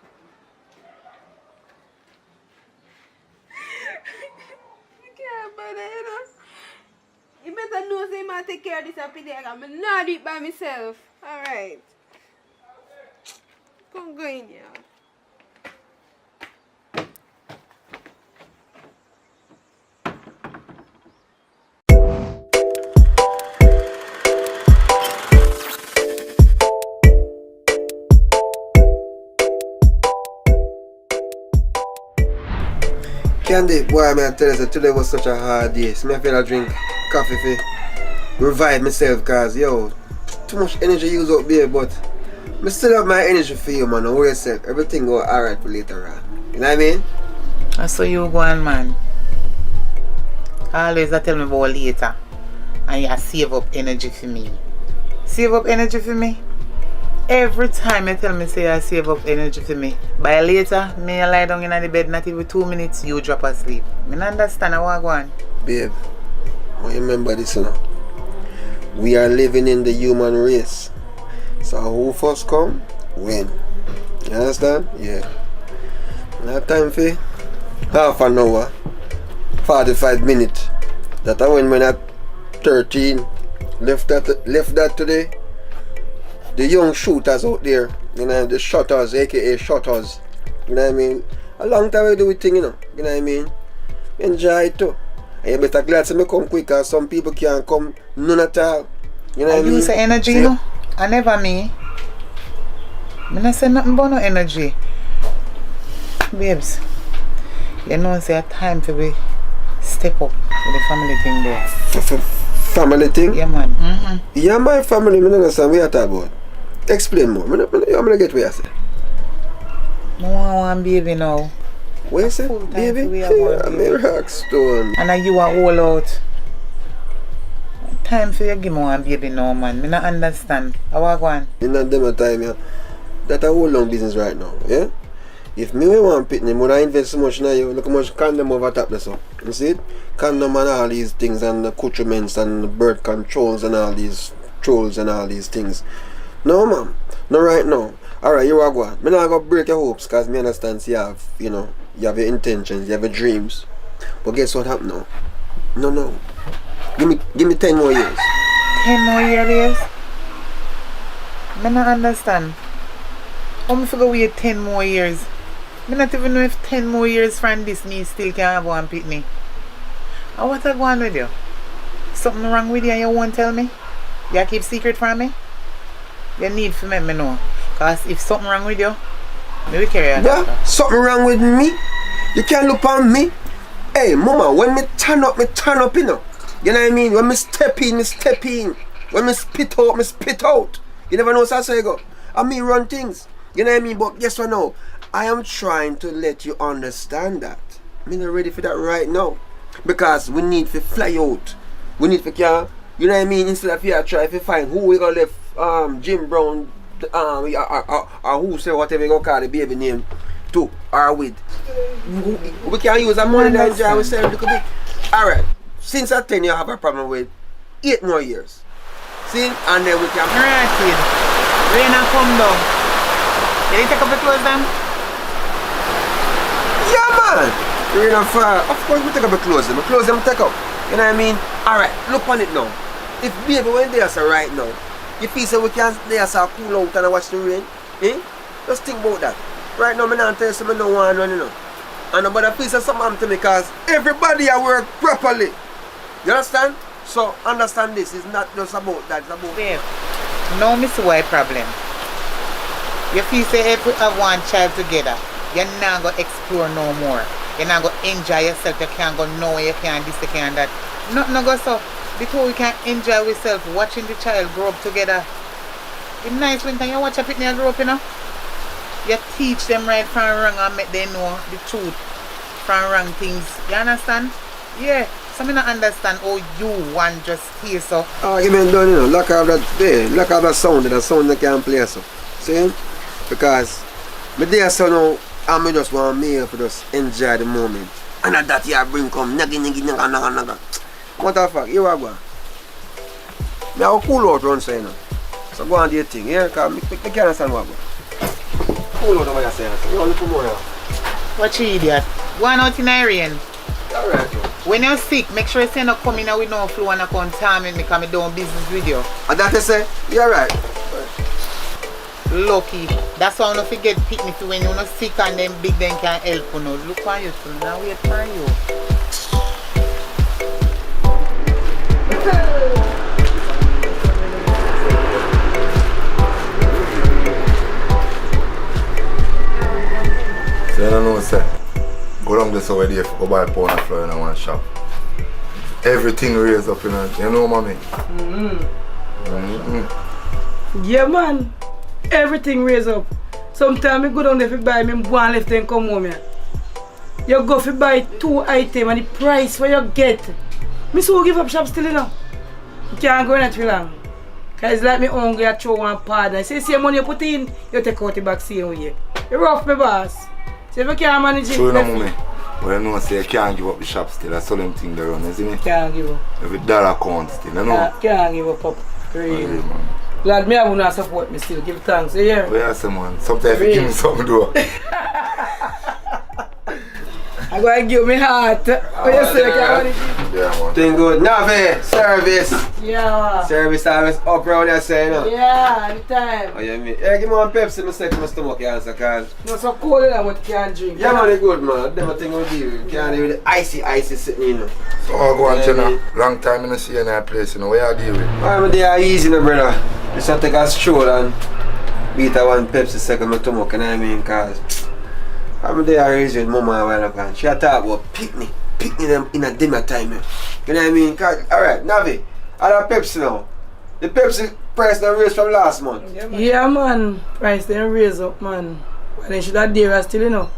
Speaker 7: You better know say man take care of this up there. I'm not do it by myself. Alright. Come go in here.
Speaker 1: Candy, boy, I tell you, today was such a hard day. So I feel I drink coffee to revive myself, because, yo, too much energy used up there, but I still have my energy for you, man. Don't worry yourself. Everything go alright for later on. You know what I mean?
Speaker 16: That's so you go on, man. Always tell me about later. And you save up energy for me. Save up energy for me? Every time you tell me say I save up energy for me, by later, me lie down in the bed, not even 2 minutes, you drop asleep. I don't understand how I go on.
Speaker 1: Babe, remember this now. We are living in the human race. So who first come, win. You understand? Yeah. Not time for half an hour, 45 minutes. That I when at 13, left that today. The young shooters out there, you know, the shotters, aka shotters, you know what I mean? A long time we do it thing, you know what I mean? Enjoy it too. And you better glad to me come quicker, some people can't come none at all. You know what I mean?
Speaker 16: You say energy, you know? I never me. I don't say nothing about no energy. Babes, you know say a time to be step up with the family thing there.
Speaker 1: Family thing?
Speaker 16: Yeah, man.
Speaker 1: Yeah, my family, I don't understand what you're talking about. Explain more. I'm going to get what you say.
Speaker 16: I want one baby now.
Speaker 1: What you say? Baby? I'm a rock stone.
Speaker 16: And you are all out. Time for you give me one baby now, man. I don't understand. How I go on?
Speaker 1: In that demo time, yeah. That's a whole long business right now, yeah? If me want pitney, I would invest so much in you. Look how much condom over top there, so. You see it? Condom and all these things, and accoutrements and birth controls and all these trolls and all these things. No, man. No, right now. Alright, you are going. I'm not going to break your hopes, because I understand you have, you know, you have your intentions, you have your dreams. But guess what happened now? No. Give me 10 more years.
Speaker 16: 10 more years? I don't understand. How am I going to wait 10 more years? I don't even know if 10 more years from this me still can have one pitney. And what I go on with you? Something wrong with you and you won't tell me? You keep secret from me? You need to let me know. Because if something wrong with you, maybe carry on.
Speaker 1: What? Something wrong with me? You can't look on me? Hey, mama, when me turn up, you know. You know what I mean? When me step in. When me spit out. You never know how you go. And me run things. You know what I mean? But guess what now? I am trying to let you understand that. I'm not ready for that right now. Because we need to fly out. We need to, you know what I mean? Instead of you try to find who we gonna left Jim Brown, or who say whatever you gonna call the baby name to or with. We can use a money that enjoy ourselves a little bit. Alright. Since at 10 you have a problem with 8 more years. See? And then we can.
Speaker 16: Alright, kid. Rain and come down. You didn't take up the clothes then?
Speaker 1: Yeah, man. Rain and fall. Of course we take up the clothes. The clothes them take up. You know what I mean? Alright, look on it now. If baby when they are right now, you feel so we can they are cool out and watch the rain? Eh? Just think about that. Right now, I don't tell you something I don't want to run, you know. And nobody please say something happen to me because everybody I work properly. You understand? So understand this, it's not just about that, it's about...
Speaker 16: Babe, now me see why problem. You feel say if we have one child together, you're not going to explore no more. You're not going to enjoy yourself, you can't go nowhere, you can't this, you can't that. Nothing go so. Because we can enjoy ourselves watching the child grow up together. It's nice when you watch a picnic grow up, you know. You teach them right from wrong and make them know the truth from wrong things. You understand? Yeah. So I don't understand how you want just hear so.
Speaker 1: Argument done, you know, lock off that sound that can play so. See? Because me there so now and me just want me to just enjoy the moment. And at that you bring come naga. What the fuck? You are going. Me have a cool out run so you know. So go and do your thing, yeah? Because I can't understand what I'm going. Cool out over your saying. You want to come over here?
Speaker 16: What you idiot? Go on out in the rain.
Speaker 1: Alright.
Speaker 16: When you're sick, make sure you say no come in with no flu and no contaminate me because I'm doing business with you.
Speaker 1: And that you say? You're right.
Speaker 16: Lucky. That's why I don't forget pick me to when you're not sick and then big then can help you know. Look on you too. Now wait for you.
Speaker 9: So you don't know, sir. Go down this over there, go buy a pound of flour in one shop. Everything raised up, you know, mommy?
Speaker 17: Yeah, man. Everything raised up. Sometimes I go down there to buy me one left and come home here. You go to buy 2 items and the price what you get. Me so give up shop still, you know. You can't go in that too long. Because it's like me hungry, I throw one partner. I say, see money you put in, you take out the back same way. You rough me, boss. So if you can't manage it,
Speaker 9: true enough, mommy. Well, you know, say you can't give up the shop still. That's all them things they run, isn't it?
Speaker 17: Can't give up.
Speaker 9: Every dollar counts still, you know?
Speaker 17: Can't give up, really. Glad me I will not support me still. Give thanks, you hear?
Speaker 9: Well, yes, man. Sometimes you give me something to do.
Speaker 17: I'm going to give me heart. What you say?
Speaker 9: Yeah, man.
Speaker 1: Thing good. Navi, service.
Speaker 17: Yeah.
Speaker 1: Service always up around here, say, you know?
Speaker 17: Yeah, anytime.
Speaker 1: Oh, yeah, me. Yeah, give me one Pepsi, me say to my stomach, you answer, cause...
Speaker 17: No, so cold enough what you can't drink.
Speaker 1: Yeah, man, it's good, man. Them a thing with you. You can't deal with the icy sitting, you know.
Speaker 9: So I'll go and tell you, long time I don't see you in that place, you know, where you deal with?
Speaker 1: I'm there easy, no, brother. Just to take a stroll and beat a one Pepsi second my stomach, you know what I mean? Cause I'm there raised with mama a while ago. She talk about picnic them in a dinner time. You know what I mean? Cause, alright, Navi, I have Pepsi now. The Pepsi price done raised from last month.
Speaker 17: Yeah, man. Price done raise up, man. But then should have dare still, you know.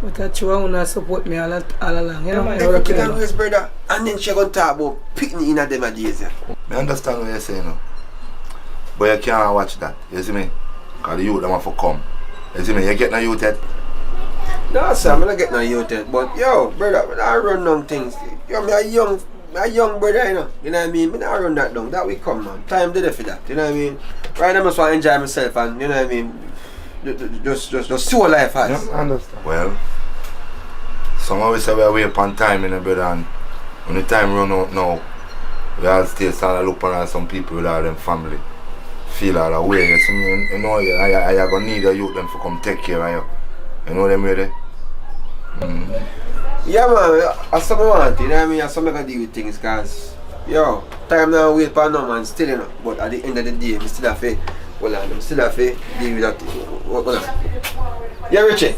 Speaker 17: But I try to support me all along, you know.
Speaker 1: Everything done raised, brother. And then she gonna talk about picnic in a dinner days.
Speaker 9: I understand what you're saying now. But you can't watch that, you see me? Because the youth them have to come. You see me? You get no youth yet?
Speaker 1: No, sir, I'm not getting no youth yet. But yo, brother, I run down things. Yo, me a young brother, you know. You know what I mean? Me not run that down. That will come, man. Time did it for that. You know what I mean? Right now I just want to enjoy myself and you know what I mean? Just see what life has.
Speaker 9: Yeah, I understand. Well, some of us say we're way upon time, you know, brother, and when the time run out now, we all still start to look at some people with all them family. Feel all the way, you see me? You know, you're going to need a youth them to come take care of you. You know them ready?
Speaker 1: Yeah, man, that's something I want, you know what I mean? That's something I can deal with things, because, yo, time now wait for no man still, you know. But at the end of the day, I still have to, I still have to deal with that. Hold on. Yeah, Richie?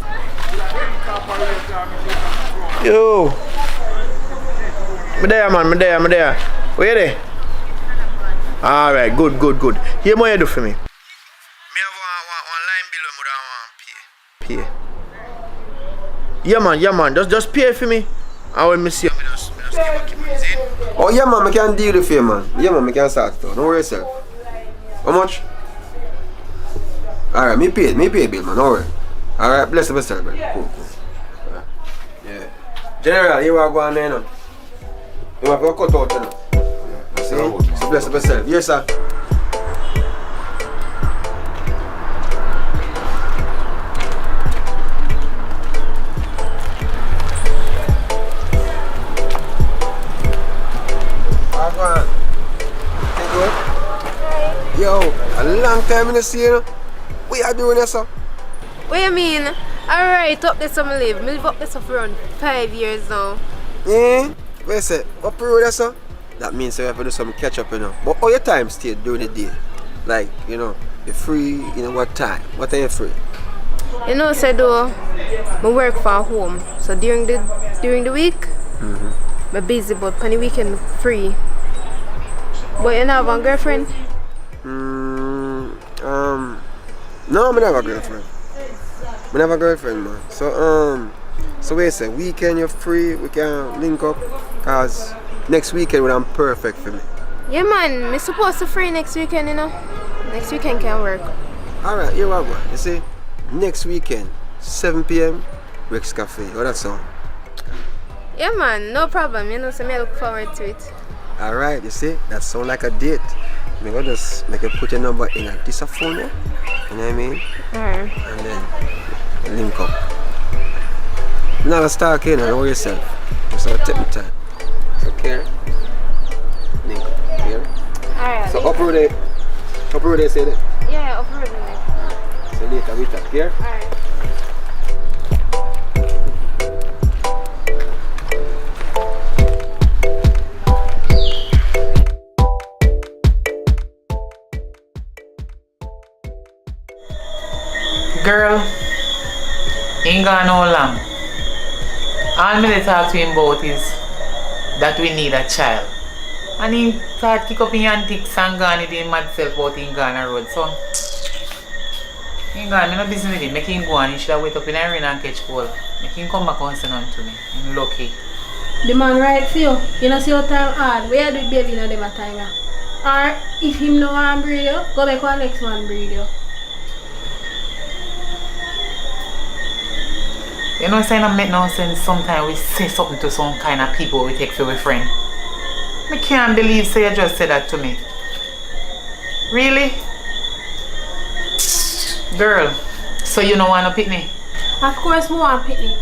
Speaker 6: Yo. Me there, man, me there. Where you there? Alright, good. Here what you do for me? Me have one line bill I want pay. Yeah man, just pay for me. And when me see you, me just give it.
Speaker 1: Oh yeah man, I can deal with you, man. Yeah man, I can start it out. Don't worry yourself. How much? Alright, me pay bill, man, don't worry. Alright, bless yourself, man. Cool. Yeah. General, you are going there now. You have to cut out, you know. So bless yourself. Yes, sir. Yo, a long time in the see you. What you doing here, sir?
Speaker 5: What you mean? Alright, up there some live. Me live up there for around 5 years now.
Speaker 1: Yeah? What you say? Up the road there, sir? That means you have to do some catch up, you know. But all your time stay during the day. Like, you know, you're free, you know, what time? What time you free?
Speaker 5: You know, say though, I work from home. So during the week, I'm busy, but on the weekend, I'm free. But you don't have a girlfriend?
Speaker 1: No, I don't have a girlfriend. I don't have a girlfriend, man. So what you say? Weekend you're free, we can link up, cause next weekend would be perfect for me.
Speaker 5: Yeah, man. I'm supposed to free next weekend, you know. Next weekend can work.
Speaker 1: Alright, here we go. You see, next weekend, 7 p.m, Rex Cafe. How that sound?
Speaker 5: Yeah, man. No problem. You know, so I look forward to it.
Speaker 1: Alright, you see, that sound like a date. I'm gonna just make you put your number in this phone, yeah? You know what I mean?
Speaker 5: Alright.
Speaker 1: And then link up. You're not gonna start, you know yourself. Just gonna take my time. So, care? Link up, here.
Speaker 5: Alright.
Speaker 1: So, up road there, say that?
Speaker 5: Yeah, up road there.
Speaker 1: So, later we talk, here?
Speaker 5: Alright.
Speaker 16: Girl, ain't gone no long. All me talk to him about is that we need a child. And he start kick up in antics and gone with him mad self about him gone a road. So, he gone, me no business with him. Make him go and he should have wait up in the rain and catch cold. Make him come back and say nothing to me. I'm lucky.
Speaker 7: The man right for you. You know see how time hard. Where do baby in them a time ya? Or if him no want breed you, go back one next man breed you.
Speaker 16: You know, saying I make no sense. Sometimes we say something to some kind of people we take for a friend. I can't believe say you just said that to me. Really? Girl, so you don't want to pick me?
Speaker 7: Of course I want pick me.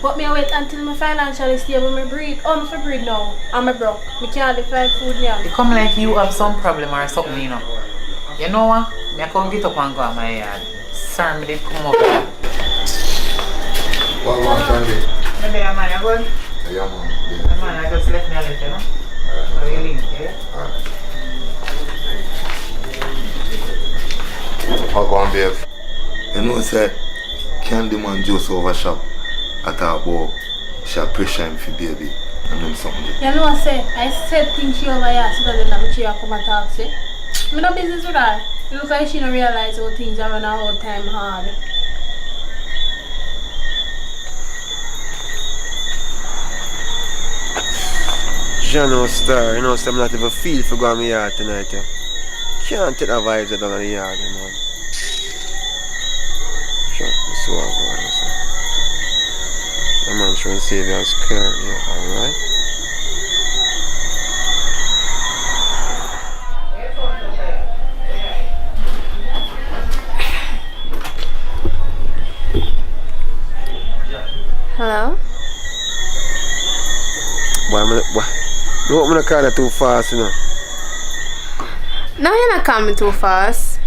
Speaker 7: But me wait until my financially stable, me breed. I'm for breed now. I'm a broke. Me can't find food now.
Speaker 16: It come like you have some problem or something, you know. You know what? I come get up and go on my yard. Sir, me did come over here.
Speaker 9: What one Sunday?
Speaker 16: Maybe I'm man, you good?
Speaker 9: Yeah, man.
Speaker 16: The man, I just left me a little, you know? So you link, yeah?
Speaker 9: How go on, babe? You know, say, Candy man just over shop. I thought about she pressure him for baby and then something.
Speaker 7: You know what I say? I said things she over here so that then she come and talk, say. Me no business with her. It looks like she don't realize how things are run out time hard.
Speaker 1: Jano Star, you know, so I'm not even feel for going to my yard tonight, yeah. Can't take the vibes down on the yard, you know. Sure, that's what I'm going to say. The man trying to save you as care, yeah, alright?
Speaker 5: Hello?
Speaker 1: You want me to call that too fast, you know?
Speaker 5: No, you're not coming too fast.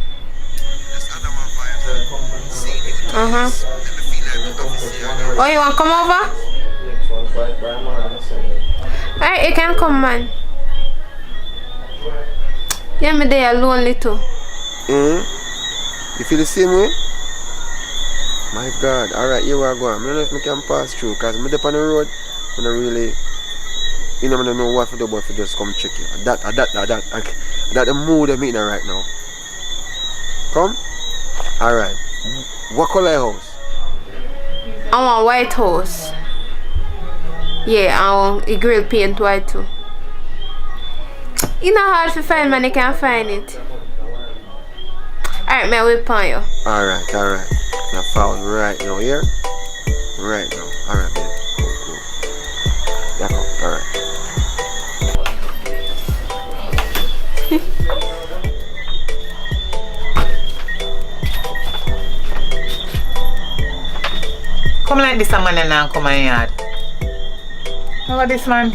Speaker 5: Oh, you want to come over? Alright, you can come, man. Yeah, me there lonely too.
Speaker 1: You feel the same way? My God, alright, here we are going. I don't know if I can pass through, because I'm up on the road, I don't really, you know, I don't know what to do, but to just come check you. That the mood I'm in right now. Come? Alright. What color house?
Speaker 5: I want white house. Yeah, I want a grill paint white too. It's not hard to find, man, you can find it. Alright, man, we'll pay you.
Speaker 1: Alright. I found right now here. Right now. Alright, babe. Cool. Yeah, come. Alright.
Speaker 16: Come like this, a man and now come in yard. How about this man?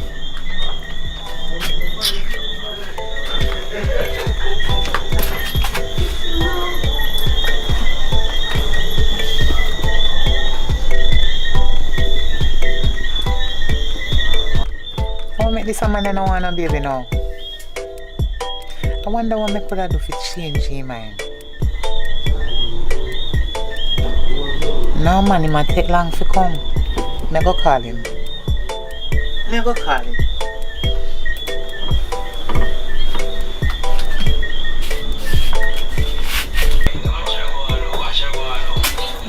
Speaker 16: this a man and I want a baby now. I wonder what I could have do to change his mind. No man, it might take long to come. I go call him.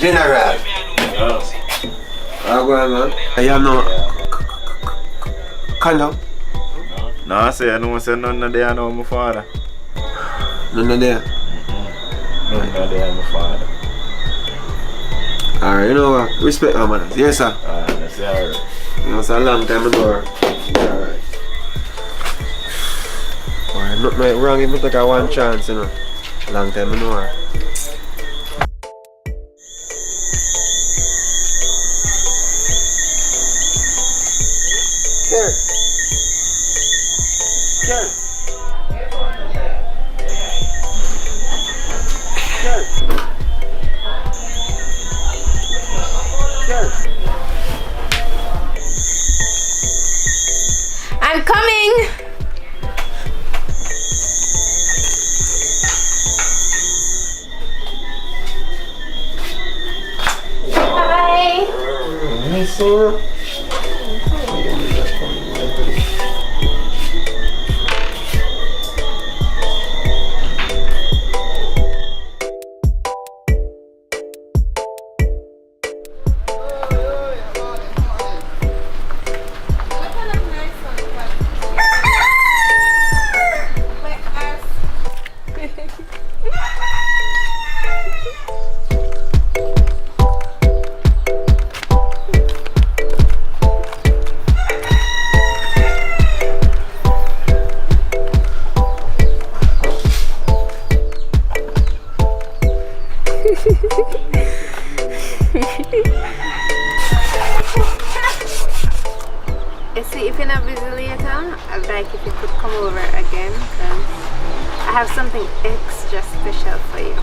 Speaker 1: General. How go on, man? I am no condom.
Speaker 12: No, I say I don't say none of there now, my father.
Speaker 1: None of there.
Speaker 12: None of there, my father.
Speaker 1: Alright, you know what? Respect my manners. Yes, sir.
Speaker 12: That's alright.
Speaker 1: You know, it's a long time ago. Alright. Alright, nothing wrong if I take a one chance, you know. Long time ago.
Speaker 15: I'm coming. Hi. You see, if you're not busy later, I'd like if you could come over again, because I have something extra special for you.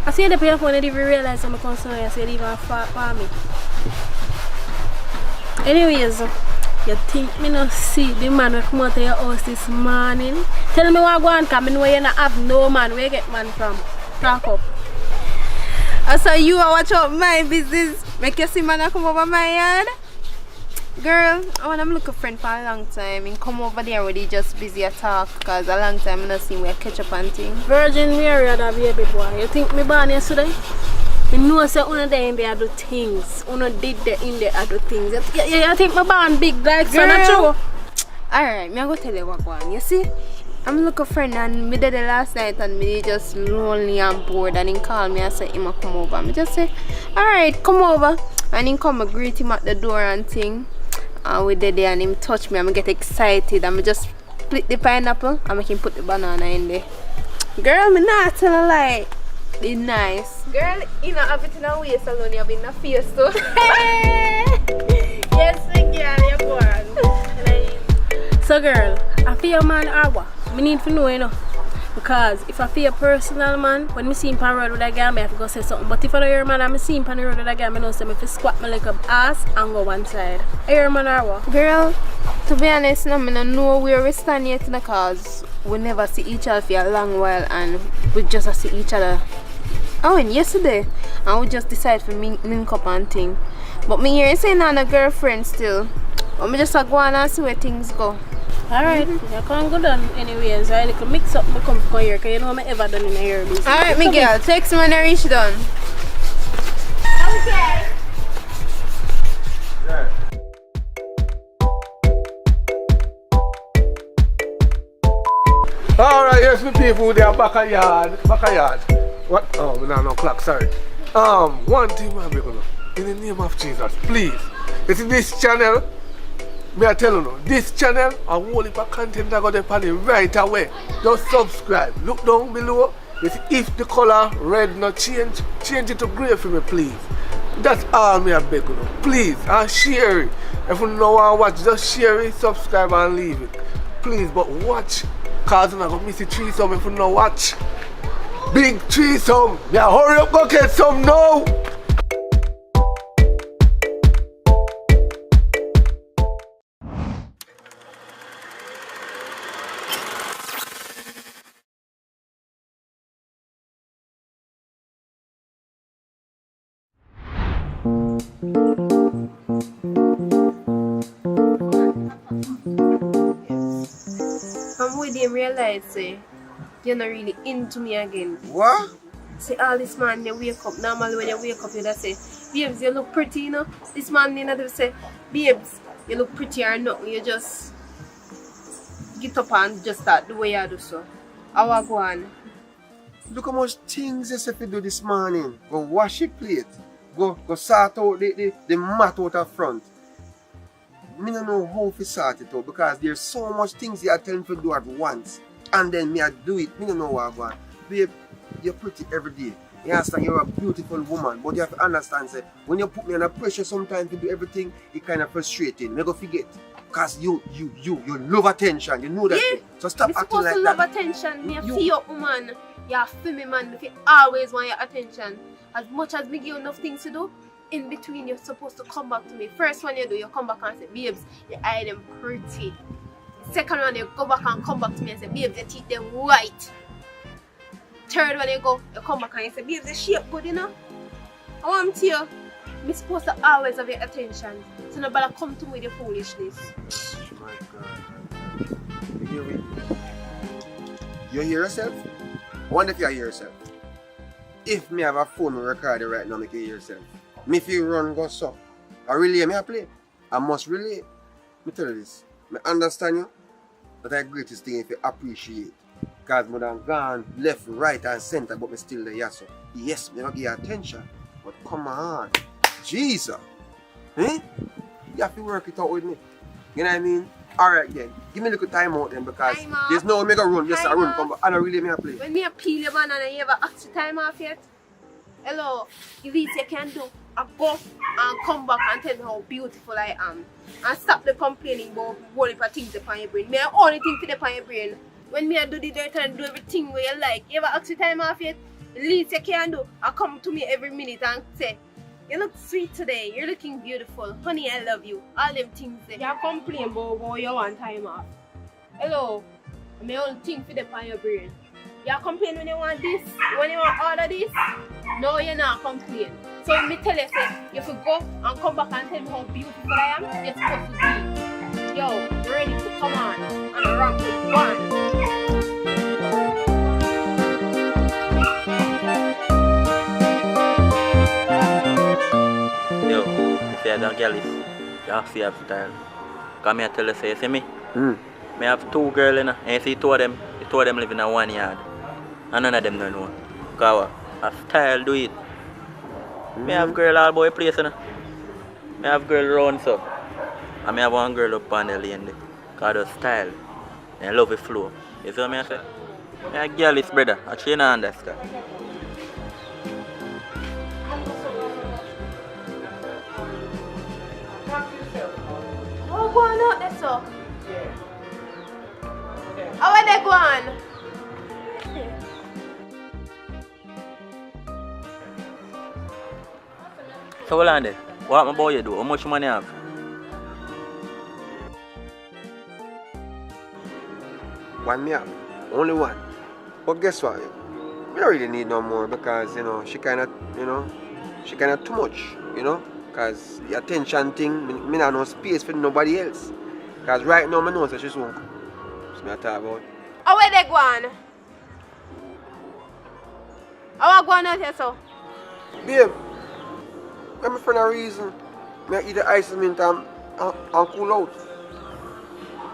Speaker 7: I see the paper phone, I didn't even realize I'm concerned. I said even far for me. Anyways, you think me not see the man who come out of your house this morning? Tell me what go on, because I know you not have no man. Where you get man from? Talk up.
Speaker 15: I saw you watch out my business. Make you see man come over my yard. Girl, I want to look a friend for a long time. And come over there when they just busy at talk, because a long time I don't see where I catch up on things.
Speaker 7: Virgin Mary had a baby boy. You think me born yesterday? I know say una there in there do things. Una did there in there do things. You think my born big like so not true?
Speaker 15: Alright, me I go tell you what go on. You see? I'm look a friend and me did the last night and me just lonely and bored and he call me and say him come over. Me just say, alright, come over. And he come and greet him at the door and thing. And we did there and him touch me and me get excited and me just split the pineapple and make him put the banana in there. Girl, me not tell a lie. It's nice. Girl, you know have it in a waist alone, you have in a face too.
Speaker 7: Yes, girl, you go on. So girl, I feel man or what? I need to know, you know. Because if I feel personal man, when I see him on the road with a girl, I have to go say something. But if I don't hear man and I see him on the road with a girl, I know say I have to squat my like a ass and go one side. I hear man or what?
Speaker 15: Girl, to be honest, I don't know where we stand yet because we never see each other for a long while and we just see each other. Oh, and yesterday, and we just decided to link up and thing. But me here saying I'm a girlfriend still. But me just go on and see where things go.
Speaker 7: Alright, you can't go down anyways. I like mix up my come here because you know I ever done in a hair business.
Speaker 15: Alright, my girl, text me when I reach done. Okay.
Speaker 2: Yeah. Alright, yes, my people, they are back a yard. What? Oh, we no clock, sorry. One thing I'm gonna in the name of Jesus, please. You see this channel? Me I tell you, this channel, a whole heap of content I got to put it right away. Just subscribe. Look down below. You see, if the color red not change it to grey for me, please. That's all me I beg you. Please, and share it. If you don't want to watch, just share it, subscribe and leave it. Please, but watch. Cause you're not going to miss the threesome if you don't watch. Big threesome. Yeah, hurry up, go get some now.
Speaker 7: I'm with him realize say you're not really into me again.
Speaker 1: What?
Speaker 7: See all this man you wake up. Normally when you wake up you just say, babes, you look pretty, you know. This man you know say, babes, you look pretty or nothing. You just get up and just start the way you do so. How I go on?
Speaker 1: Look how much things you have to do this morning. Go wash your plate. Go sort out the mat out of front. I don't know how to sort it out because there's so much things you are telling me to do at once. And then me I do it. I don't know what I want. Babe, you're pretty every day. You understand you're a beautiful woman. But you have to understand say, when you put me under pressure sometimes to do everything, it's kind of frustrating. Me go forget. Because you love attention. You know that.
Speaker 7: Yeah.
Speaker 1: Thing. So stop acting like that.
Speaker 7: supposed to love attention. Me feel your woman. You're feel me man. You always want your attention. As much as me give you enough things to do, in between you're supposed to come back to me. First one you do, you come back and say, babes, your eye them pretty. Second one you go back and come back to me and say, babes, your teeth them white. Third one you come back and you say, babes, the shape good, you know. I want to you. Me supposed to always have your attention. So nobody come to me with your foolishness.
Speaker 1: Oh my God. You hear me? You hear yourself? I wonder if you hear yourself. If me have a phone recording right now, make you hear yourself. Me if you run go so. I relay me I play. I must relay. Me tell you this. Me understand you. But the greatest thing if you appreciate. Because more than gone left, right and center, but me still there. So yes, me not give you attention. But come on. Jesus. Eh? You have to work it out with me. You know what I mean? Alright then. Give me a little time out then because there's no way me go run. Yes, I run. Come back. I don't really me a play.
Speaker 7: When me a peel your banana, you ever ask the time off yet? Hello, the least you can do, I go and come back and tell me how beautiful I am. And stop the complaining about what if I think upon your brain. Me I only think for the upon your brain. When me I do the dirt and do everything where you like, you ever ask the time off yet? The least you can do, I come to me every minute and say, you look sweet today, you're looking beautiful, honey I love you, all them things there. You complain about you want time off. Hello, I only think for the upon your brain. You complain when you want this, when you want all of this. No, you're not complaining. So me tell you, say, you have to go and come back and tell me how beautiful I am. You're supposed to be. Yo, you ready to come on and rock with one.
Speaker 18: Yo, if you have a girl, you have to have style. Come here tell you, say, you see me? I have two girls, and you see two of them live in a 1 yard. And none of them don't know. Because a style do it. I have girl all boy place, you know. I have girl round so. And I have one girl up on the lane there. Because of style. And I love the flow. You see what I say? I have girl is brother. Actually you don't understand.
Speaker 7: How go on out there, so? How are they going?
Speaker 18: So hold on there. What about you do? How much money you have?
Speaker 1: One me have. Only one. But guess what? We don't really need no more because, you know, she kinda too much, you know? Because the attention thing, me not no space for nobody else. Because right now, I know that she's home. That's what I talk about.
Speaker 7: How are they going? How are they going out here, so?
Speaker 1: Babe, I'm for no reason. I eat the ice mint and cool out.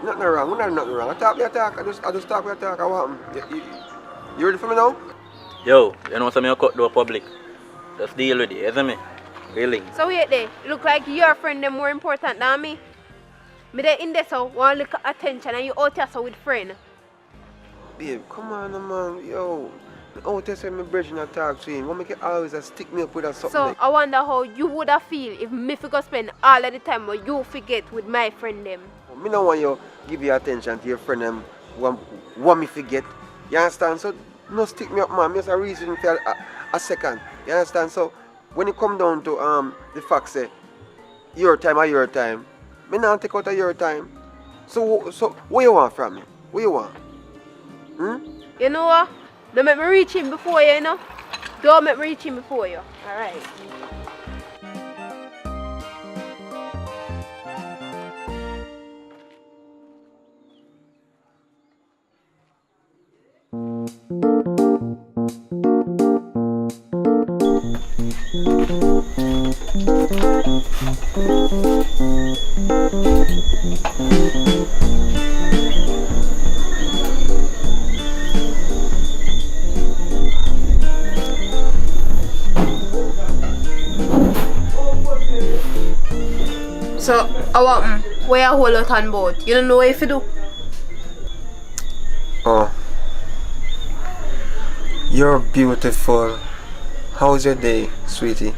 Speaker 1: Nothing wrong, nothing wrong. I talk. I just talk, I talk. I want you ready for me now?
Speaker 18: Yo, you know something you cut to a public. Just deal with it, isn't me? Really?
Speaker 7: So wait there, look like your friend is more important than me. Me there in there so want little attention and you out here so with friend.
Speaker 1: Babe, come on man, yo. Oh, tell me brethren and talk to him. What make you always stick me up with something
Speaker 7: So
Speaker 1: like
Speaker 7: I wonder how you would have feel if me forgot spend all of the time where you forget with my friend them.
Speaker 1: me no want you give your attention to your friend them want me forget. You understand? So no stick me up, man. Just a reason for a second. You understand? So when it come down to the fact say your time or your time, me not take out of your time. So what you want from me? What you want?
Speaker 7: You know what? Don't make me reach him before you, you know? Don't make me reach him before you. Alright. So, I want where you hold out on boat. You don't know what if you do.
Speaker 1: Oh. You're beautiful. How's your day, sweetie?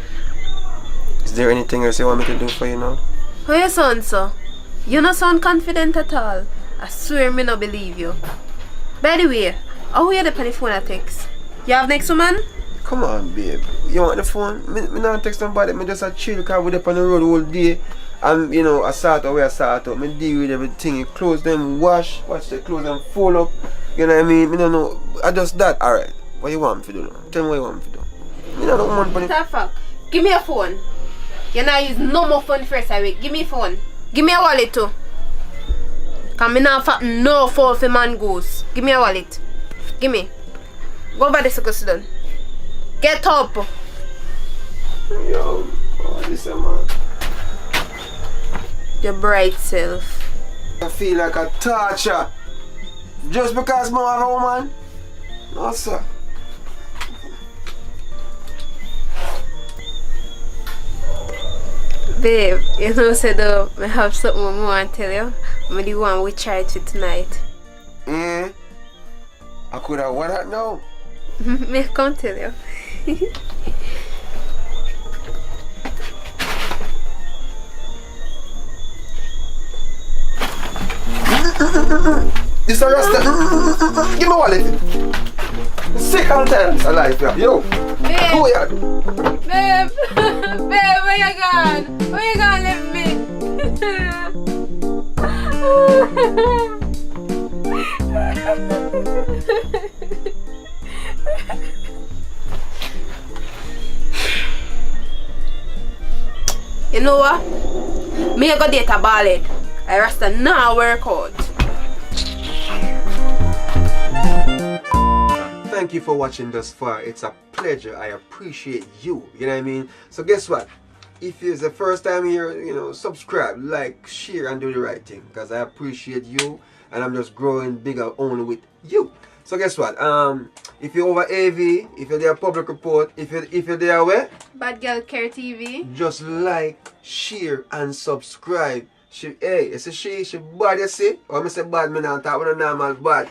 Speaker 1: Is there anything else you want me to do for you now?
Speaker 7: How you sound, sir? You don't sound confident at all. I swear me not believe you. By the way, how you the phone I text? You have next woman?
Speaker 1: Come on, babe. You want the phone? Me not text somebody. Me just a chill because we up on the road all day. And you know, I start out where I start out. Me deal with everything. You close them, wash the clothes and fold up. You know what I mean? Me don't know. I just that. Alright. What you want me to do now? Tell me what you want me to do. Me not want money.
Speaker 7: What the fuck? Give me a phone. You not use no more phone first away. Give me a phone. Give me a wallet too. Cause me not fuck no foul for man goes. Give me a wallet. Give me. Go over this because done. Get up.
Speaker 1: Yo, this a man.
Speaker 7: Your bright self.
Speaker 1: I feel like a torture. Just because I have a woman? No, sir.
Speaker 7: Babe, you know, said I have something more I want to tell you. I'm the one we tried to tonight.
Speaker 1: I could have what that now?
Speaker 7: Me come tell you.
Speaker 1: This a rasta. Give me wallet. Second time this alive, yeah. Yo.
Speaker 7: Babe.
Speaker 1: Who ya?
Speaker 7: Babe. Babe, where you gone? Where you gone leave me? You know what? Me go date a ballad. I rasta now work out.
Speaker 1: Thank you for watching thus far. It's a pleasure. I appreciate you. You know what I mean? So guess what? If it's the first time here, you know, subscribe, like, share, and do the right thing. Because I appreciate you. And I'm just growing bigger only with you. So guess what? If you're over AV, if you're there public report, if you're there where?
Speaker 7: Bad Girl Care TV.
Speaker 1: Just like, share, and subscribe. Hey, you see she bad, you see? Or I say bad, me not talk with a normal bad.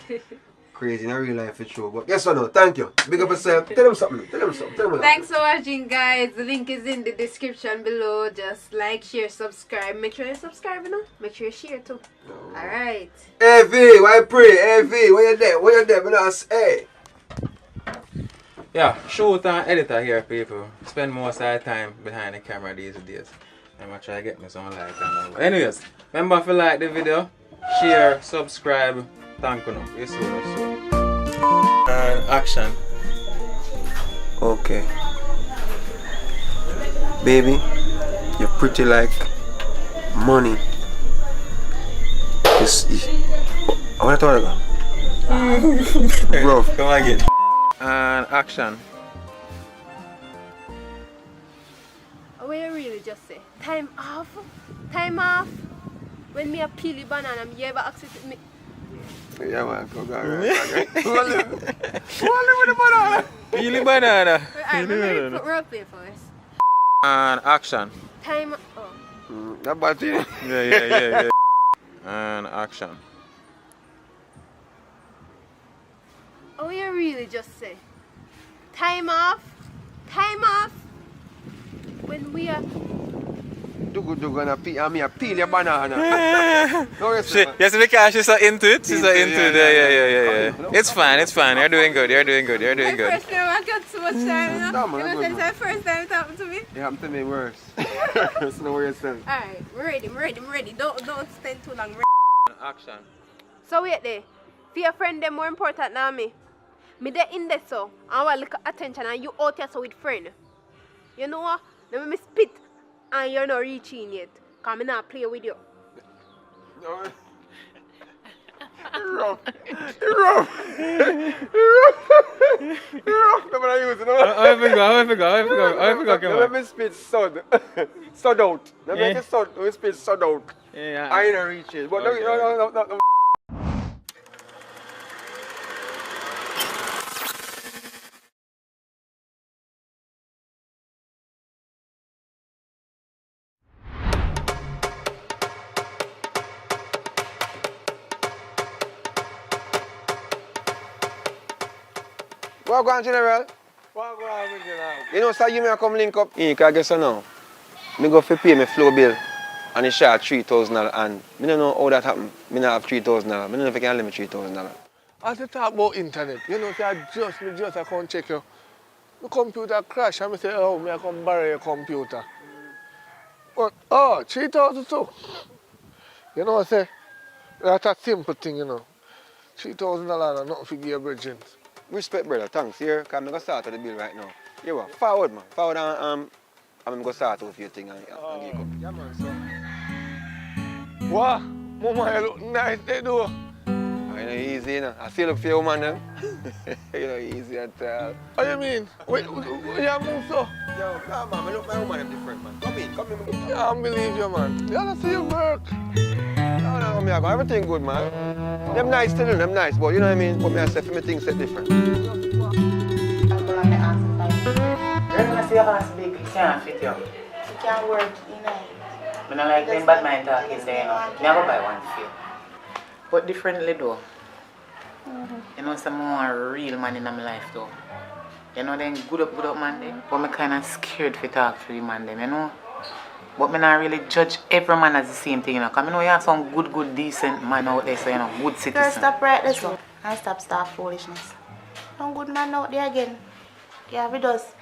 Speaker 1: Crazy in a real life for sure. But guess what now? Thank you. Big up yourself. Tell them something. Tell them something. Tell them
Speaker 7: Thanks for watching, guys. The link is in the description below. Just like, share, subscribe. Make sure you subscribe, you know. Make sure you share too. Alright.
Speaker 1: Hey V, why pray? Hey V, where you there? Where you there? Hey.
Speaker 12: Yeah, shoot and editor here, people. Spend most of the time behind the camera these days. I'm gonna try to get me some like and all. Anyways, remember if you like the video, share, subscribe. Thank you. Yes, sir. And action.
Speaker 1: Okay. Baby, you're pretty like money. I want to talk about. Bro.
Speaker 12: Come again. And action.
Speaker 7: What you really just say? Time off? Time off? When me a peel the banana, you ever access me?
Speaker 1: Yeah, man. Go, right.
Speaker 12: Hold it with the banana. Peel the banana.
Speaker 7: Alright, let me put rope play first.
Speaker 12: And action.
Speaker 7: Time. Oh.
Speaker 1: That bad thing.
Speaker 12: Yeah. And action.
Speaker 7: Oh, you really just say? Time off. Time off. When we are...
Speaker 1: Dugu and me a peel your banana. No respect.
Speaker 12: Yes, because she's so into it. She's so into it. Yeah. It's fine. You're doing good. You're doing good.
Speaker 7: First time I got so much time, you know, since the first time it happened to me.
Speaker 1: It happened to me worse. It's no worse than.
Speaker 7: Alright, I'm ready. Don't spend too long.
Speaker 12: Action.
Speaker 7: So wait there. For your friend, them more important than me. Me there in there so, I want little attention and you out here so with friend. You know what? Let me spit and you're not reaching yet. Cause me not play with you.
Speaker 1: Rough. Never use it.
Speaker 12: How we go, come on.
Speaker 1: Let me spit sod. Sod out. Let me make it sod. Let me spit sod out.
Speaker 12: Yeah.
Speaker 1: I ain't reach it. But no. What go on, General?
Speaker 2: What go on, General?
Speaker 1: You know, sir, you may come link up. Yeah, because I guess so now. Me go for pay my flow bill and it share $3,000 and me don't know how that happen. Me not have $3,000. Me don't know if I can lend me $3,000.
Speaker 2: As you talk about internet, you know, if I can't check your computer crash and I say, oh, I can borrow your computer. But, 3,000 too. You know, I say, that's a simple thing, you know. $3,000 nothing to give your bridging.
Speaker 1: Respect, brother. Thanks. Here, because I'm going to start with the bill right now. You what? Forward, man. Forward and I'm going to start with a few things and give up.
Speaker 2: Yeah, man, so. What? Mama, you look nice, they do.
Speaker 1: You know, easy, you know. I still look for you, man, them. You know, easy at all.
Speaker 2: What do you mean? Wait, you move so?
Speaker 1: Yo, come on, man. Look, my woman is different, man. Come in.
Speaker 2: I can't believe you, man. You don't see your work.
Speaker 1: No, me, I got everything good, man. Them nice still, them nice, but you know what I mean? But me, I say, for me, things set different.
Speaker 16: You're gonna see your ass big, it can't fit you.
Speaker 14: It can't work, you know.
Speaker 16: I don't like them bad mind talking there, you know. Never buy one for you. But differently though. You know, some more real man in my life though. You know, them good up man them. But I'm kind of scared to talk to the man them, you know. But I don't really judge every man as the same thing, you know. Because I know you have some good, decent man out there, so you know, good citizen.
Speaker 14: Girl, stop right there, so. And stop foolishness. Some good man out there again. Yeah, we just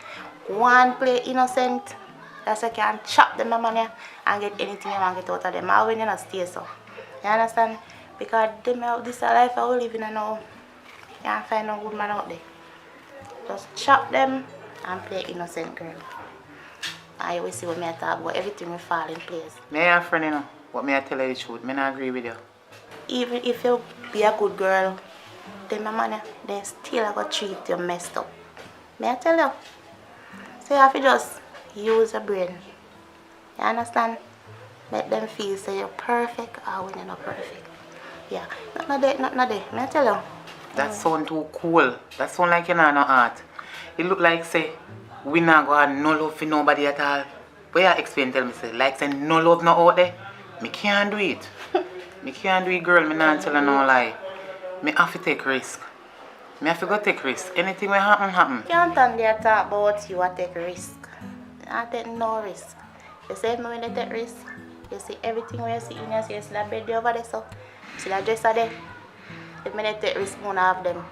Speaker 14: one play innocent. That's why you can chop them money and get anything you want to get out of them. I win you not stay so. You understand? Because this is a life I will live in now. You can't find no good man out there. Just chop them and play innocent girl. I always see what me talk about, everything will fall in place.
Speaker 16: Me and friend, you know, but me I tell you the truth, me not agree with you.
Speaker 14: Even if you be a good girl, then my money, they still going to treat you messed up. May I tell you? So you have to just use your brain. You understand? Make them feel say you're perfect or when you're not perfect. Yeah, not there. May I tell you?
Speaker 16: That sound too cool. That sound like you know no art. It look like say we not go have no love for nobody at all. But you explain tell me say like say no love no out there. Me can't do it. Me can't do it, girl. Me not tell you no lie. Me have to take risk. Me have to go take risk. Anything will happen.
Speaker 14: You can't stand there talk about you and take risk. I take no risk. You say me when they take risk, you see everything where you see in your see that bed over there so. See that dresser there. If me take risk, I'm gonna have them.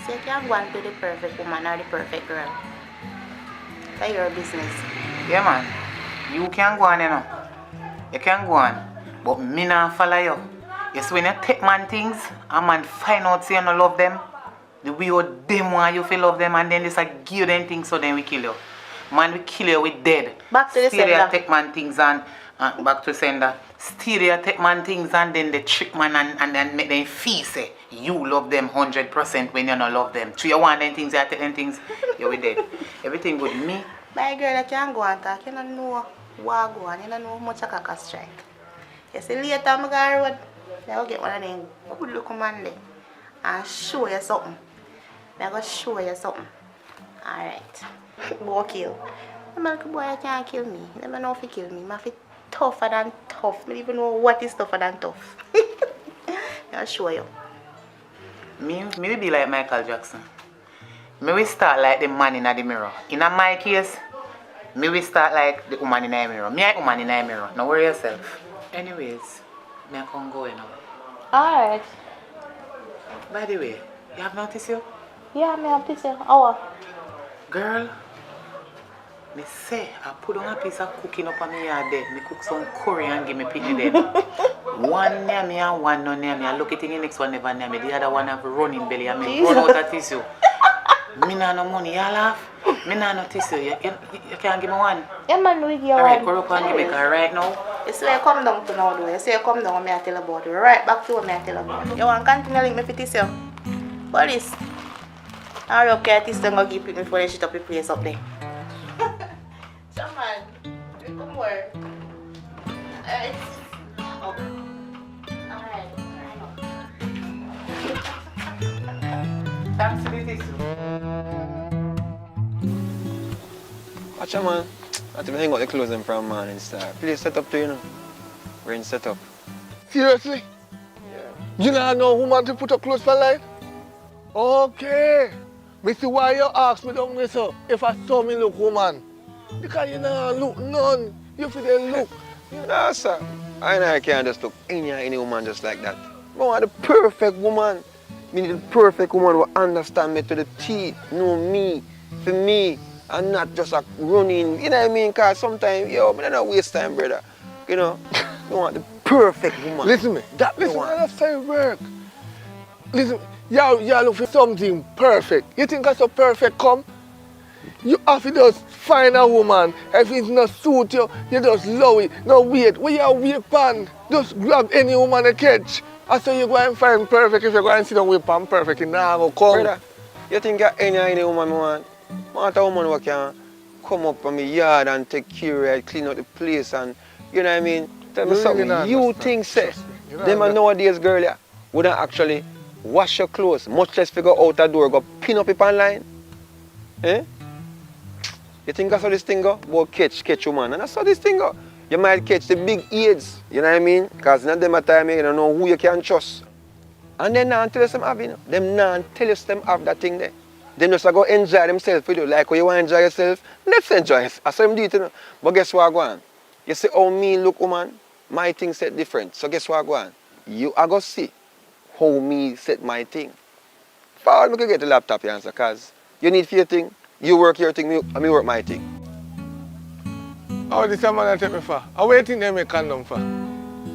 Speaker 14: So you can't go and be the perfect woman or the perfect girl. That's your business.
Speaker 16: Yeah, man. You can go on, you know. You can go on. But me not follow you. You see, when you take man things, a man find out say you don't love them, the way you them want you feel love them, and then they say give you them things so then we kill you. Man, we kill you, we dead.
Speaker 14: Back to the
Speaker 16: Still
Speaker 14: sender.
Speaker 16: you take man things and back to sender. Still you take man things and then they trick man and then make them feel say you love them 100% when you don't love them. So you want them things, you take them things, you we dead. Everything good. Me.
Speaker 14: My girl, you can't go and talk. You don't know what go on. You don't know how much I can strike. You see later I go on road, I will get one of them good looking man there and show you something. I'm going to show you something. Alright. Go kill. The milk boy can't kill me. You never know if he kill me. I feel tougher than tough. I don't even know what is tougher than tough. I'll show you.
Speaker 16: Me be like Michael Jackson. Me will start like the man in the mirror. In my case, me will start like the woman in the mirror. Me a woman in the mirror. Now worry yourself. Anyways, me I can go now.
Speaker 4: Alright.
Speaker 16: By the way, you have noticed you?
Speaker 4: Yeah, me have this here. Hour.
Speaker 16: Girl, me say I put on a piece of cooking up on me yard there. Me cook some curry and give me picnic there. One near me and one not near me. I look at the next one never near me. The other one have running belly and me run out of tissue. Me nah no money, you laugh. Me nah no tissue. You can't give me one.
Speaker 4: Yeah man, we give you
Speaker 16: Alright,
Speaker 4: one.
Speaker 16: go up and give me car right now.
Speaker 4: You see I come down to now though. You see I come down and me I tell about it. Right back to what me I tell about it. You want to continue link me for tissue? Police. Hurry up, care tissue and go give me before they shit up the place up there. Come on. Come more. Alright. Oh. Alright.
Speaker 16: Thanks for the tissue.
Speaker 1: Watch out, man. I have to hang out the clothes from morning star. Please set up to you know. We're in set up.
Speaker 2: Seriously? Yeah. You know no woman to put up clothes for life? Okay. Me see why you ask me down there so if I saw me look woman. Because you know look none. You feel they look.
Speaker 1: No, sir. I can't just look any woman just like that. I want the perfect woman. Me need the perfect woman who understand me to the T, know me, for me, and not just like running, you know what I mean? Because sometimes, yo, I don't waste time, brother. You know, I want the perfect woman.
Speaker 2: Listen me.
Speaker 1: That
Speaker 2: Listen,
Speaker 1: one.
Speaker 2: that's how it work. Listen, you look for something perfect. You think that's so perfect come? You have to just find a woman. If it's not suit you, you just love it. No wait, where you wait pan? Just grab any woman you catch. I say you go and find perfect. If you go and sit down with pan perfect, it now go come.
Speaker 1: Brother, you think you any woman I want a woman who can come up from my yard and take care of it, clean out the place and, you know what I mean? Tell me
Speaker 2: You
Speaker 1: something,
Speaker 2: really
Speaker 1: you
Speaker 2: understand.
Speaker 1: think, say,
Speaker 2: You don't
Speaker 1: them and nowadays, girl, yeah, wouldn't actually wash your clothes, much less figure out the door, go pin up it online. Eh? You think that's how this thing go? Go catch woman. And that's how this thing go. You might catch the big AIDS, you know what I mean? Because none of them at time you don't know who you can trust. And then now tell us them have, you know. Them now tell us them have that thing there. They just go enjoy themselves with you. Like when you want to enjoy yourself, let's enjoy it. I saw them do it, you know. But guess what I go on? You see how me look, woman, my thing set different. So guess what I go on? You are going to see how me set my thing. Forward, I can get the laptop here, answer, because you need for your thing, you work your thing, me work my thing.
Speaker 2: How this man I tell me for? How do you think they make condom for?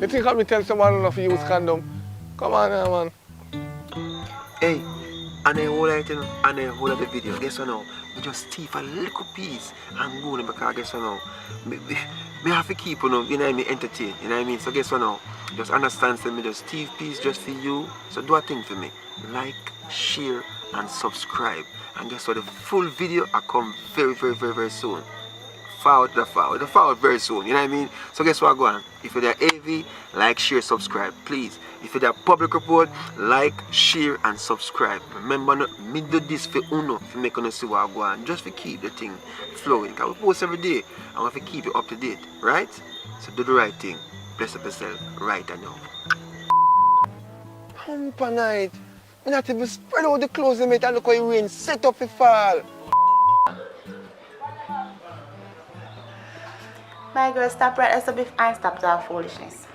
Speaker 2: You think I me tell someone not to use condom? Come on now, man.
Speaker 1: Hey, and then hold it, you know, and then hold up the video. Guess what now? We just thief a little piece and go in because guess what now? Me have to keep on, you know what I mean, entertain, you know what I mean? So guess what now? Just understand, say me just thief piece just for you. So do a thing for me. Like, share, and subscribe. And guess what? The full video will come very soon. Forward very soon, you know what I mean? So guess what, go on? If you're AV, like, share, subscribe, please. If you're public report, like, share, and subscribe. Remember, me do this for uno, for make you see what I go on, just to keep the thing flowing. Because we post every day, and we have to keep it up to date, right? So do the right thing. Bless up yourself right now. Hump a night. I'm not even spread out the clothes and make it look like rain set up for fall.
Speaker 4: My girl, stop right there so before I stop that foolishness.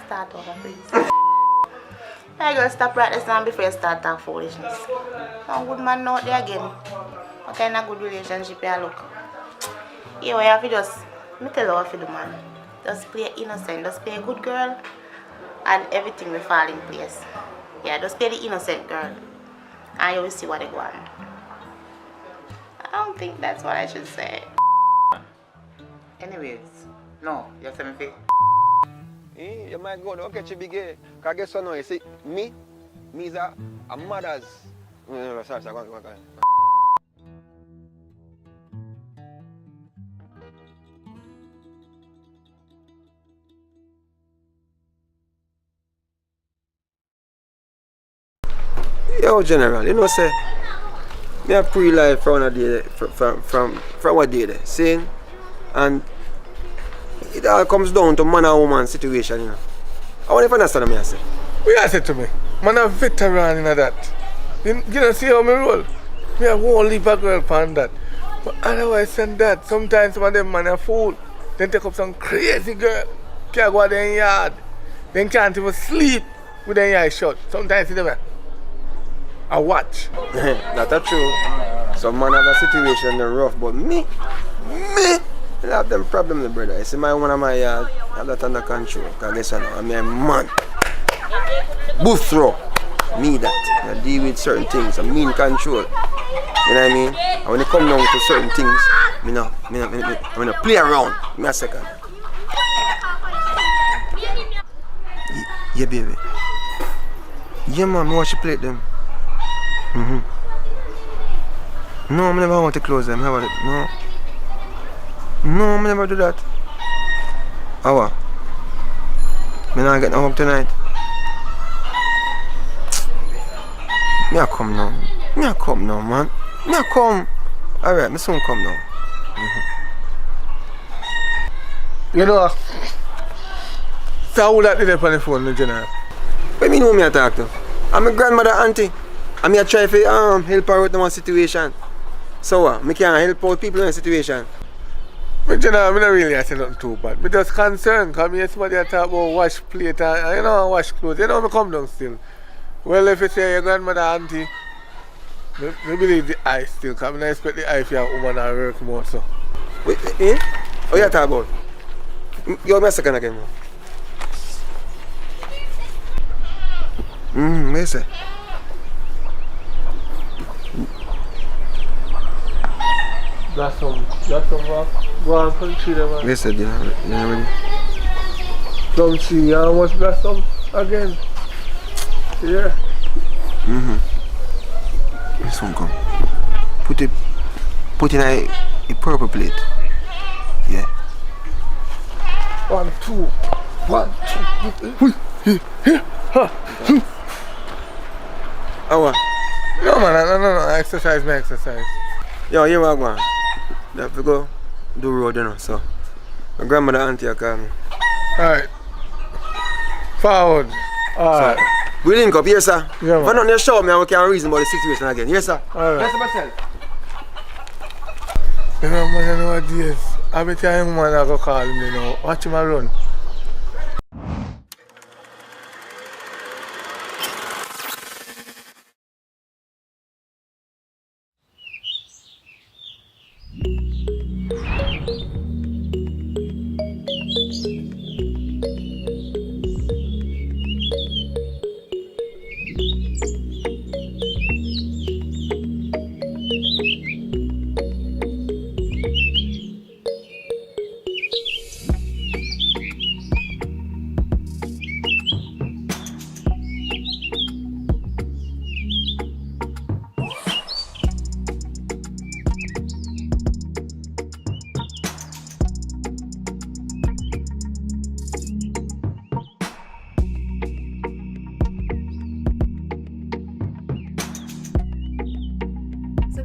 Speaker 4: Start over, please. My girl, stop right there before you start that foolishness. No good man out there again. What kind of good relationship you look? Yeah, you have to just, me tell you what to do, man. Just play innocent, just play a good girl, and everything will fall in place. Yeah, just play the innocent girl, and you will see what they go on. I don't think that's what I should say.
Speaker 16: Anyways, no, you have to me
Speaker 1: You might go, don't catch a big gay. Because guess what now, you see, me is a mother's. No, sorry, go on. Yo, General, you know, say, me a pre-life from a day, from what day there, seeing? And it all comes down to man and woman situation, you know. I want to understand what I say.
Speaker 2: What you say to me? Man a veteran in that. You know, see how me roll? Me have one leave a girl upon that. But otherwise than that, sometimes some of them man are fool. Then take up some crazy girl. Can't go out there in yard. Then can't even sleep with their eyes shut. Sometimes you know, I watch.
Speaker 1: That's true. Some man have a situation they're rough, but me, I have them problems, brother. You see my one of my yard, I have that under control. Because listen, I'm a man. Booth throw. Me that. I deal with certain things. I'm in control. You know what I mean? And when it come down to certain things, I'm gonna play around. Give me a second. Yeah, baby. Yeah, man, I watch you play them. No, I never want to close them. How about it? No, I never do that. How? I not get no home tonight. Me I come now. Man. Me I come. Alright, me soon come now.
Speaker 2: You know, so who that did it on the phone, General?
Speaker 1: What me know me I talk to? I'm my grandmother auntie. I'm here try to help her with one situation. So what? Me can't help out people in a situation.
Speaker 2: But you know, I'm not really asking nothing too bad. I'm just concerned because I hear somebody talk about wash plate and you know, wash clothes. You know, I come down still. Well, if you say your grandmother auntie, I believe the eye still, because I expect the eye for your woman to work more. So.
Speaker 1: Wait, eh? What you talking about? Give me a second again, man. What you say?
Speaker 2: That's some rock. Go on, country there, man.
Speaker 1: What you said, you know ready?
Speaker 2: Some tree, you must bless some again. Yeah.
Speaker 1: This one come. Put in a purple plate. Yeah.
Speaker 2: 1, 2. 1, 2.
Speaker 1: How?
Speaker 2: No, man, no. Exercise.
Speaker 1: Yo, here we go. I have to go do road, you know, so. My grandmother auntie call me.
Speaker 2: Alright. Forward. Alright.
Speaker 1: So, we link up, yes, sir.
Speaker 2: Yeah,
Speaker 1: if I don't show me, I can't reason about the situation again. Yes, sir.
Speaker 2: Alright.
Speaker 1: Yes, myself.
Speaker 2: You know, man, nowadays, every time man I go call me now, watch him run.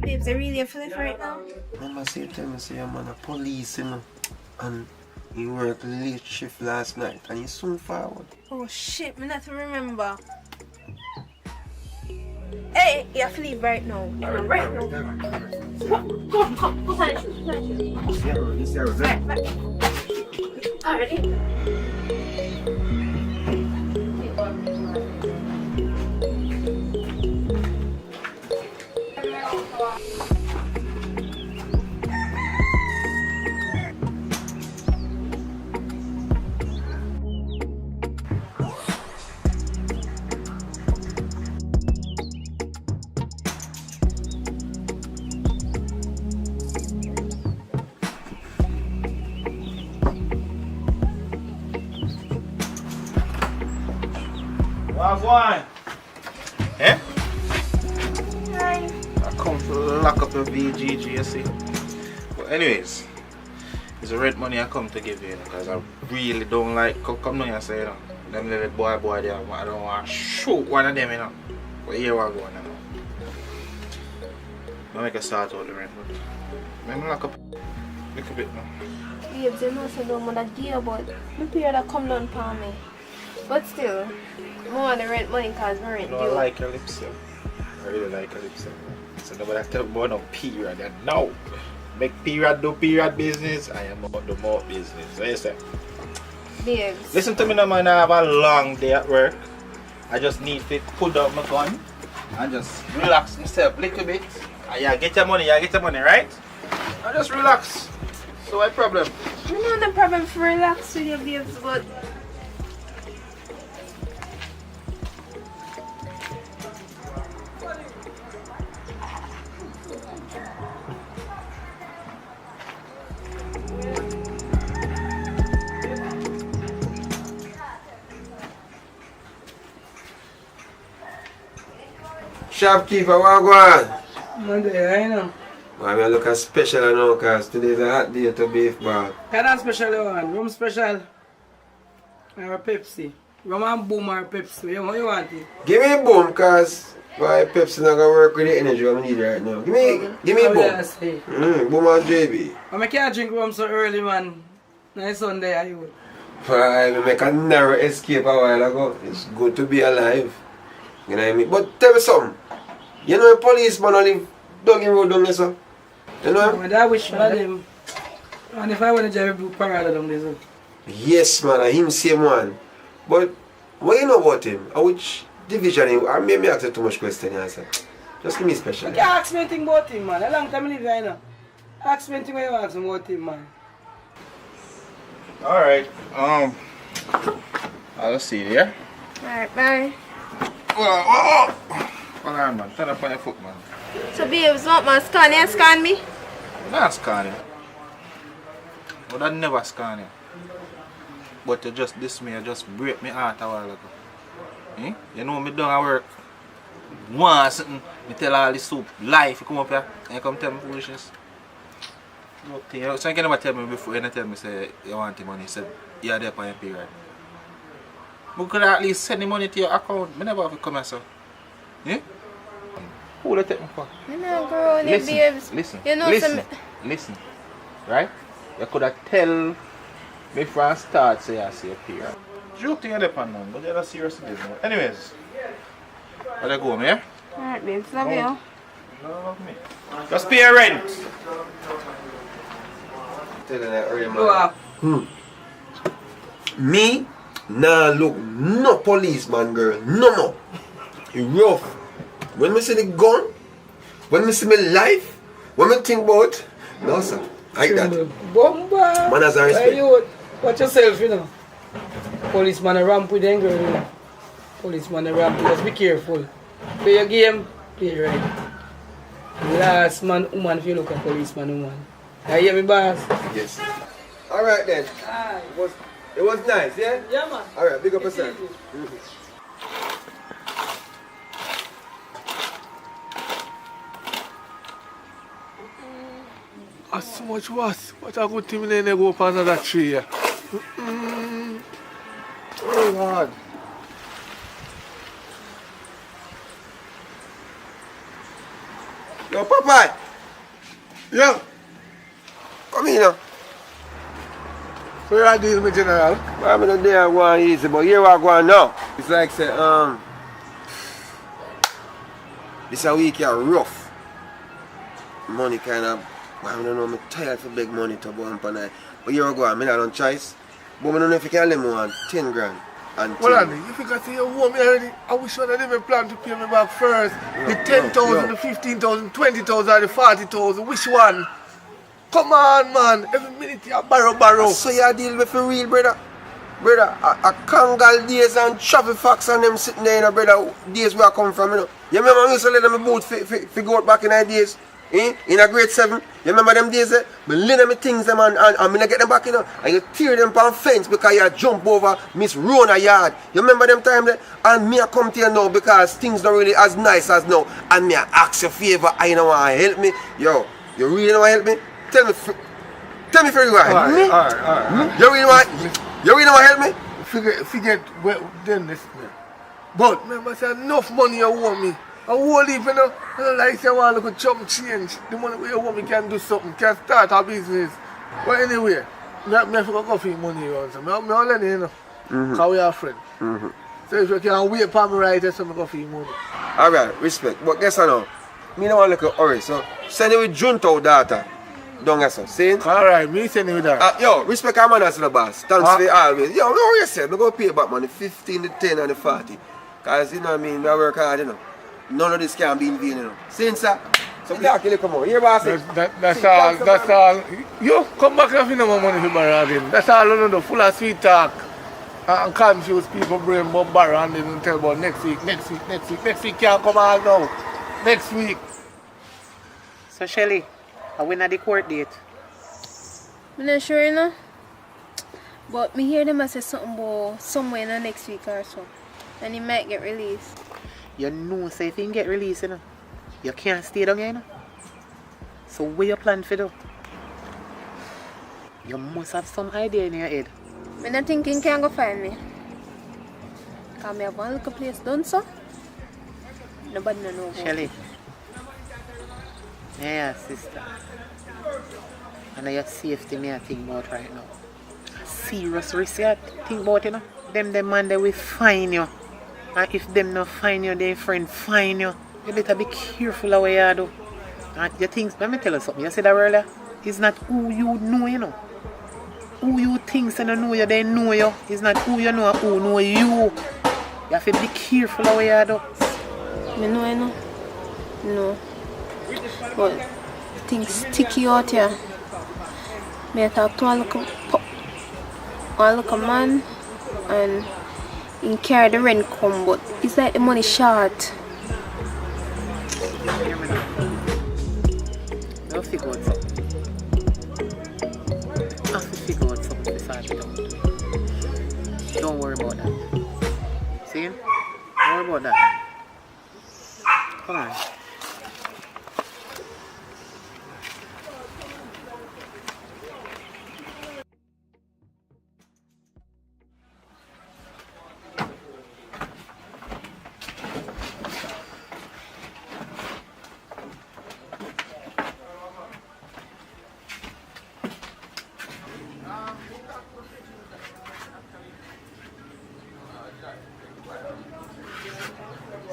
Speaker 15: Babes, I really feel it right now.
Speaker 1: Remember, say tell me, say I'm a police, you know, and he worked late shift last night, and he soon forward.
Speaker 15: Oh shit, me not to remember. Hey, you have to leave right now. Right now. Go on, put on your shoes. Already?
Speaker 6: Wagwan. Eh? I come to lock up your VGG, you see. But anyways, it's a red money I come to give you, because I really don't like, come down here and say, you know, them little boy there, I don't want to shoot one of them, you know. But here we go, you know. I make a start out the rent, but let me lock up a little bit now.
Speaker 15: Babes, you know, so no more that deal, but my period come down for me. But still, I want the rent money because my rent
Speaker 6: I
Speaker 15: due.
Speaker 6: don't like your lips, yeah. I really like Calypso. So nobody tell me about no period. And now, make period do period business, I am about the more business. So you say?
Speaker 15: Babes.
Speaker 6: Listen to me now, man. I have a long day at work. I just need to put down my gun and just relax myself a little bit. And you get your money, right? And just relax. So what problem?
Speaker 15: You know the problem for relax with your babes, but
Speaker 1: Shopkeeper, what go on?
Speaker 17: Monday, I know.
Speaker 1: Why me look as special now, cause today's a hot day to beef bar.
Speaker 17: Kind of special one. Rum special. Or Pepsi. Rum and boom or Pepsi. What you want it?
Speaker 1: Give me boom, cause why Pepsi not gonna work with the energy I need right now. Give me boom. Boom and JB.
Speaker 17: I can't drink rum so early, man. Nice Sunday, are you?
Speaker 1: I make a narrow escape a while ago. It's good to be alive. You know what I mean? But tell me something. You know a policeman only dug in road down there, sir? You know?
Speaker 17: Man, I wish one of them. And if I want to drive blue parada down there, sir.
Speaker 1: Yes, man, I him same one. But what you know about him? Which division him? I may ask you too much question, answer. Just give me special.
Speaker 17: You can't ask me anything about him, man. A long time I live here, now. Ask me anything when you ask me about him, man.
Speaker 6: Alright, I'll see you, yeah?
Speaker 15: alright, bye.
Speaker 6: Hold on, man. Turn up on your foot, man.
Speaker 15: So babes, what man, scan you scan me?
Speaker 6: I'm not scanning. But I never scan you. But you just diss me, you just break me heart a while ago. Eh? You know me done at work. Once something, me tell all this soup life, you come up here and you come tell me foolishness. So you can never tell me before, you never tell me say you want the money, you said you're there for your period. We could at least send the money to your account. I never have to come here, sir. Yeah? Who will you take me for?
Speaker 15: You know, girl, and
Speaker 6: Listen,
Speaker 15: babes.
Speaker 6: listen,
Speaker 15: You know
Speaker 6: listen. Right? You could have tell me from start say I see a period. Joke thing you depend on, but you're not serious business. Anyways, I'll go home, yeah?
Speaker 15: Alright, babes, love you.
Speaker 6: Love me. Just pay your rent.
Speaker 1: Tell you that early, man. Me? Nah, look, no policeman, girl. No. You rough. When me see the gun, when me see my life, when me think about, no, sir. Like that.
Speaker 17: Bomba!
Speaker 1: Manners and respect.
Speaker 17: Hey, you, watch yourself, you know. Policeman a ramp with them, girl, you know. Policeman a ramp, just be careful. Play your game, play it right. Last man, woman, if you look at policeman, woman. You hear me, boss?
Speaker 1: Yes. Alright then. It was nice, yeah?
Speaker 17: Yeah, man.
Speaker 1: Alright, big up yourself.
Speaker 2: That's so much worse. What a good thing they go up another tree here. Oh God.
Speaker 1: Yo, Papa!
Speaker 2: Yo!
Speaker 1: Come here now.
Speaker 2: So you are dealing with General?
Speaker 1: I'm not there going easy, but here I go on now. It's like say, this a week here rough. Money kind of, I don't know, I'm tired for big money to go on per night. But here I go on, I don't choice. But I don't know if you can let me on 10 grand. And
Speaker 2: Well, Andy, if you got to your home already, I wish you had even planned to pay me back first. The 10,000, the 15,000, 20,000, or the 40,000. Which one? Come on, man. Every minute you borrow.
Speaker 1: So you deal with for real, brother. Brother, a Kangal days and Travel Fox and them sitting there, you know, brother, days where I come from, you know. You remember I used to let them boat for go out back in the days? In a grade 7, you remember them days there? But lay them things them and I get them back, you know, and you tear them on fence because you jump over Miss Rona yard. You remember them time there? And me I come to you now because things not really as nice as now. And me I ask you a favor, I know want to help me. Yo, you really want to help me? Tell me for you want to help me?
Speaker 2: Alright.
Speaker 1: You really want to help me?
Speaker 2: Forget then this man. But remember, say enough money you owe me. I won't leave, you know. I don't like say I want to look at chump change. The money you owe me can do something, can start a business. But anyway, I forgot coffee money around. So I'm let you know. Because we are friends. So if you can wait for me right there, so I go for money.
Speaker 1: Alright, respect. But guess what now? Me no want to look hurry, so send it with Junto data. Don't get so. See?
Speaker 2: Alright, me send you that.
Speaker 1: Yo, respect our man as the boss. Thanks for always. Yo, what you said? We go pay back money 15, the 10 and the 40. Cause you know what I mean, I work hard, you know. None of this can be in vain, you know. See, sir? So we talk, come on. Here, boss.
Speaker 2: That's all. You come back and no more money for borrow again. That's all you know, full of sweet talk. And confuse people brain about borrow and then tell about next week. Next week can't come all now. Next week.
Speaker 16: So Shelly, I win at the court date.
Speaker 7: I'm not sure, you know. But me hear them say something about somewhere in the next week or so. And he might get released.
Speaker 16: You know, so if you can get released, you know, you can't stay down here, you know. So what you plan for do? You must have some idea in your head.
Speaker 7: I'm not thinking you can go find me. Because I have one little place done so. Nobody know about it.
Speaker 16: Shelly. Yeah, sister. And your safety me I think about right now. Serious risk you think about, you know. Them man they will find you. And if them not find you, their friend find you. You better be careful of what you do. And you think, let me tell you something. You said that earlier. It's not who you know, you know. Who you think and know you, they know you. It's not who you know, who know you. You have to be careful of what you do.
Speaker 7: I know, you know. No. But things sticky out here. I talk to one little man and he carry the rent come, but it's like the money short.
Speaker 16: I'll figure out something. I have to figure out something to sort it out. Don't worry about that. See? Don't worry about that. Come on.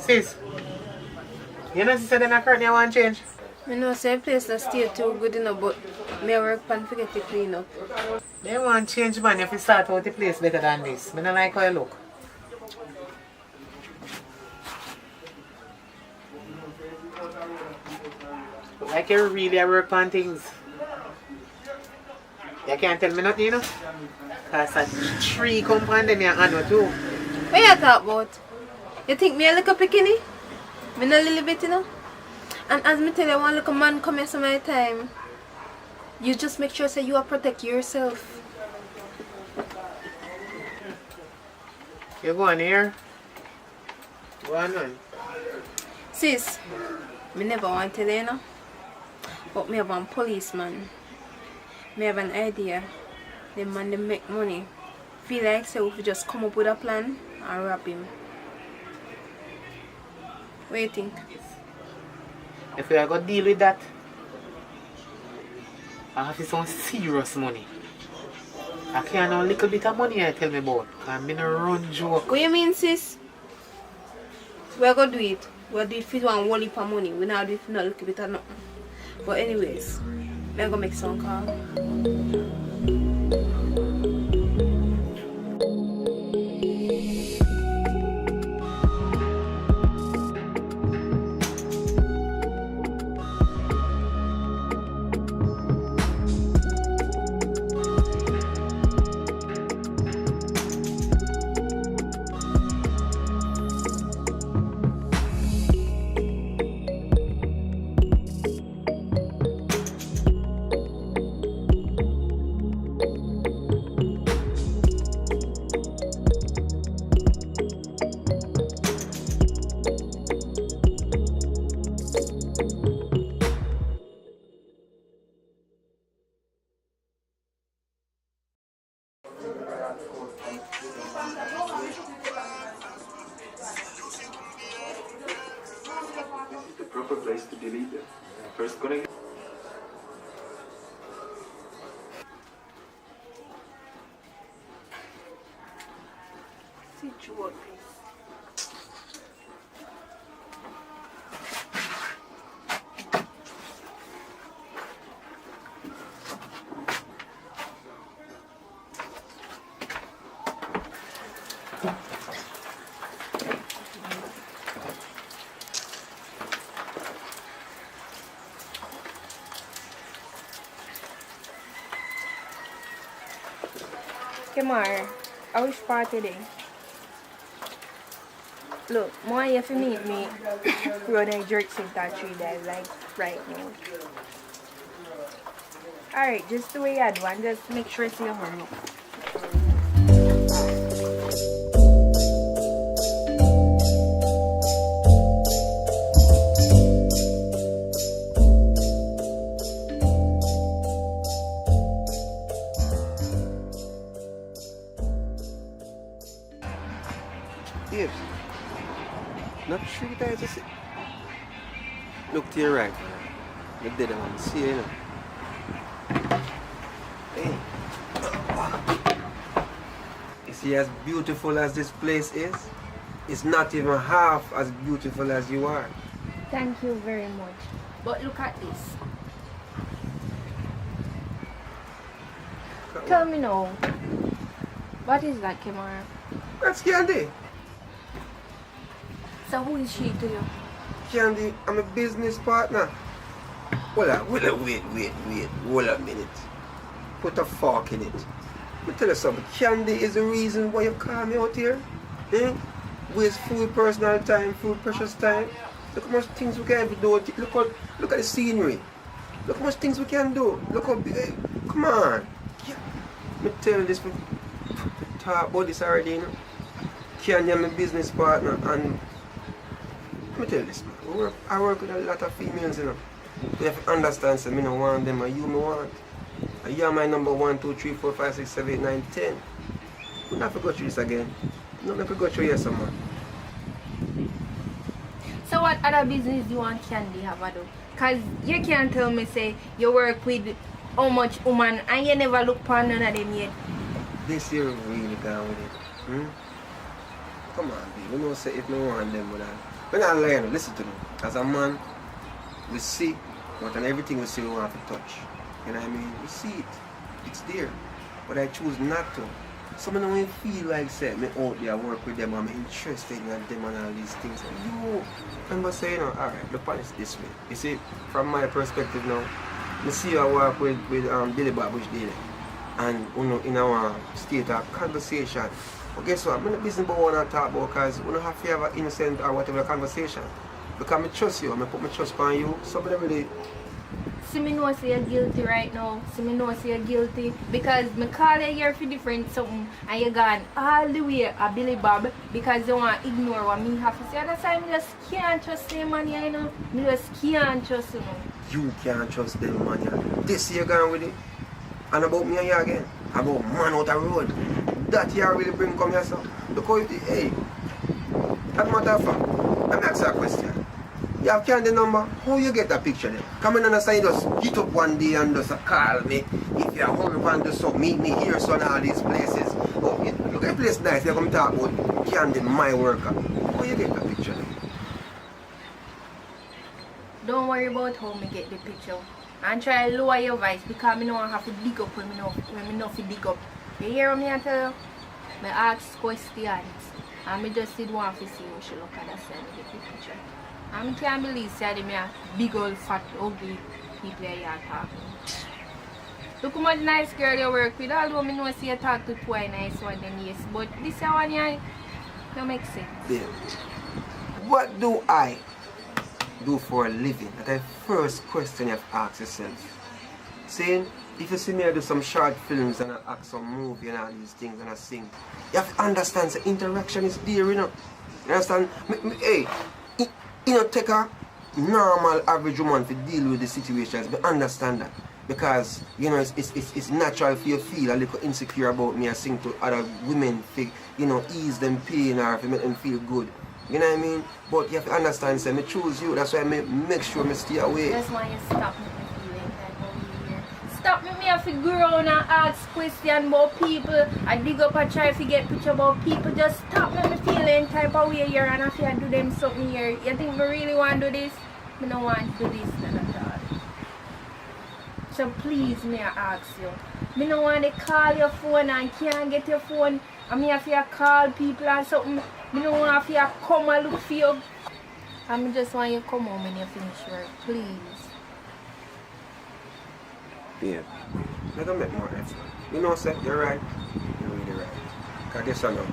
Speaker 16: Sis, you know sister them currently want change?
Speaker 7: I know say place that stay too good enough, but I work pan to get it clean up.
Speaker 16: They want change man if you start out the place better than this. I don't like how you look. Like you really work on things. You can't tell me nothing, you know? Because a tree come on them you handle too.
Speaker 7: What you talk about? You think me a little bikini? Me not a little bit, you know? And as me tell you, one little man come here some my time. You just make sure say you are protect yourself.
Speaker 16: You go on here? Go on.
Speaker 7: Sis, me never want to tell you, you know? But me have one policeman. Me have an idea. The man they make money. Feel like say if we just come up with a plan and rob him. What do you think?
Speaker 16: If we are going to deal with that, I have some serious money. I can't have a little bit of money I tell me about. Because I'm in a run joke.
Speaker 7: What you mean, sis? We're going to do it. We'll do it for one whole heap of money. We're not do it for not a little bit of nothing. But anyways, we're going to make some call.
Speaker 19: Place to delete it. First connect.
Speaker 15: Kemar, I wish party day. Look, more you have to meet me run a jerk center 3 days like right now. Alright, just the way you do and just make sure it's your hurry up.
Speaker 1: Yes. Not 3 times a sit. Look to your right. You did one. See you know. Hey. You see, as beautiful as this place is, it's not even half as beautiful as you are.
Speaker 15: Thank you very much. But look at this. Tell me now, what is that, Kemar?
Speaker 1: That's Candy.
Speaker 15: So who is she to you?
Speaker 1: Candy, I'm a business partner. Hold on, wait, hold a minute. Put a fork in it. Let me tell you something. Candy is the reason why you call me out here. Eh? Waste food, personal time, food, precious time. Look how much things we can do. Look at the scenery. Look how much things we can do. Look how big. Hey, come on. Yeah. Let me tell you this. We talk about this already, you know. Candy, I'm a business partner, and let me tell you this, man. I work with a lot of females, you know. You have to understand, so I don't want them, and you me want. And you are my number 1, 2, 3, 4, 5, 6, 7, 8, 9, 10. We don't have to go through this again. We don't have to go through here, man.
Speaker 15: So what other business do you want Candy have to do? Because you can't tell me, say, you work with how much woman and you never look upon none of them yet.
Speaker 1: This year really gone with it. Hmm? Come on, babe. We don't say if we want them, but we're not lying. Listen to me. As a man, we see, but on everything we see we want to touch. You know what I mean? We see it. It's there. But I choose not to. Some of them feel like say me out there work with them, I'm interested in them and all these things. And you remember saying, alright, look at it this way. You see, from my perspective now, I see you work with Billy Bob which day. And you know, in our state of conversation. But guess what? I'm not business about what I talk about because we don't have to have an innocent or whatever conversation. Because I trust you, I put my trust on you. Somebody really.
Speaker 15: See me know say you're guilty right now. See me know say you're guilty because me call you here for different something and you gone all the way a Billy Bob because you want to ignore what me have to say. That's why I just can't trust them man, you know. Me just can't trust them.
Speaker 1: You can't trust them man. Yeah. This year gone with it. And about me and you again. About man out the road. That you really bring come here, so. Because hey, as a matter of fact, let me ask you a question. You have Candy number? How you get that picture then? Come in and you just get up one day and just call me. If you're home and just so meet me here so in all these places. Oh, look at the place nice, you're going to talk about Candy, my worker. How you get that picture then?
Speaker 15: Don't worry about how me get the picture. And try to lower your voice because I don't have to dig up when I know to dig up. You hear me I tell you? I ask questions and I just did want to see how she look at that side of the picture. And I can't believe that me a big old fat ugly people here talking. Look how much nice girl you work with, although I know you talk to two nice one then yes, but this one here don't make sense.
Speaker 1: Yeah. What do I do for a living? That's the first question you have to ask yourself. Saying, if you see me I do some short films and I act some movie and all these things and I sing, you have to understand the interaction is there, you know. You understand? Hey, you know, take a normal average woman to deal with the situations, but understand that. Because, you know, it's natural for you to feel a little insecure about me. I sing to other women to, you know, ease them pain or to make them feel good. You know what I mean? But you have to understand, say, I choose you. That's why I make sure I stay away.
Speaker 15: That's why you stop me from feeling that over here. Stop me have to go around and ask questions about people. I dig up and try to get picture about people. Just stop me feeling type of way here and if I do them something here. You think I really want to do this? I don't want to do this at all. So please, may I ask you. I don't want to call your phone and can't get your phone. I mean, if you call people and something, I don't want if you come and look for you. I just want you to come home when you finish work, please.
Speaker 1: Babe, let them make more effort. You know, sir, you're right. You're really right. Because guess what now?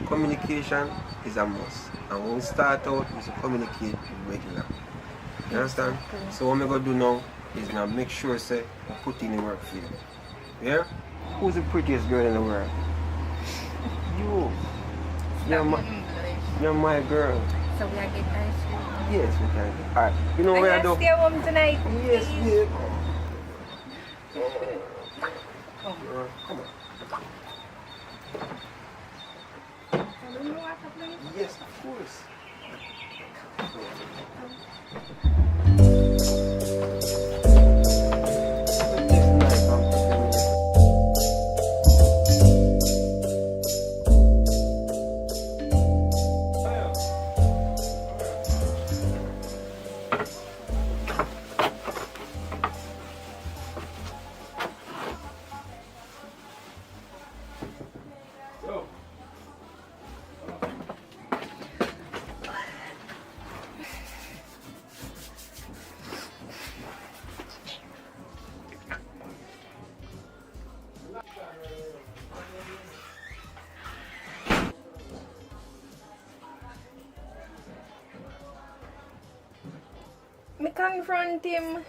Speaker 1: Communication is a must. And when we start out, we should communicate regular. You understand?
Speaker 15: Exactly.
Speaker 1: So what I'm going to do now is now make sure, say, I put in the work for you. Yeah? Who's the prettiest girl in the world? You. You're my girl.
Speaker 15: So we are getting ice cream.
Speaker 1: Yes, we can. Alright. You know
Speaker 15: I
Speaker 1: where I
Speaker 15: can
Speaker 1: do?
Speaker 15: stay home tonight.
Speaker 1: Yes,
Speaker 15: please.
Speaker 1: babe. Come on. Yes, of course.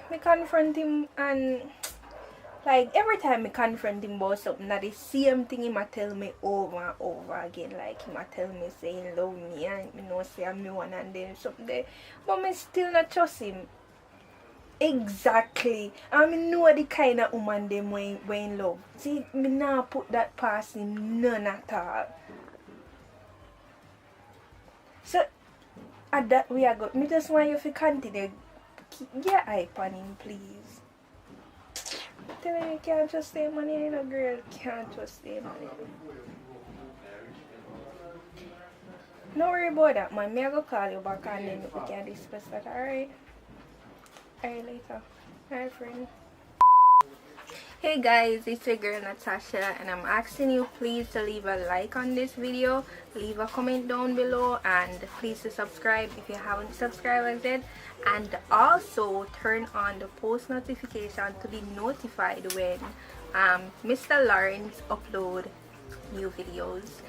Speaker 15: Me confront him and like every time me confront him about something that the same thing he might tell me over and over again. Like he might tell me say he love me and me know say I'm me one and then something there. But me still not trust him. Exactly. And me know the kind of woman them when in love. See, me now put that past him none at all. So at that we are good. Me just want you to continue. Keep your eye on him, please. Tell him you can't trust him, man. You know, girl, can't trust him, man. No worry about that, man. Me I go call you back and then we can discuss that, alright? Alright, later. Alright, friend. Hey guys, it's your girl Natasha and I'm asking you please to leave a like on this video, leave a comment down below, and please to subscribe if you haven't subscribed yet, and also turn on the post notification to be notified when Mr. Lawrence upload new videos.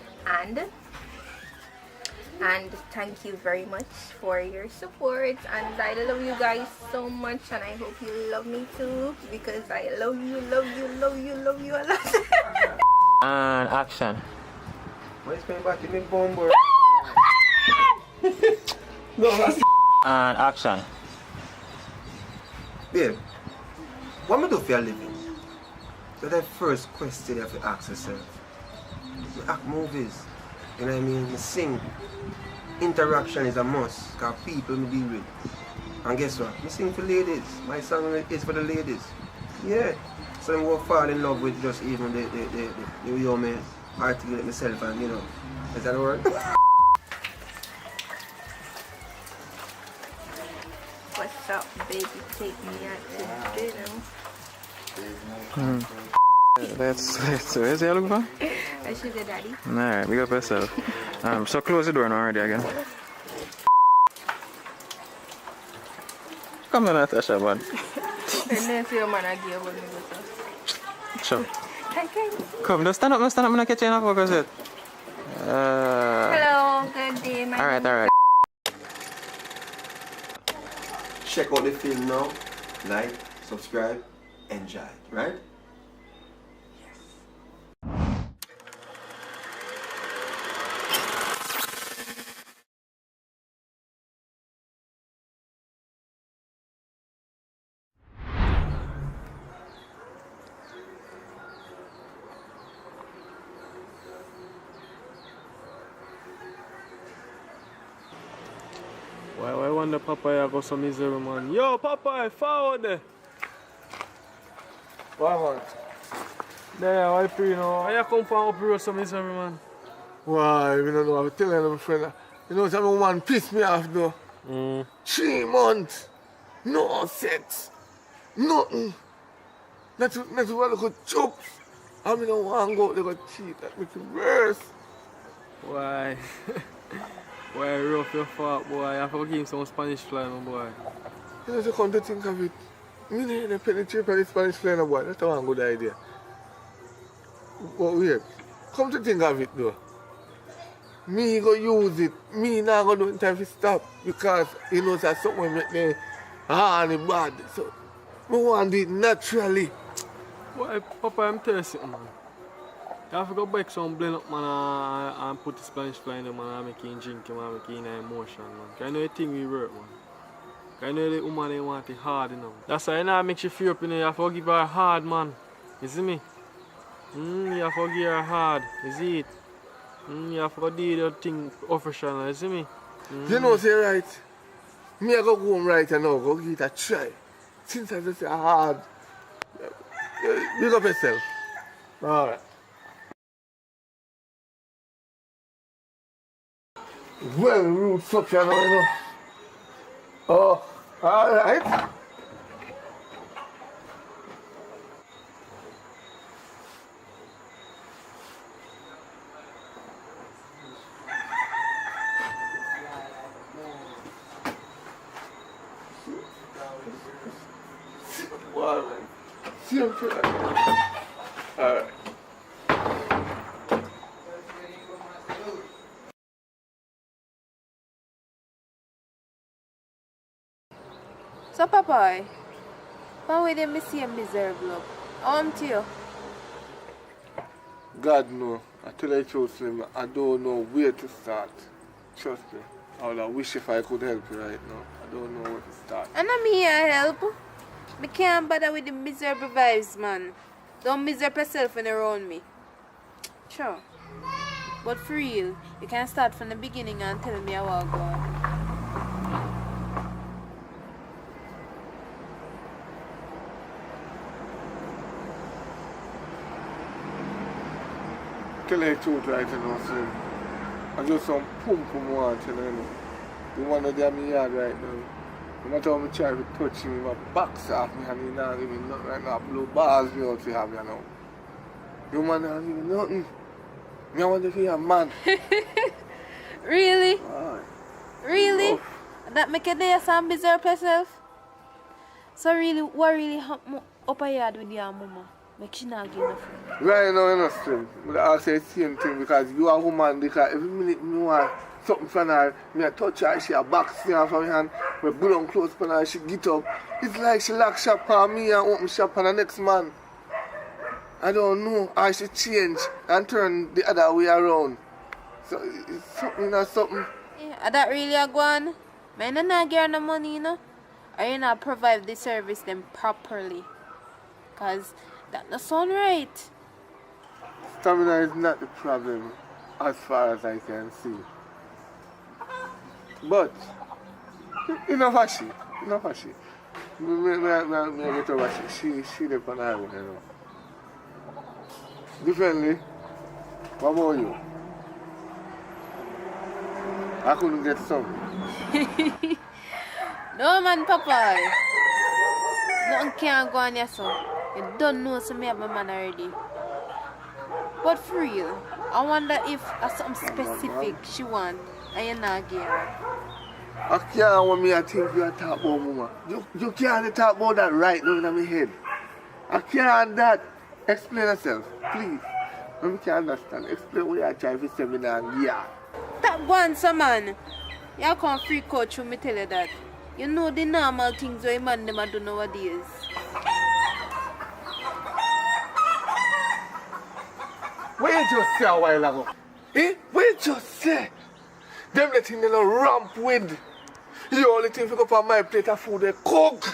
Speaker 15: And thank you very much for your support, and I love you guys so much, and I hope you love me too, because I love you a lot.
Speaker 16: And action.
Speaker 1: Why is my back in the bomber? No, that's
Speaker 16: And action.
Speaker 1: Babe, what am I do for a living? That's the first question you have to ask yourself. I act movies, you know what I mean? I sing. Interaction is a must, because people me deal with. And guess what? I sing for ladies. My song is for the ladies. Yeah. So I'm going to fall in love with just even the way you me articulate myself, and you know. Is that a word?
Speaker 15: What's up, baby? Take me out to dinner.
Speaker 12: Where's the looking for?
Speaker 15: I sugar daddy.
Speaker 12: Alright, big up yourself. So close the door now already again. Come on, Natasha, man.
Speaker 15: And then see your man again when we go to.
Speaker 12: Sure.
Speaker 15: Okay.
Speaker 12: Come, don't stand up, I'm not catching enough focus yet.
Speaker 15: Hello, good day, my
Speaker 12: Alright.
Speaker 1: Check out the film now. Like, subscribe, enjoy, right?
Speaker 20: Why wonder Popeye got some misery, man? Yo, Popeye, forward there. Why, man? There, why you know? Why you come from up here some misery, man?
Speaker 2: Why, you don't know, I'm telling you, my friend. You know, some man pissed me off, though. 3 months, no sex, nothing. Not to look at chops. I mean, I want to go out there and cheat. That makes it worse.
Speaker 20: Why? Why rough your fault, boy? I have to give him some Spanish fly, my boy.
Speaker 2: You know, you come to think of it. Me need penetrate for the Spanish flying boy. That's a good idea. But wait, come to think of it though. Me go use it. Me not go do it in time to stop. Because you know that's something will make me and bad. So I want it naturally.
Speaker 20: Boy, Papa, I'm telling you something, man. You have to go back some blend up, man, and put the Spanish fly in them, man, and make it drink, man, and make it in emotion, man. Because I know the thing we work, man. Because I know the woman, they want it hard, you know. That's why it makes you feel up, you know. You have to give her hard, man. You see me? You have to give her hard. You see it? You have to do the thing official, you see me?
Speaker 2: You know, say right. Me I go home right now, go give it a try. Since I just say hard. Big up yourself. Alright. Well, roots up here now, you know. Oh, alright. Wow, man. See him for that. Alright.
Speaker 11: So, Papa, why would they see a miserable? To you?
Speaker 2: God no. I tell you the truth, Slim, I don't know where to start. Trust me. I would wish if I could help you right now. I don't know where to start.
Speaker 11: And I'm here help. I can't bother with the miserable vibes, man. Don't miserable yourself when you're around me. Sure. But for real, you can start from the beginning and tell me how I go on.
Speaker 2: Tell you the truth right now, Slim. I just some pum want, you know. The one that in my yard right now. No matter how I try to touch him, my box off me and he not give me nothing right now. Blow balls me out to have you now. You man not give me nothing. Me I want to be a man.
Speaker 11: Really?
Speaker 2: Aye.
Speaker 11: Really? Oh. That make you there some miserable yourself? So really, what really happened up a yard with your mama? Make she not give nothing.
Speaker 2: Right now, you know, Slim. I say the same thing because you are a woman because every minute me want something from her, me I touch her, she a box me from her hand, me put on clothes from her, she get up. It's like she lock shop on me and open shop on the next man. I don't know how she change and turn the other way around. So it's something or something.
Speaker 11: Yeah, are that really a go on? I not get no money, you know? Or you not provide the service them properly? Because that doesn't sound right.
Speaker 2: Stamina is not the problem as far as I can see. But, enough of she. Me get over she the pan island, you know. Differently, what about you? I couldn't get some.
Speaker 11: No man, Papa. Nothing can't go on your son. You don't know so me have a man already. But for real, I wonder if something specific she want and you not give her.
Speaker 2: I can't want me to think you are talking about mama. You can't talk about that right now in my head. I can't that. Explain yourself, please. When we can understand, explain what you are trying to say me now. Yeah.
Speaker 11: That one, so man. You come free coach when me tell you that. You know the normal things where man them do nowadays.
Speaker 2: What you just say a while ago? What you just say? Them the thing they don't ramp with. The only thing to go up on my plate of food they cook.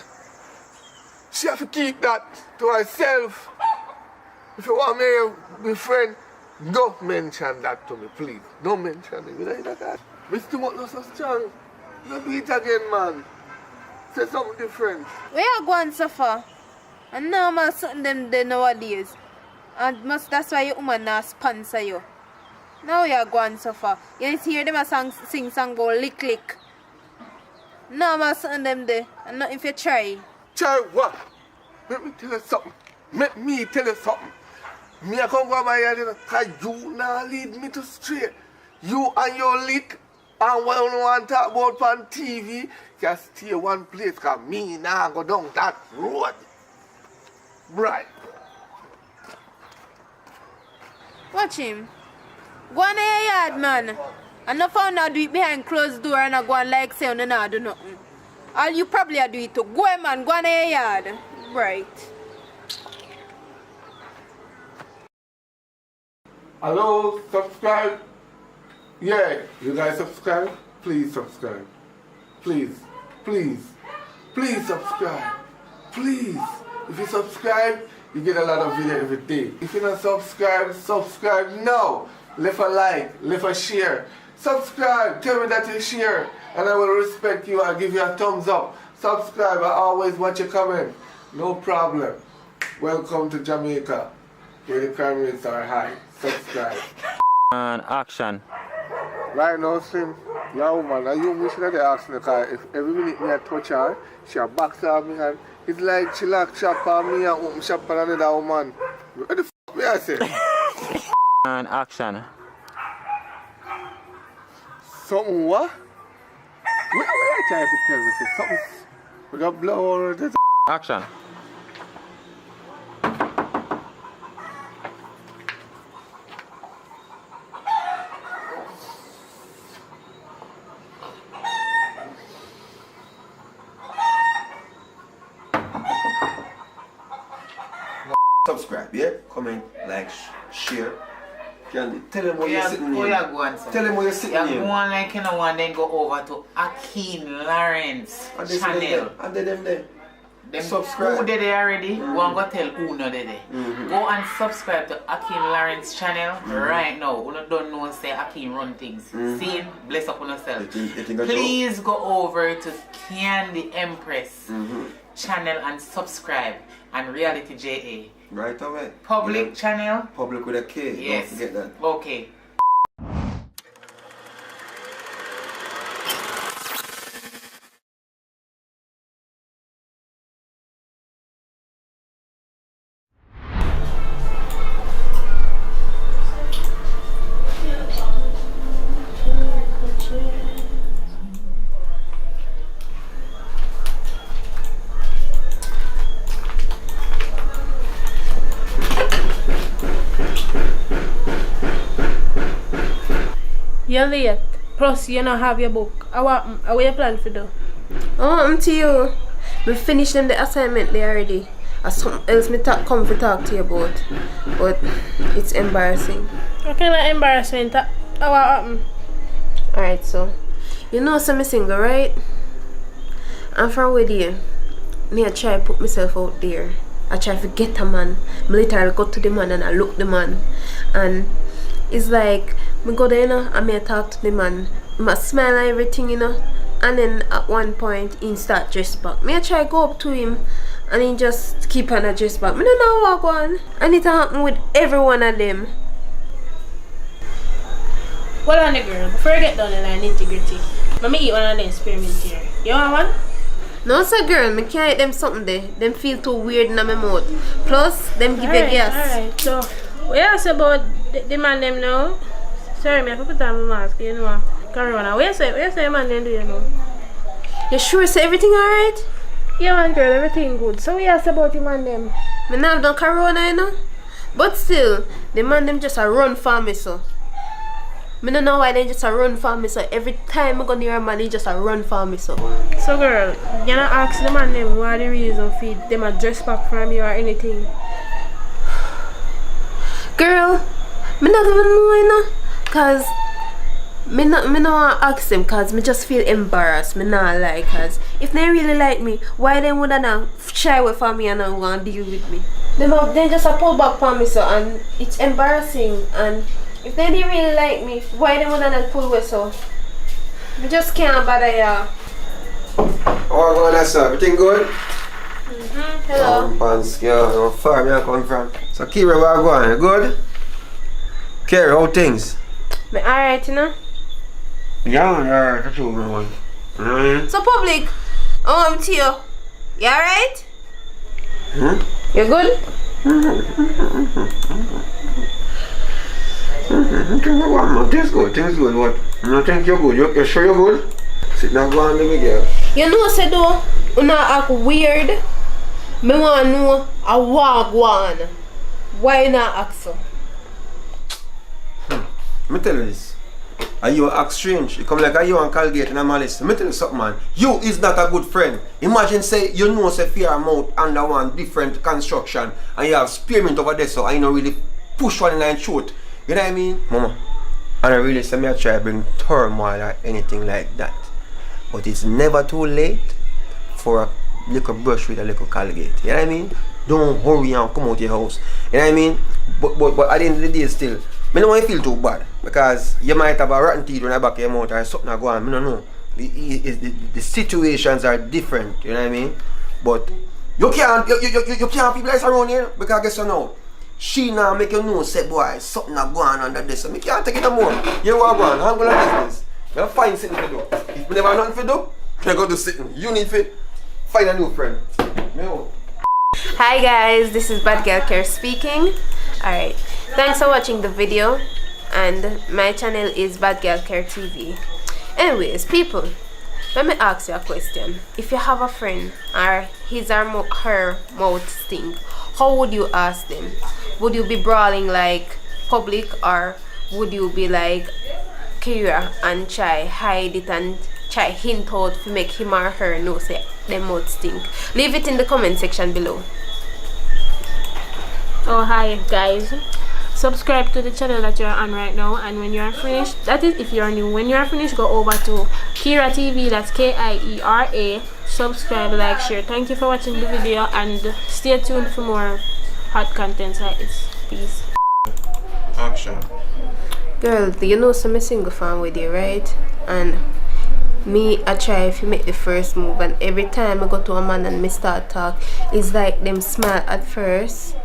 Speaker 2: She have to keep that to herself. If you want me, my friend, don't mention that to me, please. Don't mention it. You know that? Mr. Mutt not so strong. Don't do it again, man. Say something different.
Speaker 11: Where you going so far? And normal something them there nowadays. And that's why your woman not sponsor you. Now you're going so far. You hear them a sing song go lick lick. Normal something them there. And not if you try.
Speaker 2: Try what? Let me tell you something. Let me tell you something. Me I come from my yard because you now lead me to straight. You and your lick And what you want to talk about on TV, can stay one place because me now go down that road. Right.
Speaker 5: Watch him. Go on in your yard, man. And no found out do it behind closed door and I go on like say you not do nothing. Or you probably do it too. Go on, man. Go on in your yard. Right.
Speaker 2: Hello, subscribe. Yeah, you guys subscribe? Please subscribe. Please, please, please subscribe. Please. If you subscribe, you get a lot of video every day. If you don't subscribe, subscribe now. Leave a like, leave a share. Subscribe, tell me that you share, and I will respect you and give you a thumbs up. Subscribe, I always watch your comment. No problem. Welcome to Jamaica, where the crime rates are high. Subscribe.
Speaker 12: And action.
Speaker 2: Right now, Slim, your woman, are you wishing that they ask me, because if every minute me I touch her, she a box on me and it's like she lock shop on me and open shop on another woman. What the f*** me I say?
Speaker 12: And action.
Speaker 2: Something what? What are you trying to tell me? Say something we got blow over this.
Speaker 12: Action.
Speaker 1: Subscribe, yeah? Comment, like, share. Candy, tell them what you're sitting
Speaker 16: Where
Speaker 1: here.
Speaker 16: you going, sir?
Speaker 1: Tell them what you're sitting here.
Speaker 16: You go on like you know and then go over to Akeem Lawrence
Speaker 1: And they
Speaker 16: channel.
Speaker 1: And they them there.
Speaker 16: Them
Speaker 1: Subscribe.
Speaker 16: who did it already? Go and go tell who no did it. Go and subscribe to Akeem Lawrence channel right now. You don't know say Akeem run things. See him? Bless up on yourself. Please go over to Candy Empress channel and subscribe. And Reality JA.
Speaker 1: Right away.
Speaker 16: Public channel.
Speaker 1: Public with a K.
Speaker 16: Yes.
Speaker 1: Don't forget that.
Speaker 16: Okay.
Speaker 7: You're late. Plus, you don't have your book. How you plan to do?
Speaker 5: Oh, to you. We finished them the assignment there already. Or something else me come to talk to you about. But it's embarrassing.
Speaker 7: What kind of embarrassment? How happened?
Speaker 5: Alright, so you know some single, right? I'm from with you. Me I try to put myself out there. I try to get a man. I literally go to the man and I look the man. And it's like me go there, you know, and me I talk to the man. I smile and everything, you know. And then at one point he start dress back. Me I try to go up to him and he just keep on a dress back. Me don't know what go on. And it happen with every one of them.
Speaker 7: Hold on, the girl. Before I get down the line, integrity. Let me eat one of them experiment here. You want one?
Speaker 5: No, sir, girl. Me can't eat them something there. Them feel too weird in my mouth. Plus, them give you gas.
Speaker 7: Alright, so what you ask about the man them now? Sorry, me I have to put on my mask, you know. Corona. What you say man them do you know?
Speaker 5: You sure say everything alright?
Speaker 7: Yeah, man, girl, everything good. So what you ask about the man them?
Speaker 5: Me not have done corona, you know. But still, the man them just a run for me, so. Me don't know why they just a run for me, so every time I go near a man, he just a run for me, so.
Speaker 7: So girl, you not ask the man them what the reason for them a dress back from you or anything?
Speaker 5: Girl, me not even know, you know. Cause me not want to ask them, cause me just feel embarrassed. Me not like, cause if they really like me, why they would not shy away from me and not want to deal with me? They just a pull back from me, so, and it's embarrassing. And if they didn't really like me, why they would not pull away, so? I just can't bother ya.
Speaker 1: Oh, go on, sir. Everything good?
Speaker 5: Hello.
Speaker 1: Pants, yeah. How far me I come from? So, Kira, where I going? You good? Kira, how things?
Speaker 5: Me alright, you know?
Speaker 1: Yeah, alright. That's all I want.
Speaker 5: So, public, I'm to you. You alright? You good?
Speaker 1: Things good, what? You don't think you're good? You sure you're good? Sit down, go on, let me girl.
Speaker 5: You know, say though, you not act weird. Me want to know a wagwan. Why not act so?
Speaker 1: Let me tell you this. Are you act strange? You come like are you and Colgate and Malice. Let me tell you something, man. You is not a good friend. Imagine say you know say fear amount under one different construction and you have spearmint over there so I know really push one in and shoot. You know what I mean? Mama. And I really say me I try to bring turmoil or anything like that. But it's never too late for a little brush with a little Colgate. You know what I mean? Don't hurry and come out your house. You know what I mean? But at the end of the day still, I don't want to feel too bad because you might have a rotten teeth when I back your mouth or something go on. I don't know. The situations are different, you know what I mean? But you can't people like around here because guess what now? She now make you know say boy something go on under this. So I can't take it no more. You want to go on, handle like business. You find something to do. If you never have nothing to do, you go to sitting. You need to find a new friend.
Speaker 5: Hi guys, this is Bad Girl Care speaking. Alright, thanks for watching the video, and my channel is Bad Girl Care TV. Anyways, people, let me ask you a question. If you have a friend or his or her mouth stink, how would you ask them? Would you be brawling like public, or would you be like Kira and try hide it and try hint out to make him or her know say their mouth stink? Leave it in the comment section below.
Speaker 7: Oh hi guys, subscribe to the channel that you're on right now, and when you're finished, that is if you're new, when you're finished go over to Kira TV, that's Kiera. Subscribe, like, share. Thank you for watching the video and stay tuned for more hot contents like this. Peace.
Speaker 6: Action.
Speaker 5: Girl, do you know some single fan with you, right? And me I try if you make the first move, and every time I go to a man and me start talk, it's like them smile at first.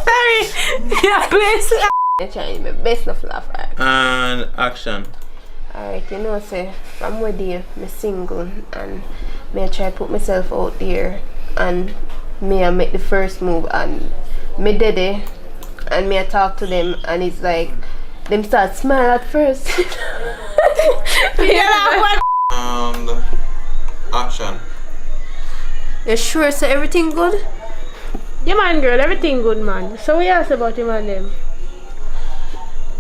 Speaker 5: Sorry. Yeah, please. I'm trying my best not to laugh at.
Speaker 6: And action.
Speaker 5: Alright, you know say from with you, me single, and me I try put myself out there, and me I make the first move, and me daddy and me I talk to them, and it's like them start smile at first.
Speaker 6: And action.
Speaker 5: You sure so everything good?
Speaker 7: Yeah man girl, everything good man. So we asked about him and them.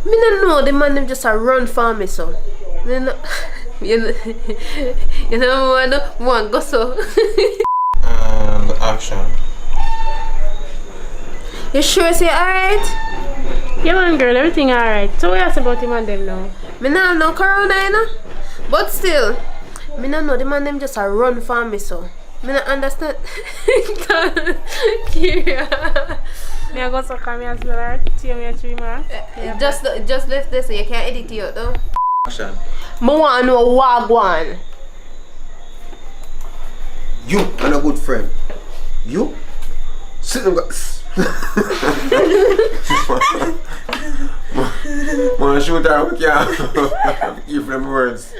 Speaker 5: Me don't know, the man them just a run for me so. Me no, you know one go so.
Speaker 6: And action.
Speaker 5: You sure say alright?
Speaker 7: Yeah man girl, everything alright. So we asked about him and them now.
Speaker 5: Me nah have no corona, you know? But still, me nah know the man them just a run for me so. Me not understand.
Speaker 7: Kira. Me I go so come here as well, alright? See me a 3 more.
Speaker 5: Just left this so you can't edit it out though.
Speaker 6: Action.
Speaker 5: Me want to know wagwan.
Speaker 1: You and a good friend. You? Sit and go. Man, shoot her, we can't keep them words.